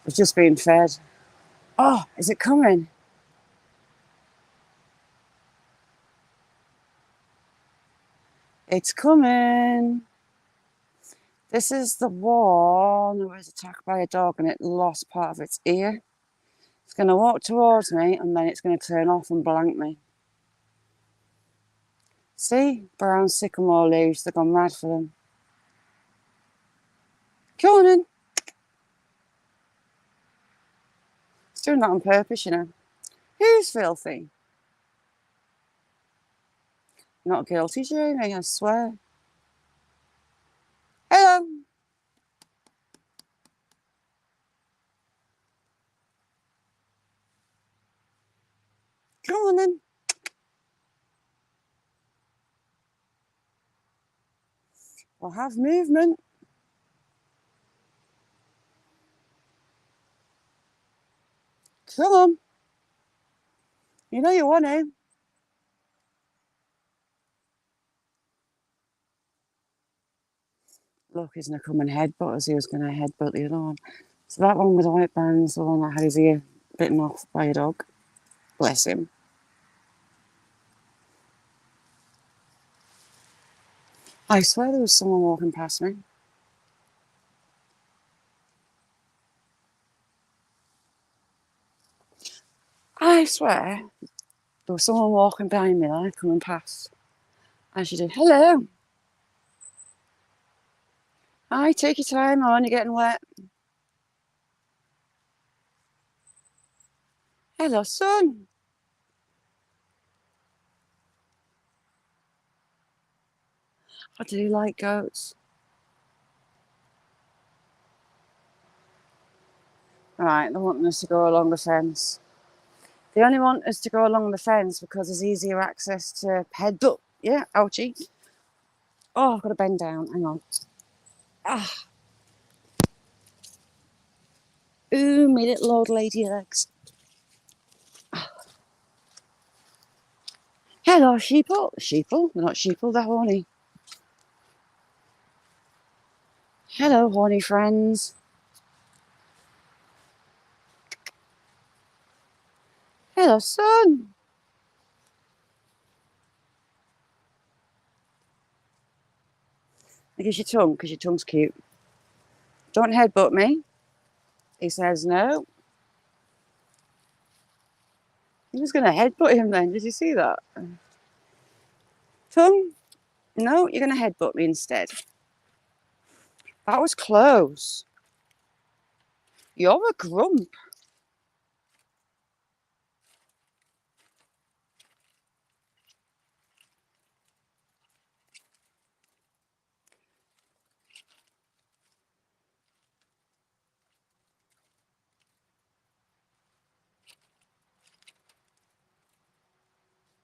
It's just being fed. Oh, is it coming? It's coming. This is the one that was attacked by a dog and it lost part of its ear. It's going to walk towards me and then it's going to turn off and blank me. See? Brown sycamore leaves, they've gone mad for them. Come on in. It's doing that on purpose, you know. Who's filthy? Not guilty, Jamie, I swear. Hello. Come on then. We'll have movement. Come on. You know you want to. Look, he's going to come and headbutt us. He was going to headbutt the other one. So that one with the white bands, the one that had his ear bitten off by a dog. Bless him. I swear there was someone walking past me. I swear there was someone walking behind me there, coming past. And she did, hello. Hi, take your time on, you're getting wet. Hello, son. I do like goats. Right, they're wanting us to go along the fence. They only want us to go along the fence because there's easier access to headbutt. Yeah, ouchie. Oh, I've got to bend down. Hang on. Ah. Ooh, my little old lady legs. Ah. Hello, sheeple. Sheeple? They're not sheeple, they're horny. Hello, horny friends. Hello, son. Look at your tongue, because your tongue's cute. Don't headbutt me. He says no. He was going to headbutt him then. Did you see that? Tongue? No, you're going to headbutt me instead. That was close. You're a grump.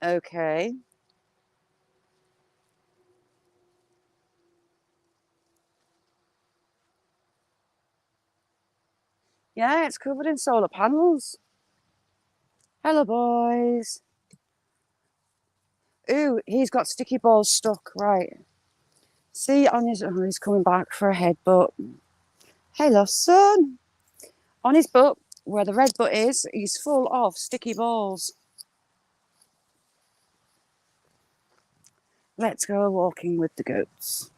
Okay. Yeah, it's covered in solar panels. Hello, boys. Ooh, he's got sticky balls stuck. Right. See, on his... Oh, he's coming back for a headbutt. Hello, son. On his butt, where the red butt is, he's full of sticky balls. Let's go walking with the goats.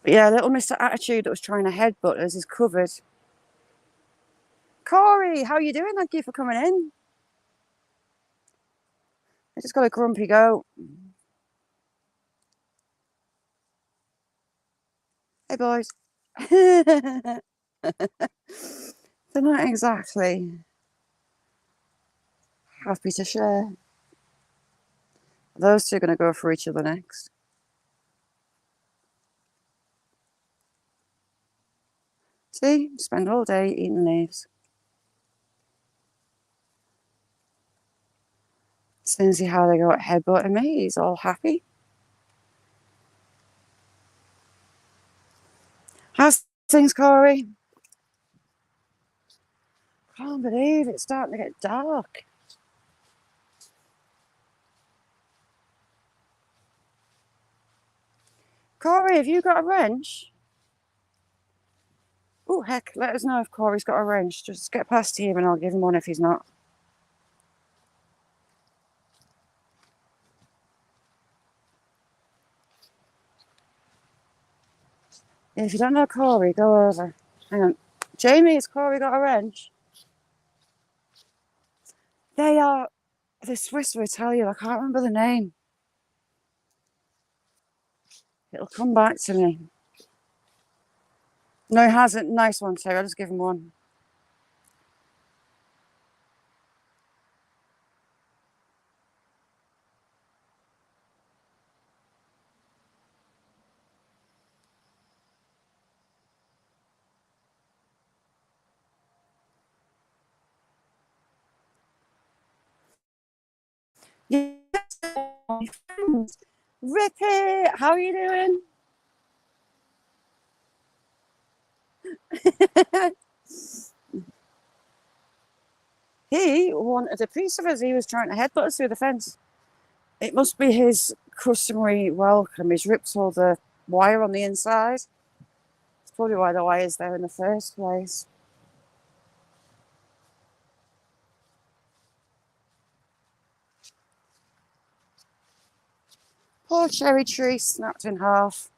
But yeah, little Mr. Attitude that was trying to headbutt us is covered. Corey, how you doing? Thank you for coming in. I just got a grumpy goat. Hey, boys. They're not exactly happy to share. Those two are going to go for each other next. See? Spend all day eating leaves. As soon as see how they go at headbutting me, he's all happy. How's things, Corey? Can't believe it's starting to get dark. Corey, have you got a wrench? Oh, heck, let us know if Corey's got a wrench. Just get past him and I'll give him one if he's not. If you don't know Corey, go over. Hang on. Jamie, has Corey got a wrench? They are the Swiss or Italian. I can't remember the name. It'll come back to me. No, he hasn't. Nice one, Terry. I'll just give him one. Yes, my friends. Rip it. How are you doing? He wanted a piece of us. He was trying to headbutt us through the fence. It must be his customary welcome. He's ripped all the wire on the inside. It's probably why the wire's there in the first place. Poor cherry tree snapped in half.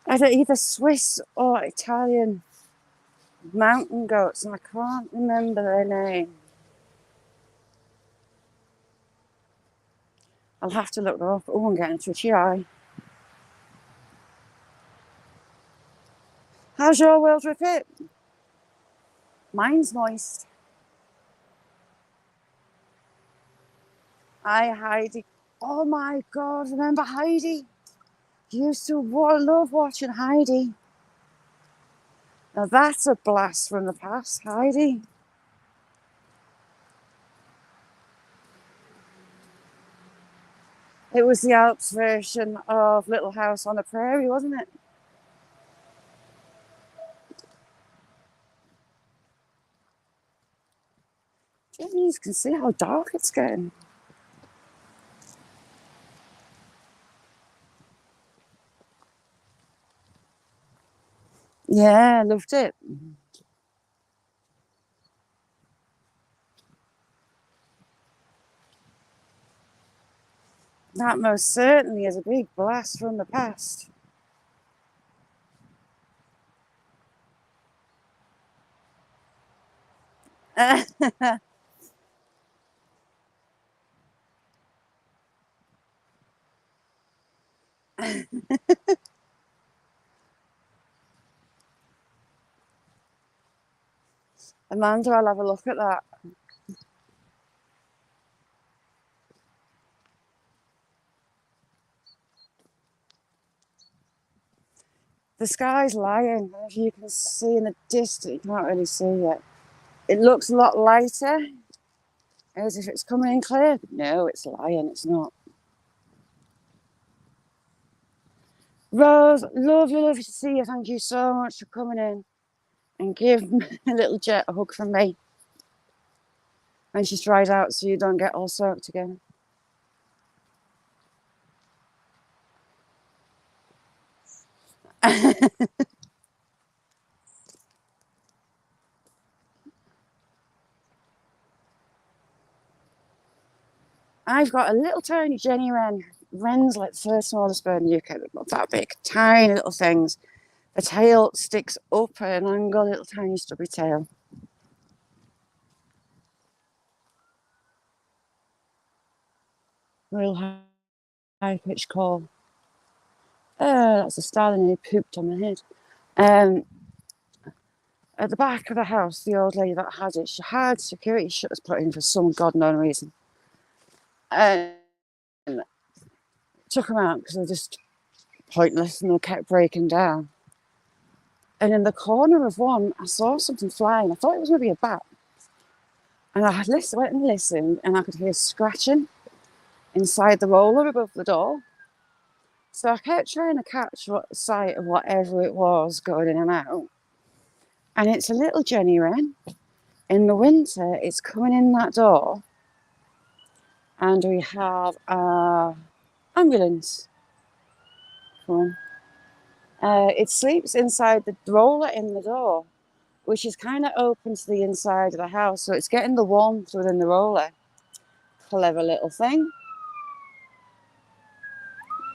Either Swiss or Italian mountain goats, and I can't remember their name. I'll have to look them up. Oh, I'm getting a twitchy eye. How's your world, Rip it? Mine's moist. Hi, Heidi. Oh my God, remember Heidi? Used to love watching Heidi. Now that's a blast from the past, Heidi. It was the Alps version of Little House on the Prairie, wasn't it? Jeez, you can see how dark it's getting. Yeah, loved it. That most certainly is a big blast from the past. Amanda, I'll have a look at that. The sky's lying. If you can see in the distance, you can't really see yet. It looks a lot lighter, as if it's coming in clear. No, it's lying. It's not. Rose, lovely to see you. Thank you so much for coming in and give a little Jet a hug from me. And she's dried out so you don't get all soaked again. I've got a little tiny Jenny Wren. Wren's like the first smallest bird in the UK. They're not that big. Tiny little things. The tail sticks up at an angle, little tiny stubby tail. Real high pitched call. That's a starling and he pooped on my head. At the back of the house, the old lady that had it, she had security shutters put in for some god known reason. And took them out because they're just pointless and they kept breaking down. And in the corner of one, I saw something flying. I thought it was maybe a bat. And I went and listened, and I could hear scratching inside the roller above the door. So I kept trying to catch sight of whatever it was going in and out. And it's a little Jenny wren. In the winter, it's coming in that door, and we have an ambulance. Come on. It sleeps inside the roller in the door, which is kind of open to the inside of the house, so it's getting the warmth within the roller. Clever little thing.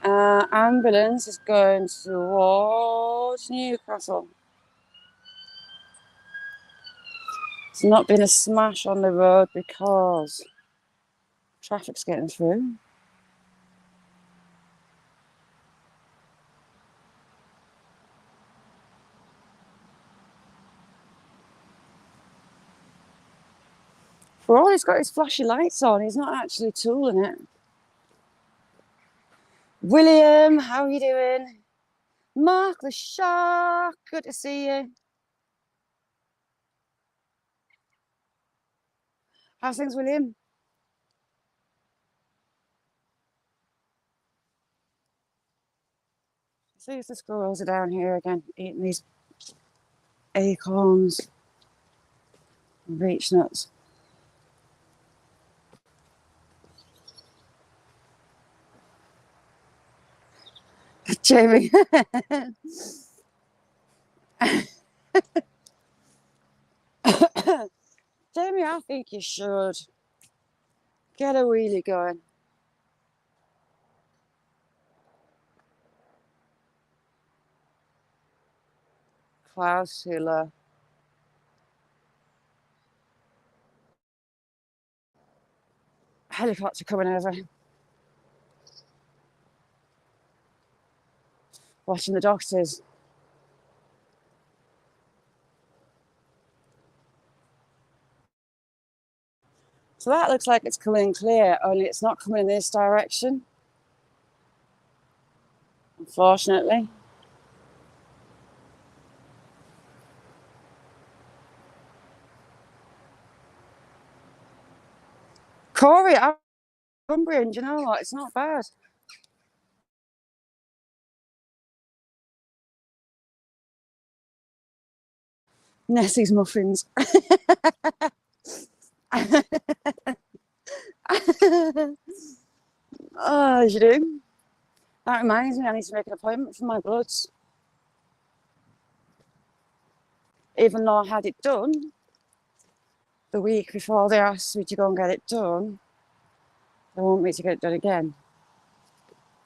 Ambulance is going towards Newcastle. It's not been a smash on the road because traffic's getting through. For all he's got his flashy lights on, he's not actually tooling it. William, how are you doing? Mark the Shark, good to see you. How's things, William? See if the squirrels are down here again, eating these acorns and beech nuts. Jamie. Jamie, I think you should get a wheelie going. Clouds too low. Helicopter coming over. Watching the doctors. So that looks like it's coming clear, only it's not coming in this direction. Unfortunately. Corey, I'm hungry, and you know what? It's not bad. Nessie's muffins. Oh, you do? That reminds me, I need to make an appointment for my bloods. Even though I had it done the week before they asked me to go and get it done, they want me to get it done again.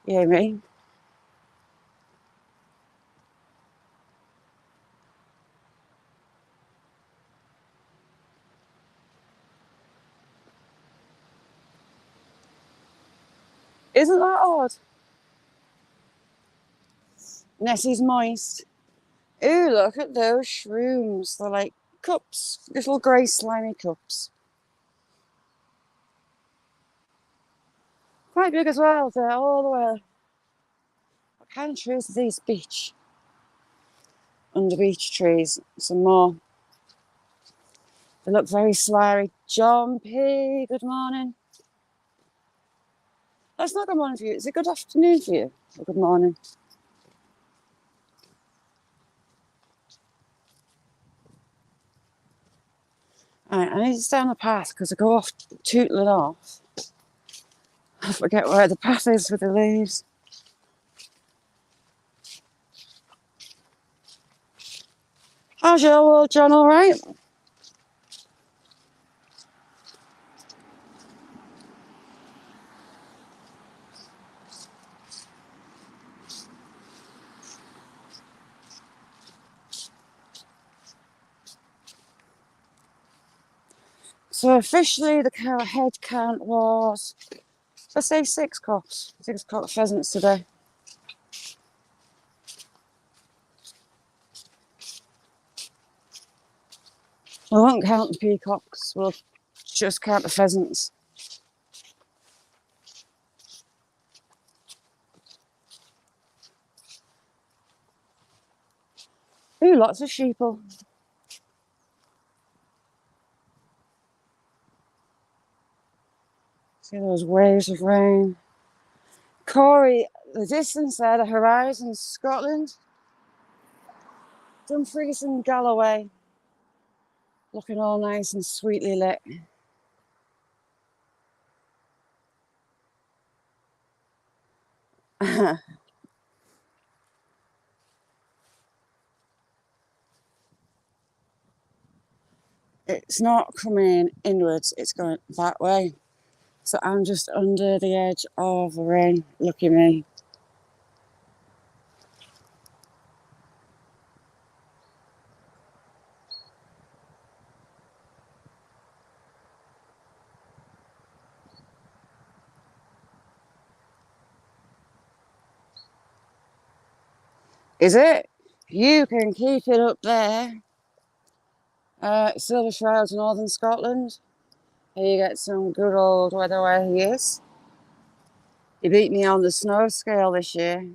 You hear me? Isn't that odd? Nessie's moist. Ooh, look at those shrooms. They're like cups, little grey slimy cups. Quite big as well. They're all the way. What kind of trees are these? Beech. Under beech trees. Some more. They look very slimy. John P, good morning. That's not good morning for you. Is it good afternoon for you? Or good morning? Alright, I need to stay on the path because I go off tootling off. I forget where the path is with the leaves. How's your world, John? All right? So officially the head count was, let's say 6 cocks. 6 cock pheasants today. We won't count the peacocks, we'll just count the pheasants. Ooh, lots of sheeple. See those waves of rain. Corey, the distance there, the horizon, Scotland. Dumfries and Galloway. Looking all nice and sweetly lit. It's not coming inwards, it's going that way. So I'm just under the edge of the rain. Look at me. Is it? You can keep it up there. Silver Shrouds, Northern Scotland. Here you get some good old weather where he is. You beat me on the snow scale this year.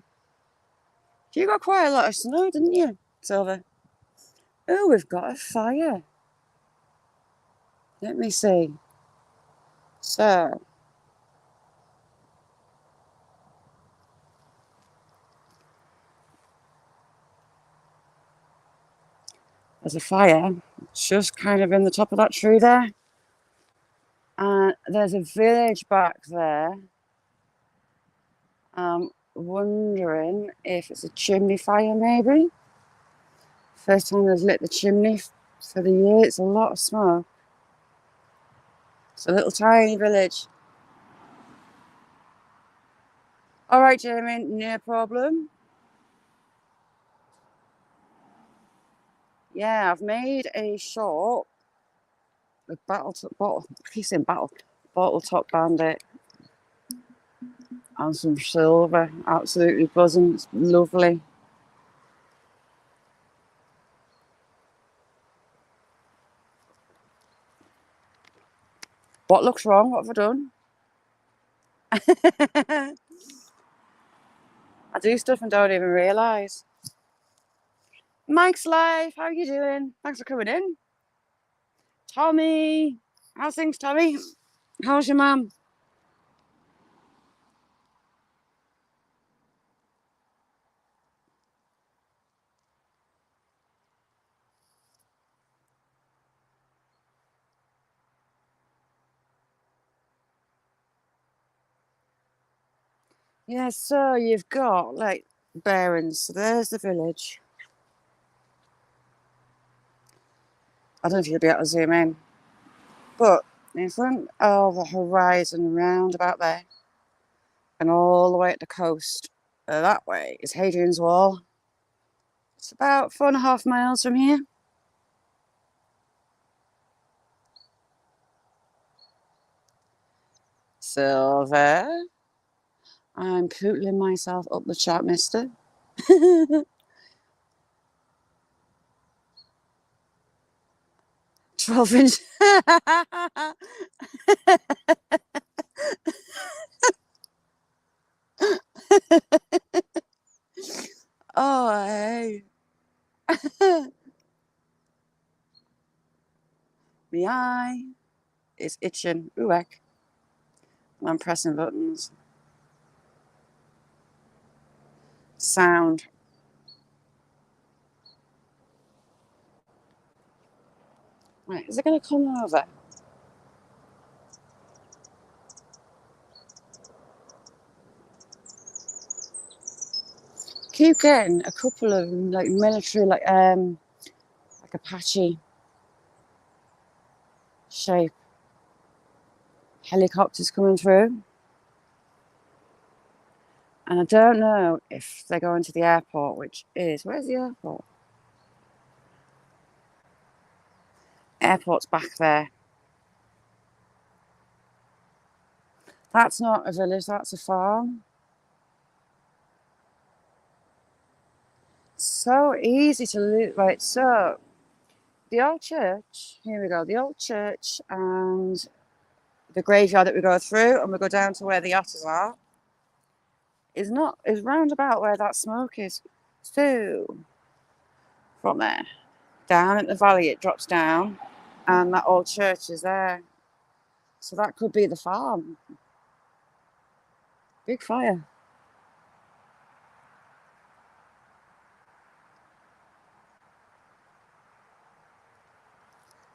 You got quite a lot of snow, didn't you, Silver? Oh, we've got a fire. Let me see. So, there's a fire just kind of in the top of that tree there. And there's a village back there. I'm wondering if it's a chimney fire, maybe. First time they've lit the chimney for the year. It's a lot of smoke. It's a little tiny village. All right, Jamie, no problem. Yeah, I've made a short with bottle, I keep saying bottle top bandit and some silver. Absolutely buzzing. It's lovely. What looks wrong? What have I done? I do stuff and don't even realise. Mike's Life, how are you doing? Thanks for coming in. Tommy, how's things, Tommy? How's your mum? Yeah, so you've got like bearings. So there's the village. I don't know if you'll be able to zoom in, but in front of the horizon, round about there, and all the way at the coast, that way is Hadrian's Wall. It's about 4.5 miles from here. Silver. I'm pootling myself up the chat, mister. 12-inch. Oh, hey. My eye is itching. Ooh, heck. I'm pressing buttons. Sound. Right, is it going to come over? Keep getting a couple of like military, like Apache shape helicopters coming through. And I don't know if they're going to the airport, which is, where's the airport? Airport's back there. That's not a village, that's a farm. So easy to lose. Right, so the old church, here we go, the old church and the graveyard that we go through, and we go down to where the otters are, is round about where that smoke is. So from there, down at the valley, it drops down, and that old church is there. So that could be the farm. Big fire.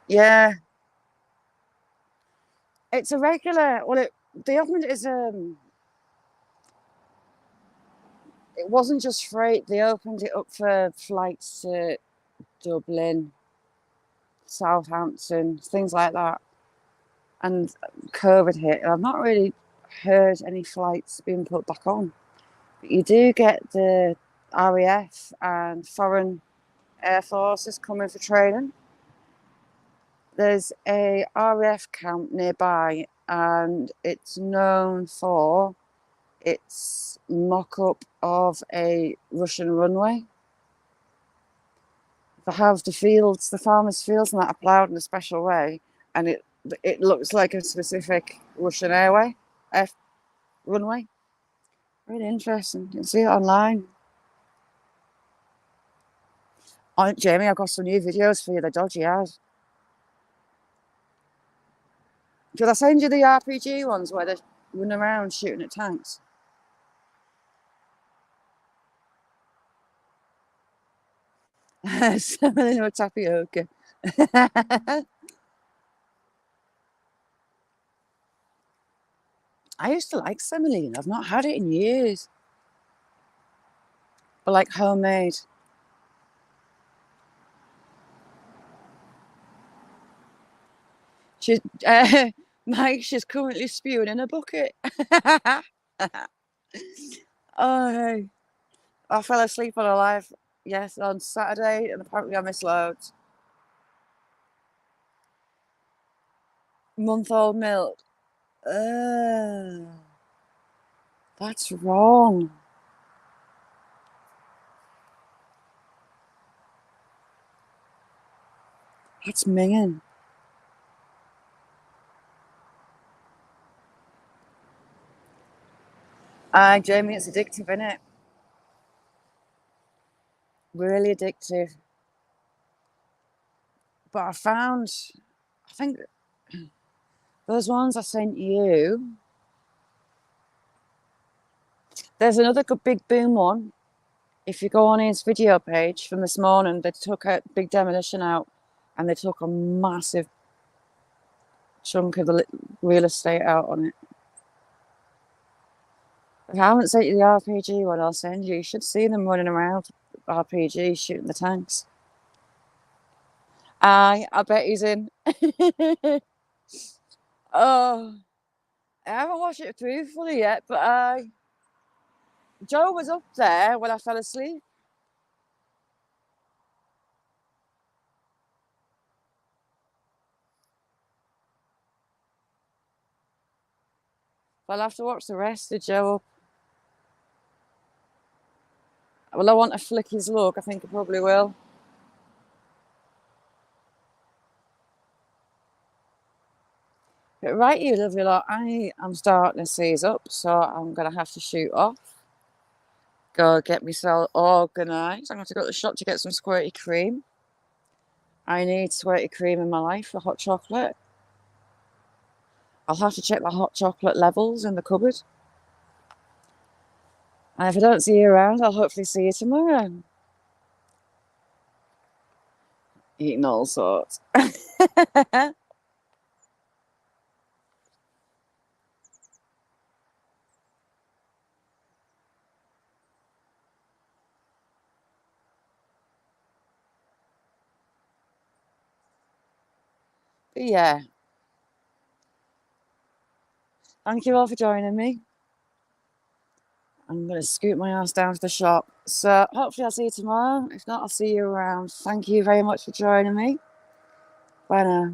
Yeah, it's a regular. Well, the oven is it wasn't just freight. They opened it up for flights to Dublin, Southampton, things like that. And COVID hit, and I've not really heard any flights being put back on. But you do get the RAF and foreign air forces coming for training. There's a RAF camp nearby, and it's known for its mock-up of a Russian runway. They have the fields, the farmers' fields, and that are ploughed in a special way, and it looks like a specific Russian runway. Really interesting. You can see it online. Oh, Jamie, I've got some new videos for you. They're dodgy as. Did I send you the RPG ones where they're running around shooting at tanks? Semolina tapioca. I used to like semolina. I've not had it in years. But like homemade. She's Mike. She's currently spewing in a bucket. Oh, I fell asleep on a live, yes, on Saturday, and apparently I missed loads. Month-old milk. That's wrong. That's minging. Jamie, it's addictive, isn't it? Really addictive. But I think those ones I sent you. There's another good big boom one. If you go on his video page from this morning, they took a big demolition out, and they took a massive chunk of the real estate out on it. If I haven't sent you the RPG one, I'll send you. You should see them running around RPG shooting the tanks. I bet he's in. Oh, I haven't watched it through fully yet, but Joe was up there when I fell asleep. I'll have to watch the rest of Joe up. Well, I want to flick his look. I think I probably will. But right, you lovely lot, I am starting to seize up, so I'm going to have to shoot off. Go get myself organised. I'm going to go to the shop to get some squirty cream. I need squirty cream in my life for hot chocolate. I'll have to check my hot chocolate levels in the cupboard. And if I don't see you around, I'll hopefully see you tomorrow. Eating all sorts. But yeah. Thank you all for joining me. I'm going to scoot my ass down to the shop. So hopefully I'll see you tomorrow. If not, I'll see you around. Thank you very much for joining me. Bye now.